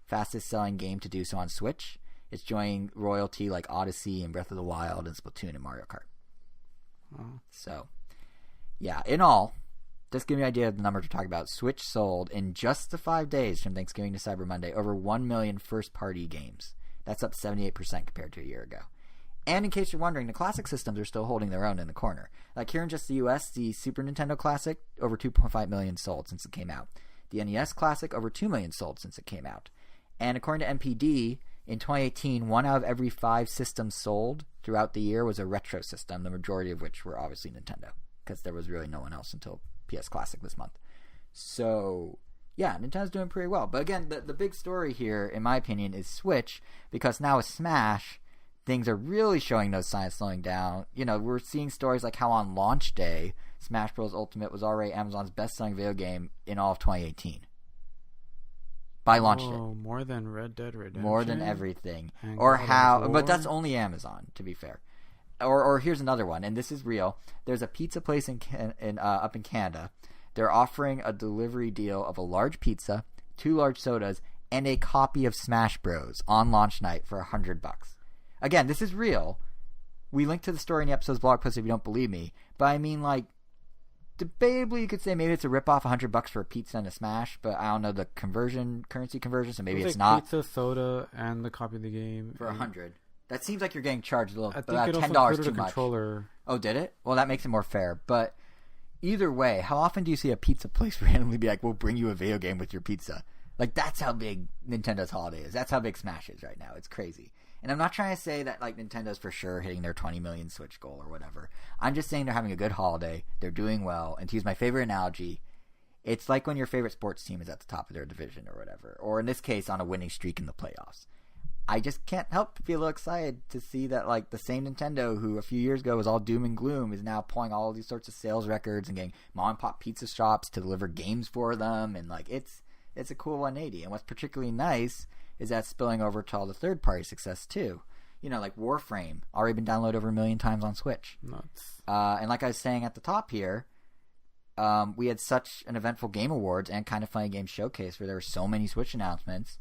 fastest selling game to do so on Switch. It's joining royalty like Odyssey and Breath of the Wild and Splatoon and Mario Kart. oh. So, yeah, in all, just give me an idea of the numbers we're talking about. Switch sold in just the 5 days from Thanksgiving to Cyber Monday over 1 million first-party games. That's up 78% compared to a year ago. And in case you're wondering, the classic systems are still holding their own in the corner. Like here in just the US, the Super Nintendo Classic, over 2.5 million sold since it came out. The NES Classic, over 2 million sold since it came out. And according to NPD, in 2018, 1 out of every 5 systems sold throughout the year was a retro system, the majority of which were obviously Nintendo, because there was really no one else until PS Classic this month. So, yeah, Nintendo's doing pretty well. But again, the big story here, in my opinion, is Switch, because now with Smash, things are really showing no signs of slowing down. You know, we're seeing stories like how on launch day, Smash Bros. Ultimate was already Amazon's best-selling video game in all of 2018. By launch day. More than Red Dead Redemption. More than everything. And Or God of how, War. but that's only Amazon, to be fair. Or here's another one, and this is real. There's a pizza place up in Canada. They're offering a delivery deal of a large pizza, 2 large sodas, and a copy of Smash Bros. On launch night for $100. Again, this is real. We link to the story in the episode's blog post if you don't believe me. But I mean, like, debatably you could say maybe it's a rip-off $100 for a pizza and a Smash, but I don't know the currency conversion, so maybe It was it's like not. pizza, soda, and the copy of the game For $100. That seems like you're getting charged a little. I think about it also $10 included too a much. controller. Oh, did it? Well, that makes it more fair. But either way, how often do you see a pizza place randomly be like, "We'll bring you a video game with your pizza"? Like, that's how big Nintendo's holiday is. That's how big Smash is right now. It's crazy. And I'm not trying to say that like Nintendo's for sure hitting their 20 million Switch goal or whatever. I'm just saying they're having a good holiday. They're doing well. And to use my favorite analogy, it's like when your favorite sports team is at the top of their division or whatever. Or in this case, on a winning streak in the playoffs. I just can't help but feel excited to see that like the same Nintendo who a few years ago was all doom and gloom is now pulling all these sorts of sales records and getting mom and pop pizza shops to deliver games for them, and like it's a cool 180. And what's particularly nice is that spilling over to all the third party success too. You know, like Warframe already been downloaded over 1 million times on Switch. Nuts. And like I was saying at the top here, we had such an eventful Game Awards and Kind of Funny Game Showcase where there were so many Switch announcements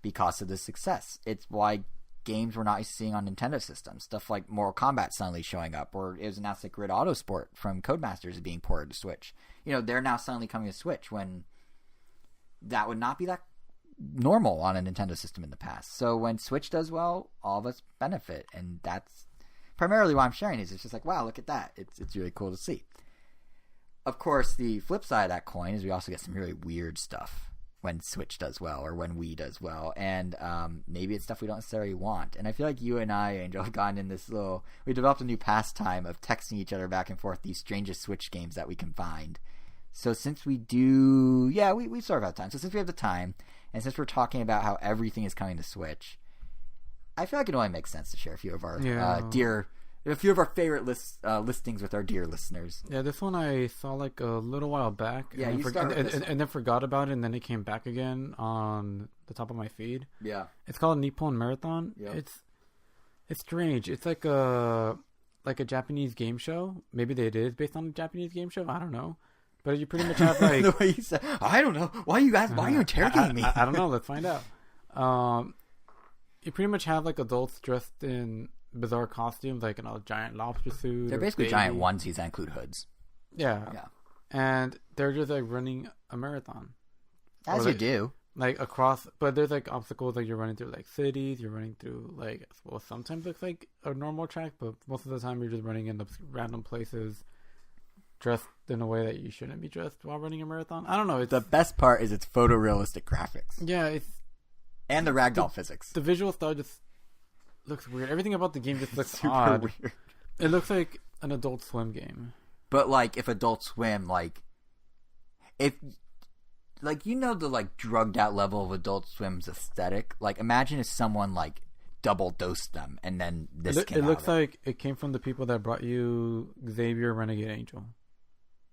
because of the success. It's why games we're not used to seeing on Nintendo systems. Stuff like Mortal Kombat suddenly showing up, or it was announced that Grid Autosport from Codemasters is being ported to Switch. You know, they're now suddenly coming to Switch when that would not be that normal on a Nintendo system in the past. So when Switch does well, all of us benefit, and that's primarily why I'm sharing these. It's just like, wow, look at that. It's really cool to see. Of course, the flip side of that coin is we also get some really weird stuff when Switch does well or when Wii does well, and maybe it's stuff we don't necessarily want. And I feel like you and I, Angel, have gotten in this we developed a new pastime of texting each other back and forth these strangest Switch games that we can find. So since we do, we sort of have time. So since we have the time, and since we're talking about how everything is coming to Switch, I feel like it only makes sense to share a few of our favorite listings with our dear listeners. Yeah, this one I saw like a little while back. Yeah, and then forgot about it, and then it came back again on the top of my feed. Yeah, it's called Nippon Marathon. Yep. It's strange. It's like a Japanese game show. Maybe it is based on a Japanese game show. I don't know. But you pretty much have like the way you said, I don't know. Why are you interrogating me? I don't know. Let's find out. You pretty much have like adults dressed in bizarre costumes, like in a giant lobster suit. They're basically giant onesies that include hoods. Yeah. And they're just like running a marathon. As you do. Like across, but there's like obstacles, like you're running through like cities, you're running through like, well, sometimes it's like a normal track, but most of the time you're just running in random places, dressed in a way that you shouldn't be dressed while running a marathon. I don't know. The best part is it's photorealistic graphics. Yeah, And the ragdoll physics. The visual style just looks weird. Everything about the game just looks Super odd. weird. It looks like an Adult Swim game. But like, if Adult Swim, like, if like the like drugged out level of Adult Swim's aesthetic, like imagine if someone like double dosed them and then this came out. It looks like it came from the people that brought you Xavier Renegade Angel.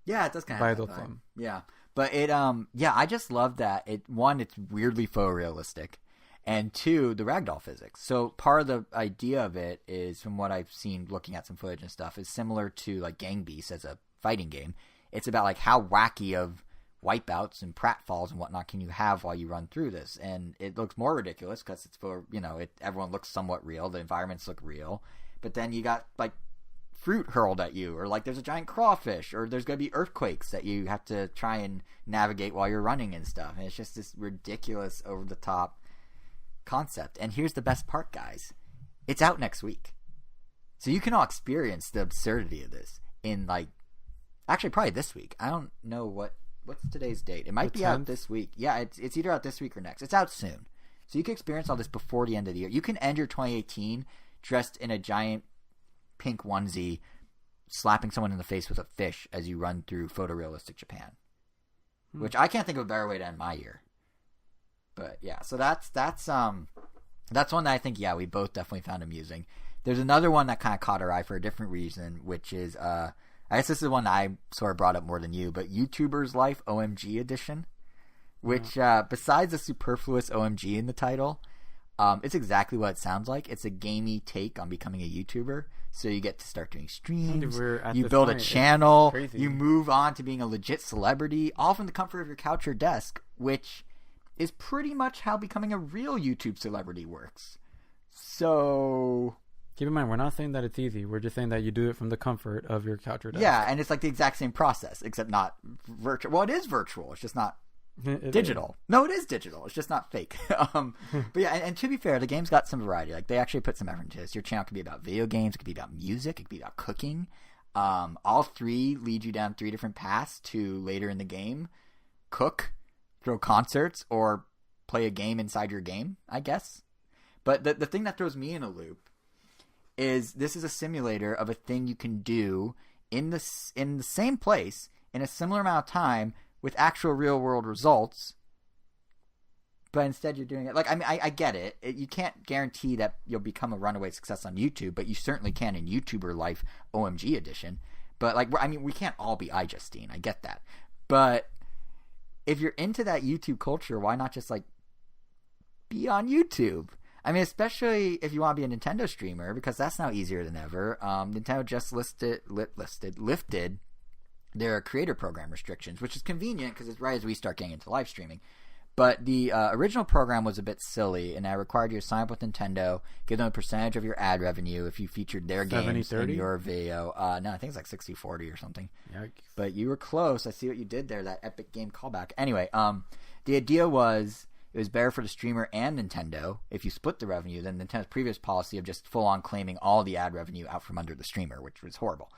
Yeah, it does kind by of Adult Swim. Yeah. But it I just love that it's weirdly photorealistic. And two, the ragdoll physics. So part of the idea of it is, from what I've seen looking at some footage and stuff, is similar to like Gang Beasts as a fighting game. It's about like how wacky of wipeouts and pratfalls and whatnot can you have while you run through this. And it looks more ridiculous because it's for, everyone looks somewhat real. The environments look real. But then you got like fruit hurled at you, or like there's a giant crawfish, or there's going to be earthquakes that you have to try and navigate while you're running and stuff. And it's just this ridiculous, over the top concept. And here's the best part, guys. It's out next week. So you can all experience the absurdity of this in like, actually probably this week. I don't know what's today's date. It might be 10th? out this week. Yeah, it's either out this week or next. It's out soon. So you can experience all this before the end of the year. You can end your 2018 dressed in a giant pink onesie, slapping someone in the face with a fish as you run through photorealistic Japan. Which I can't think of a better way to end my year. But yeah, so that's one that I think, we both definitely found amusing. There's another one that kind of caught our eye for a different reason, which is, I guess this is one I sort of brought up more than you, but YouTuber's Life OMG Edition, which, besides the superfluous OMG in the title, it's exactly what it sounds like. It's a gamey take on becoming a YouTuber. So you get to start doing streams, you build a channel, you move on to being a legit celebrity, all from the comfort of your couch or desk, which is pretty much how becoming a real YouTube celebrity works. So keep in mind, we're not saying that it's easy. We're just saying that you do it from the comfort of your couch or desk. Yeah, and it's like the exact same process, except not virtual. Well, it is virtual. It's just not digital. No, it is digital. It's just not fake. But yeah, and to be fair, the game's got some variety. Like, they actually put some effort into this. Your channel could be about video games. It could be about music. It could be about cooking. All three lead you down three different paths to later in the game cook, throw concerts, or play a game inside your game, I guess. But the thing that throws me in a loop is this is a simulator of a thing you can do in the same place in a similar amount of time with actual real world results, but instead you're doing it like, I mean, I get it. You can't guarantee that you'll become a runaway success on YouTube, but you certainly can in YouTuber Life OMG Edition. But like, I mean, we can't all be iJustine. I get that, but if you're into that YouTube culture, why not just like be on YouTube? I mean, especially if you want to be a Nintendo streamer, because that's now easier than ever. Nintendo just lifted their creator program restrictions, which is convenient because it's right as we start getting into live streaming. But the original program was a bit silly, and that required you to sign up with Nintendo, give them a percentage of your ad revenue if you featured their games in your video. No, I think it's like 60-40 or something. Yikes. But you were close. I see what you did there, that Epic Game callback. Anyway, the idea was it was better for the streamer and Nintendo if you split the revenue than Nintendo's previous policy of just full-on claiming all the ad revenue out from under the streamer, which was horrible.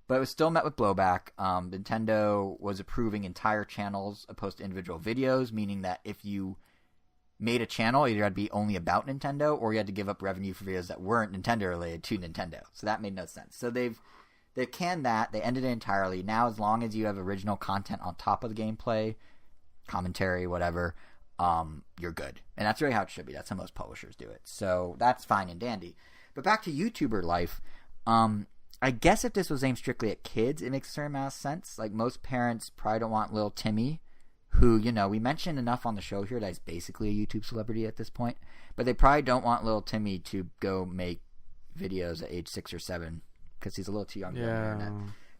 But it was still met with blowback. Nintendo was approving entire channels opposed to individual videos, meaning that if you made a channel, either it had to be only about Nintendo, or you had to give up revenue for videos that weren't Nintendo related to Nintendo. So that made no sense. So they've canned that. They ended it entirely. Now, as long as you have original content on top of the gameplay, commentary, whatever, you're good. And that's really how it should be. That's how most publishers do it. So that's fine and dandy. But back to YouTuber Life. I guess if this was aimed strictly at kids, it makes a certain amount of sense. Like, most parents probably don't want little Timmy, who, we mentioned enough on the show here that he's basically a YouTube celebrity at this point. But they probably don't want little Timmy to go make videos at age 6 or 7 because he's a little too young to be on the internet.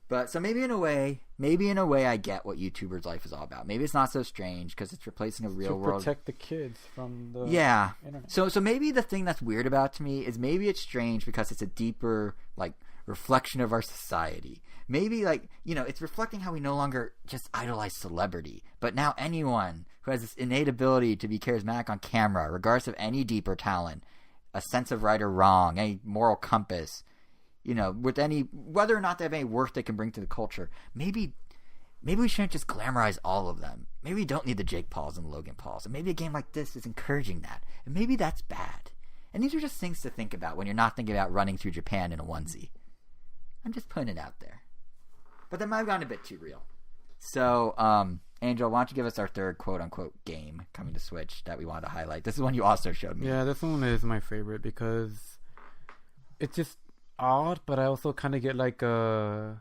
But so maybe in a way, I get what YouTuber's Life is all about. Maybe it's not so strange because it's replacing a real world. To protect the kids from the internet. So maybe the thing that's weird about it to me is maybe it's strange because it's a deeper, like, reflection of our society. Maybe, like, it's reflecting how we no longer just idolize celebrity, but now anyone who has this innate ability to be charismatic on camera, regardless of any deeper talent, a sense of right or wrong, any moral compass, with whether or not they have any worth they can bring to the culture, maybe we shouldn't just glamorize all of them. Maybe we don't need the Jake Pauls and the Logan Pauls. And maybe a game like this is encouraging that. And maybe that's bad. And these are just things to think about when you're not thinking about running through Japan in a onesie. I'm just putting it out there. But that might have gotten a bit too real. So, Angel, why don't you give us our third quote-unquote game coming to Switch that we wanted to highlight. This is one you also showed me. Yeah, this one is my favorite because it's just odd, but I also kind of get like a...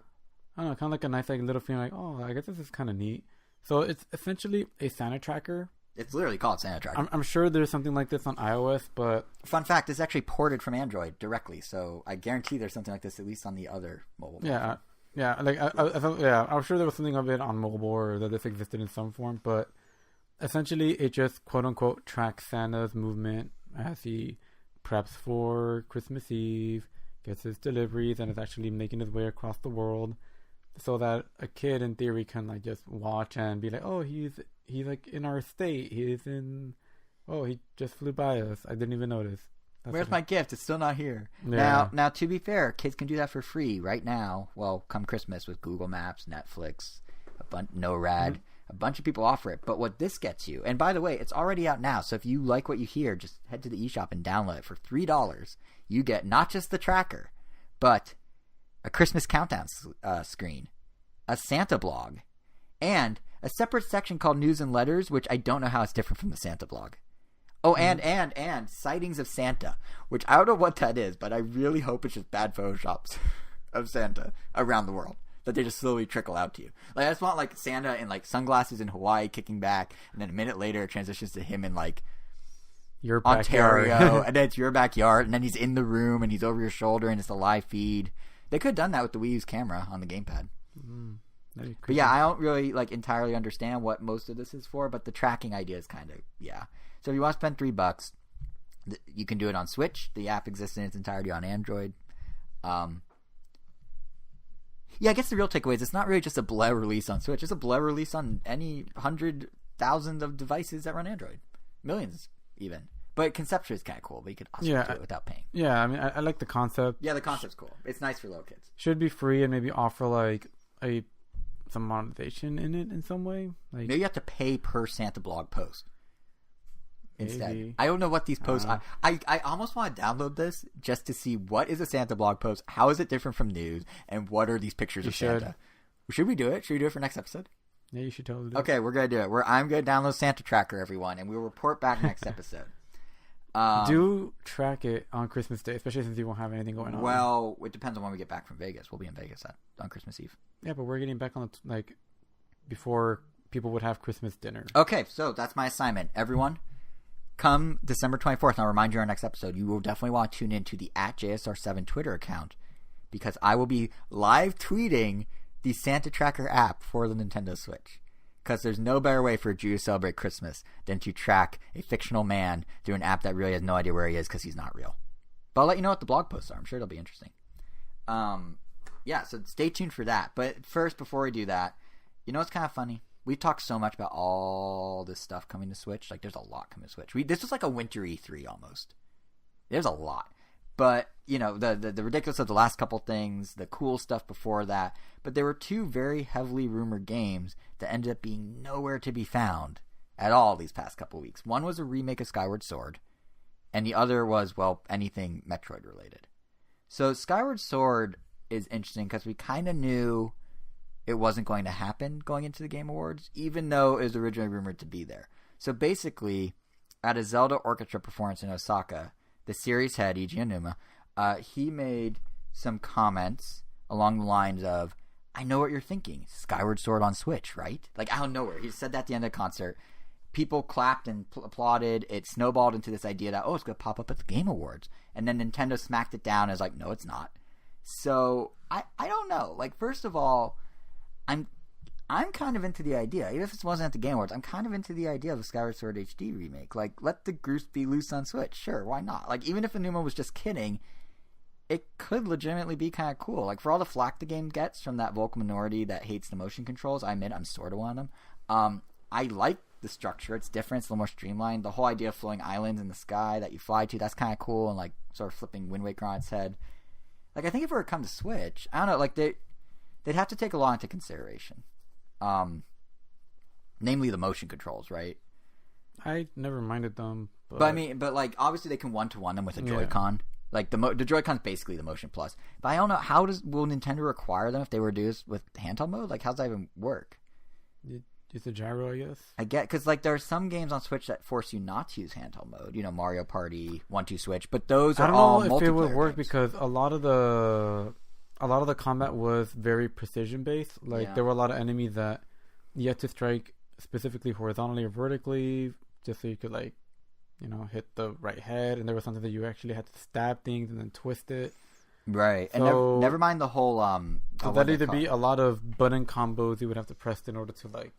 I don't know, kind of like a nice like little feeling like, oh, I guess this is kind of neat. So it's essentially a Santa tracker. It's literally called Santa Tracker. I'm sure there's something like this on iOS, but... Fun fact, it's actually ported from Android directly, so I guarantee there's something like this at least on the other mobile platform. I'm sure there was something of it on mobile or that this existed in some form, but essentially it just quote-unquote tracks Santa's movement as he preps for Christmas Eve, gets his deliveries, and is actually making his way across the world. So that a kid, in theory, can like just watch and be like, "Oh, he's like in our state. He's in. Oh, he just flew by us. I didn't even notice. Where's my gift? It's still not here." Yeah. Now, to be fair, kids can do that for free right now. Well, come Christmas with Google Maps, Netflix, NORAD. A bunch of people offer it. But what this gets you, and by the way, it's already out now. So if you like what you hear, just head to the eShop and download it for $3. You get not just the tracker, but a Christmas countdown screen, a Santa blog, and a separate section called News and Letters, which I don't know how it's different from the Santa blog. Oh, and sightings of Santa, which I don't know what that is, but I really hope it's just bad photoshops of Santa around the world that they just slowly trickle out to you. Like I just want like Santa in like sunglasses in Hawaii kicking back, and then a minute later it transitions to him in like your Ontario, and then it's your backyard, and then he's in the room and he's over your shoulder and it's a live feed. They could have done that with the Wii U's camera on the gamepad. But yeah, I don't really like entirely understand what most of this is for, but the tracking idea is kind of, yeah. So if you want to spend $3, you can do it on Switch. The app exists in its entirety on Android. Yeah, I guess the real takeaway is it's not really just a bleh release on Switch. It's a bleh release on any 100,000 of devices that run Android. Millions, even. But conceptually, it's kind of cool. But you could also do it without paying. Yeah, I mean, I like the concept. Yeah, the concept's cool. It's nice for little kids. Should be free and maybe offer like some monetization in it in some way. Like maybe you have to pay per Santa blog post instead. Maybe. I don't know what these posts are. I almost want to download this just to see what is a Santa blog post, how is it different from news, and what are these pictures of Santa. Should we do it? Should we do it for next episode? Yeah, you should totally do it. Okay, we're going to do it. I'm going to download Santa Tracker, everyone, and we'll report back next episode. Do track it on Christmas Day, especially since you won't have anything going on. Well, it depends on when we get back from Vegas. We'll be in Vegas on Christmas Eve. Yeah, but we're getting back on before people would have Christmas dinner. Okay, so that's my assignment. Everyone, come December 24th, and I'll remind you in our next episode, you will definitely want to tune into the @JSR7 Twitter account because I will be live tweeting the Santa Tracker app for the Nintendo Switch. Because there's no better way for a Jew to celebrate Christmas than to track a fictional man through an app that really has no idea where he is because he's not real. But I'll let you know what the blog posts are. I'm sure it'll be interesting. Yeah, so stay tuned for that. But first, before we do that, you know what's kind of funny? We talked so much about all this stuff coming to Switch. Like, there's a lot coming to Switch. This was like a winter E3 almost. There's a lot. But, you know, the ridiculous of the last couple things, the cool stuff before that. But there were two very heavily rumored games that ended up being nowhere to be found at all these past couple weeks. One was a remake of Skyward Sword, and the other was, well, anything Metroid related. So Skyward Sword is interesting because we kind of knew it wasn't going to happen going into the Game Awards, even though it was originally rumored to be there. So basically, at a Zelda orchestra performance in Osaka, the series head, Eiji Aonuma, he made some comments along the lines of, I know what you're thinking. Skyward Sword on Switch, right? Like, out of nowhere. He said that at the end of the concert. People clapped and applauded. It snowballed into this idea that, it's going to pop up at the Game Awards. And then Nintendo smacked it down as like, no, it's not. So, I don't know. Like, first of all, I'm kind of into the idea. Even if it wasn't at the Game Awards, I'm kind of into the idea of a Skyward Sword HD remake. Like, let the goose be loose on Switch. Sure, why not? Like, even if Aonuma was just kidding, it could legitimately be kind of cool. Like, for all the flack the game gets from that vocal minority that hates the motion controls, I admit I'm sort of one of them. I like the structure. It's different. It's a little more streamlined. The whole idea of floating islands in the sky that you fly to, that's kind of cool, and, like, sort of flipping Wind Waker on its head. Like, I think if it were to come to Switch, I don't know, like, they'd have to take a lot into consideration. namely the motion controls, right? I never minded them, but I mean, but like obviously they can 1-to-1 them with a Joy-Con. Like the Joy-Con's basically the Motion Plus. But I don't know, will Nintendo require them if they were to do this with handheld mode? Like, how's that even work? It's a gyro, I guess. I get, because like there are some games on Switch that force you not to use handheld mode. You know, Mario Party, 1-2 Switch, but those are all multiplayer. I don't know if it would work because a lot of the combat was very precision based. Like there were a lot of enemies that you had to strike specifically horizontally or vertically, just so you could like, you know, hit the right head, and there was something that you actually had to stab things and then twist it. Right, so, and never mind the whole so that'd either be a lot of button combos you would have to press in order to like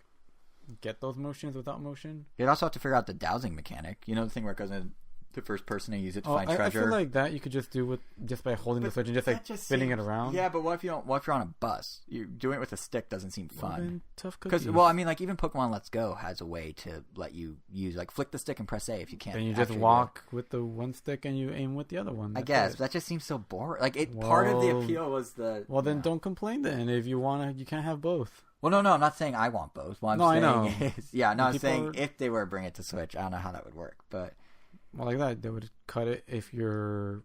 get those motions without motion. You'd also have to figure out the dowsing mechanic. You know, the thing where it goes in the first person and use it to find treasure. I feel like that you could just do just by holding the switch and just like spinning it around. Yeah, but what if you're on a bus? You doing it with a stick doesn't seem fun. Tough cookies. Because I mean, like even Pokemon Let's Go has a way to let you use like flick the stick and press A if you can't. Then you just walk with the one stick and you aim with the other one. I guess that just seems so boring. Like part of the appeal was the. Well, then don't complain. Then if you you can't have both. Well, no, I'm not saying I want both. What I'm saying is, I'm saying if they were to bring it to Switch, I don't know how that would work, but. Well, like that, they would cut it if you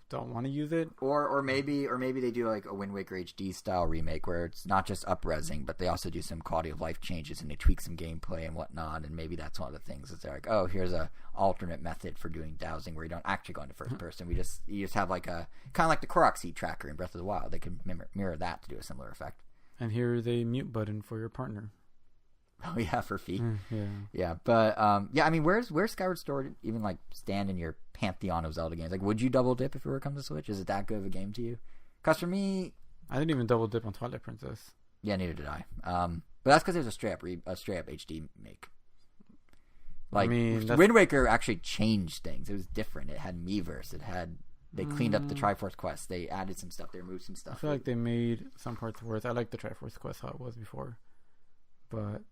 don't want to use it. Or maybe they do like a Wind Waker HD style remake where it's not just up-resing, but they also do some quality of life changes and they tweak some gameplay and whatnot. And maybe that's one of the things is they're like, oh, here's a alternate method for doing dowsing where you don't actually go into first person. You just have like a kind of like the Korok seed tracker in Breath of the Wild. They can mirror that to do a similar effect. And here's a mute button for your partner. Oh yeah, for feet. Yeah. But I mean, where's Skyward Sword even like stand in your pantheon of Zelda games? Like, would you double dip if it were to come to Switch? Is it that good of a game to you? Because for me, I didn't even double dip on Twilight Princess. Yeah, neither did I. But that's because it was a straight up HD make. Like, I mean, Wind Waker actually changed things. It was different. It had Miiverse. They cleaned up the Triforce Quest. They added some stuff. They removed some stuff. I feel like they made some parts worse. I like the Triforce Quest how it was before, but.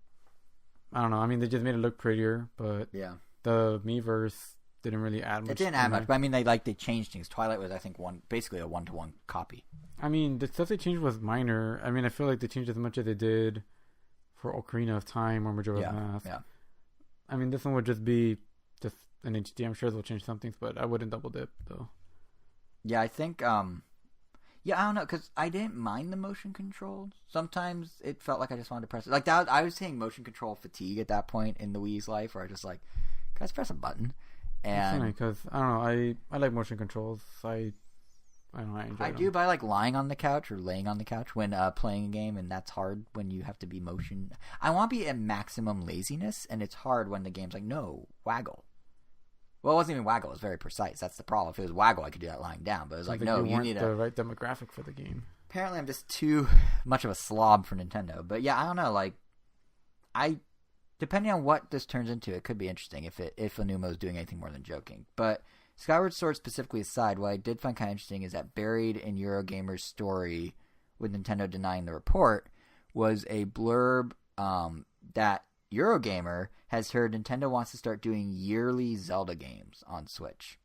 I don't know. I mean, they just made it look prettier, but the Miiverse didn't really add much. It didn't add much, but I mean, they changed things. Twilight was, I think, basically a 1-to-1 copy. I mean, the stuff they changed was minor. I mean, I feel like they changed as much as they did for Ocarina of Time or Majora's Mask. Yeah. I mean, this one would just be just an HD. I'm sure they'll change some things, but I wouldn't double dip though. Yeah, I think. Yeah, I don't know, because I didn't mind the motion controls. Sometimes it felt like I just wanted to press it. Like, that, I was saying motion control fatigue at that point in the Wii's life, where I just like, guys, press a button. And because, I don't know, I like motion controls. I don't know, I enjoy them. Do, but I like lying on the couch or laying on the couch when playing a game, and that's hard when you have to be motion. I want to be at maximum laziness, and it's hard when the game's like, no, waggle. Well, it wasn't even waggle. It was very precise. That's the problem. If it was waggle, I could do that lying down. But it was like, no, you need the right demographic for the game. Apparently, I'm just too much of a slob for Nintendo. But yeah, I don't know. Like, depending on what this turns into, it could be interesting if Anumo is doing anything more than joking. But Skyward Sword specifically aside, what I did find kind of interesting is that buried in Eurogamer's story with Nintendo denying the report was a blurb that Eurogamer has heard Nintendo wants to start doing yearly Zelda games on Switch.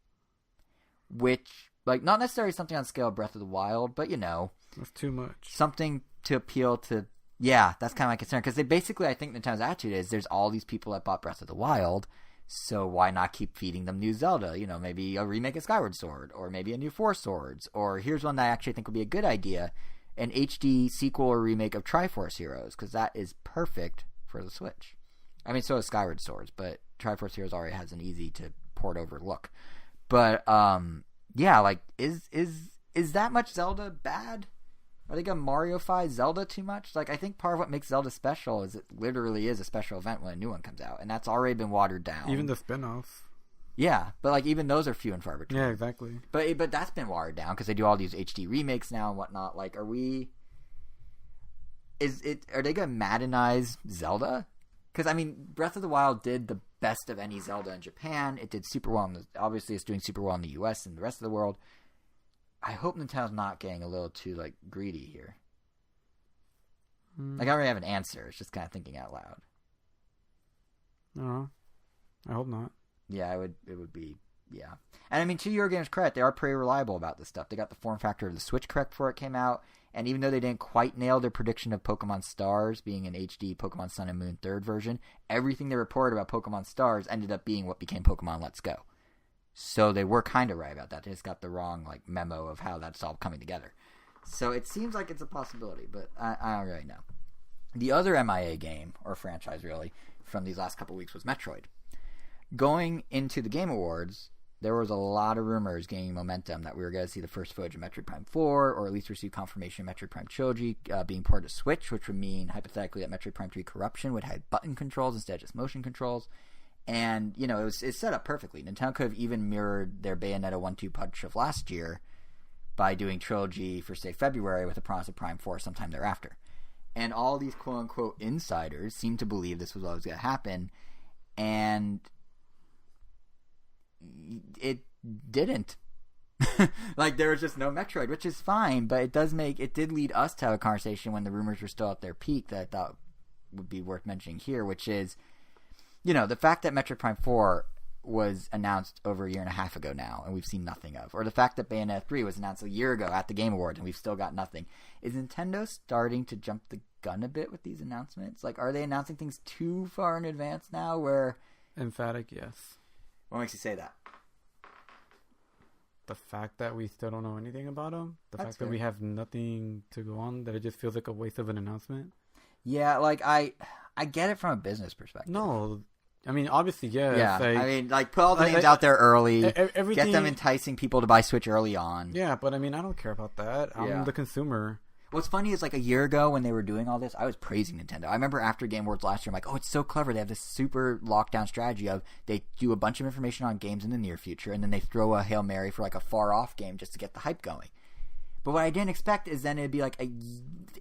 Which, like, not necessarily something on scale of Breath of the Wild, but, you know. That's too much. Something to appeal to. Yeah, that's kind of my concern. Because they basically, I think Nintendo's attitude is there's all these people that bought Breath of the Wild, so why not keep feeding them new Zelda? You know, maybe a remake of Skyward Sword, or maybe a new Four Swords, or here's one that I actually think would be a good idea, an HD sequel or remake of Triforce Heroes, because that is perfect for the Switch. I mean, so is Skyward Swords, but Triforce Heroes already has an easy to port over look. But yeah, like is that much Zelda bad? Are they gonna Mario-fy Zelda too much? Like, I think part of what makes Zelda special is it literally is a special event when a new one comes out, and that's already been watered down. Even the spin-offs. Yeah, but like even those are few and far between. Yeah, exactly. But that's been watered down because they do all these HD remakes now and whatnot. Like, are they gonna Maddenize Zelda? Because, I mean, Breath of the Wild did the best of any Zelda in Japan. It did super well. Obviously, it's doing super well in the US and the rest of the world. I hope Nintendo's not getting a little too, like, greedy here. Like, I already have an answer. It's just kind of thinking out loud. No, I hope not. Yeah, it would be, yeah. And, I mean, to Eurogamer's credit, they are pretty reliable about this stuff. They got the form factor of the Switch correct before it came out, And even though they didn't quite nail their prediction of Pokemon Stars being an HD Pokemon Sun and Moon 3rd version, everything they reported about Pokemon Stars ended up being what became Pokemon Let's Go. So they were kind of right about that. They just got the wrong memo of how that's all coming together. So it seems like it's a possibility, but I don't really know. The other MIA game, or franchise really, from these last couple weeks was Metroid. Going into the Game Awards, there was a lot of rumors gaining momentum that we were going to see the first footage of Metroid Prime 4, or at least receive confirmation of Metroid Prime Trilogy being ported to Switch, which would mean, hypothetically, that Metroid Prime 3 Corruption would have button controls instead of just motion controls. And, it's set up perfectly. Nintendo could have even mirrored their Bayonetta 1-2 punch of last year by doing Trilogy for, say, February with a promise of Prime 4 sometime thereafter. And all these quote-unquote insiders seem to believe this was what was going to happen, and it didn't. There was just no Metroid, which is fine, but it did lead us to have a conversation when the rumors were still at their peak that I thought would be worth mentioning here, which is, the fact that Metroid Prime 4 was announced over a year and a half ago now, and we've seen nothing of, or the fact that Bayonetta 3 was announced a year ago at the Game Awards, and we've still got nothing. Is Nintendo starting to jump the gun a bit with these announcements? Are they announcing things too far in advance now, where... Emphatic, yes. What makes you say that? The fact that we still don't know anything about them. That's fact fair. That we have nothing to go on. That it just feels like a waste of an announcement. Yeah, I get it from a business perspective. No, I mean, obviously, yeah. Yeah, put all the names out there early. Get them enticing people to buy Switch early on. Yeah, but I mean, I don't care about that. I'm the consumer. What's funny is, a year ago when they were doing all this, I was praising Nintendo. I remember after Game Awards last year, I'm like, oh, it's so clever. They have this super lockdown strategy of they do a bunch of information on games in the near future, and then they throw a Hail Mary for, a far-off game just to get the hype going. But what I didn't expect is then it'd be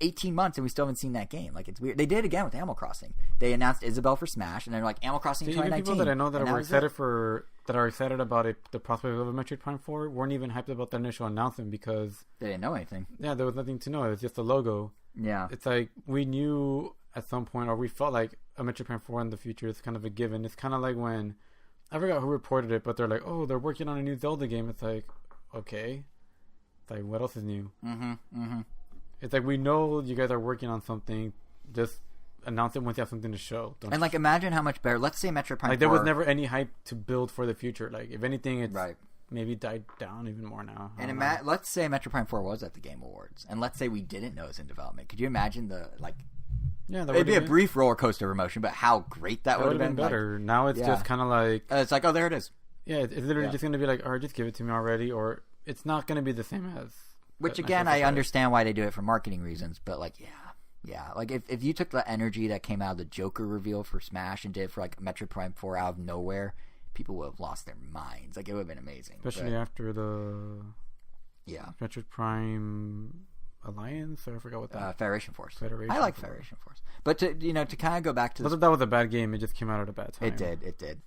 18 months and we still haven't seen that game. It's weird. They did it again with Animal Crossing. They announced Isabelle for Smash, and they're like, Animal Crossing 2019. Even people that I know that are excited about it, the prospect of a Metroid Prime 4, weren't even hyped about the initial announcement because they didn't know anything. Yeah, there was nothing to know. It was just a logo. Yeah. It's we knew at some point, or we felt like a Metroid Prime 4 in the future is kind of a given. It's kind of like when, I forgot who reported it, but they're like, oh, they're working on a new Zelda game. It's okay. What else is new? It's we know you guys are working on something. Just announce it once you have something to show. Imagine how much better. Let's say Metroid Prime 4. There was never any hype to build for the future. If anything, it's right. Maybe died down even more now. And let's say Metroid Prime 4 was at the Game Awards, and let's say we didn't know it was in development. Could you imagine Yeah, it'd be a brief roller coaster of emotion, but how great that would have been better. Now it's just kind of it's oh, there it is. Yeah, it's literally just going to be all right, just give it to me already, or it's not going to be the same as. Which again, I understand why they do it for marketing reasons, but yeah. If you took the energy that came out of the Joker reveal for Smash and did it for Metroid Prime 4 out of nowhere, people would have lost their minds. It would have been amazing. Especially after the Metroid Prime Alliance, or I forgot what that. Federation Force. I like Federation Force, but to kind of go back to that was a bad game. It just came out at a bad time. It did.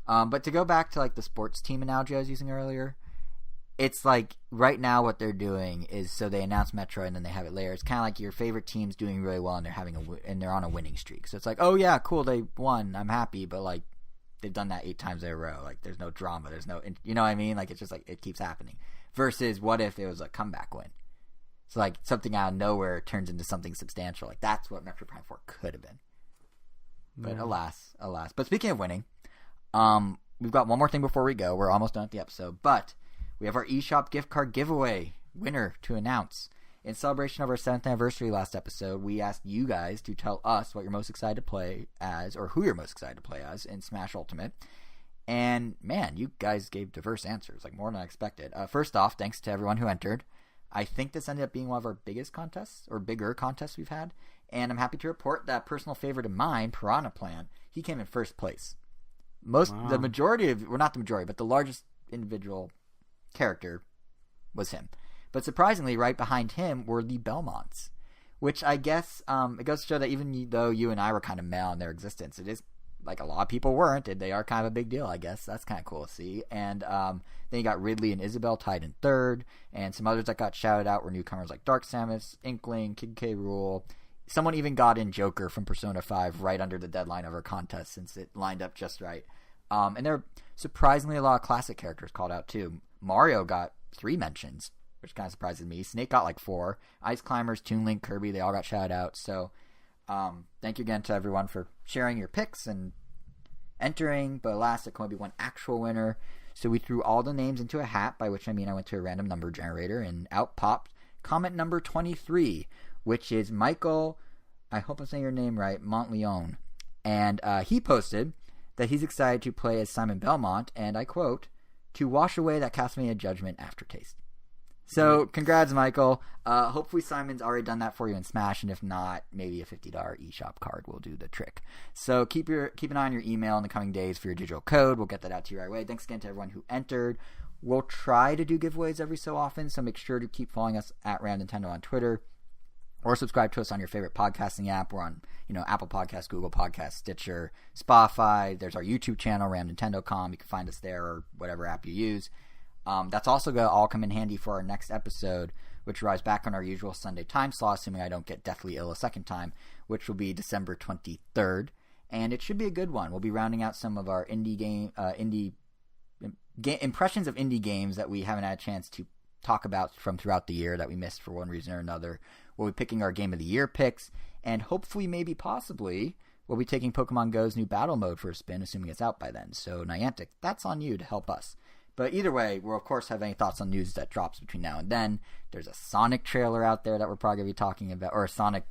But to go back to the sports team analogy I was using earlier, it's right now what they're doing is, so they announce Metroid and then they have it later. It's kind of your favorite team's doing really well and they're on a winning streak. So it's oh yeah, cool, they won, I'm happy, but they've done that 8 times in a row. There's no drama, there's no, you know what I mean? It's just it keeps happening. Versus what if it was a comeback win? So something out of nowhere turns into something substantial. That's what Metroid Prime 4 could have been. But alas. But speaking of winning, we've got one more thing before we go. We're almost done with the episode, but we have our eShop gift card giveaway winner to announce. In celebration of our 7th anniversary last episode, we asked you guys to tell us what you're most excited to play as, or who you're most excited to play as in Smash Ultimate. And man, you guys gave diverse answers, more than I expected. First off, thanks to everyone who entered. I think this ended up being one of our biggest contests, or bigger contests we've had. And I'm happy to report that personal favorite of mine, Piranha Plant, he came in first place. The majority of, well, not the majority, but the largest individual character was him. But surprisingly, right behind him were the Belmonts, which I guess it goes to show that even though you and I were kind of male in their existence, it is a lot of people weren't, and they are kind of a big deal, I guess. That's kind of cool to see. And then you got Ridley and Isabelle tied in third, and some others that got shouted out were newcomers like Dark Samus, Inkling, Kid K. Rool. Someone even got in Joker from Persona 5 right under the deadline of our contest, since it lined up just right. And there are surprisingly a lot of classic characters called out too. Mario got 3 mentions, which kind of surprises me. Snake got like 4. Ice Climbers, Toon Link, Kirby, they all got shout out. So thank you again to everyone for sharing your picks and entering. But alas, there can only be one actual winner. So we threw all the names into a hat, by which I mean I went to a random number generator, and out popped comment number 23, which is Michael, I hope I'm saying your name right, Montleone. And he posted that he's excited to play as Simon Belmont, and I quote, to wash away that Castlevania Judgment aftertaste. So, congrats, Michael. Hopefully Simon's already done that for you in Smash, and if not, maybe a $50 eShop card will do the trick. So, keep an eye on your email in the coming days for your digital code. We'll get that out to you right away. Thanks again to everyone who entered. We'll try to do giveaways every so often, so make sure to keep following us at Round Nintendo on Twitter, or subscribe to us on your favorite podcasting app. We're on, Apple Podcasts, Google Podcasts, Stitcher, Spotify. There's our YouTube channel, RamNintendo.com. You can find us there, or whatever app you use. That's also going to all come in handy for our next episode, which arrives back on our usual Sunday time slot, assuming I don't get deathly ill a second time, which will be December 23rd. And it should be a good one. We'll be rounding out some of our impressions of indie games that we haven't had a chance to talk about from throughout the year that we missed for one reason or another. We'll be picking our Game of the Year picks, and hopefully, maybe, possibly, we'll be taking Pokemon Go's new battle mode for a spin, assuming it's out by then. So, Niantic, that's on you to help us. But either way, we'll, of course, have any thoughts on news that drops between now and then. There's a Sonic trailer out there that we're probably going to be talking about, or a Sonic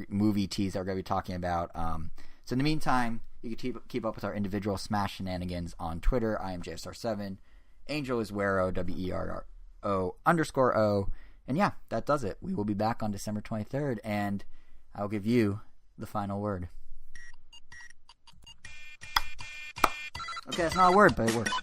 movie tease that we're going to be talking about. So, in the meantime, you can keep up with our individual Smash shenanigans on Twitter. I am JSR7. Angel is Wero, WERO_O. And yeah, that does it. We will be back on December 23rd, and I'll give you the final word. Okay, that's not a word, but it works.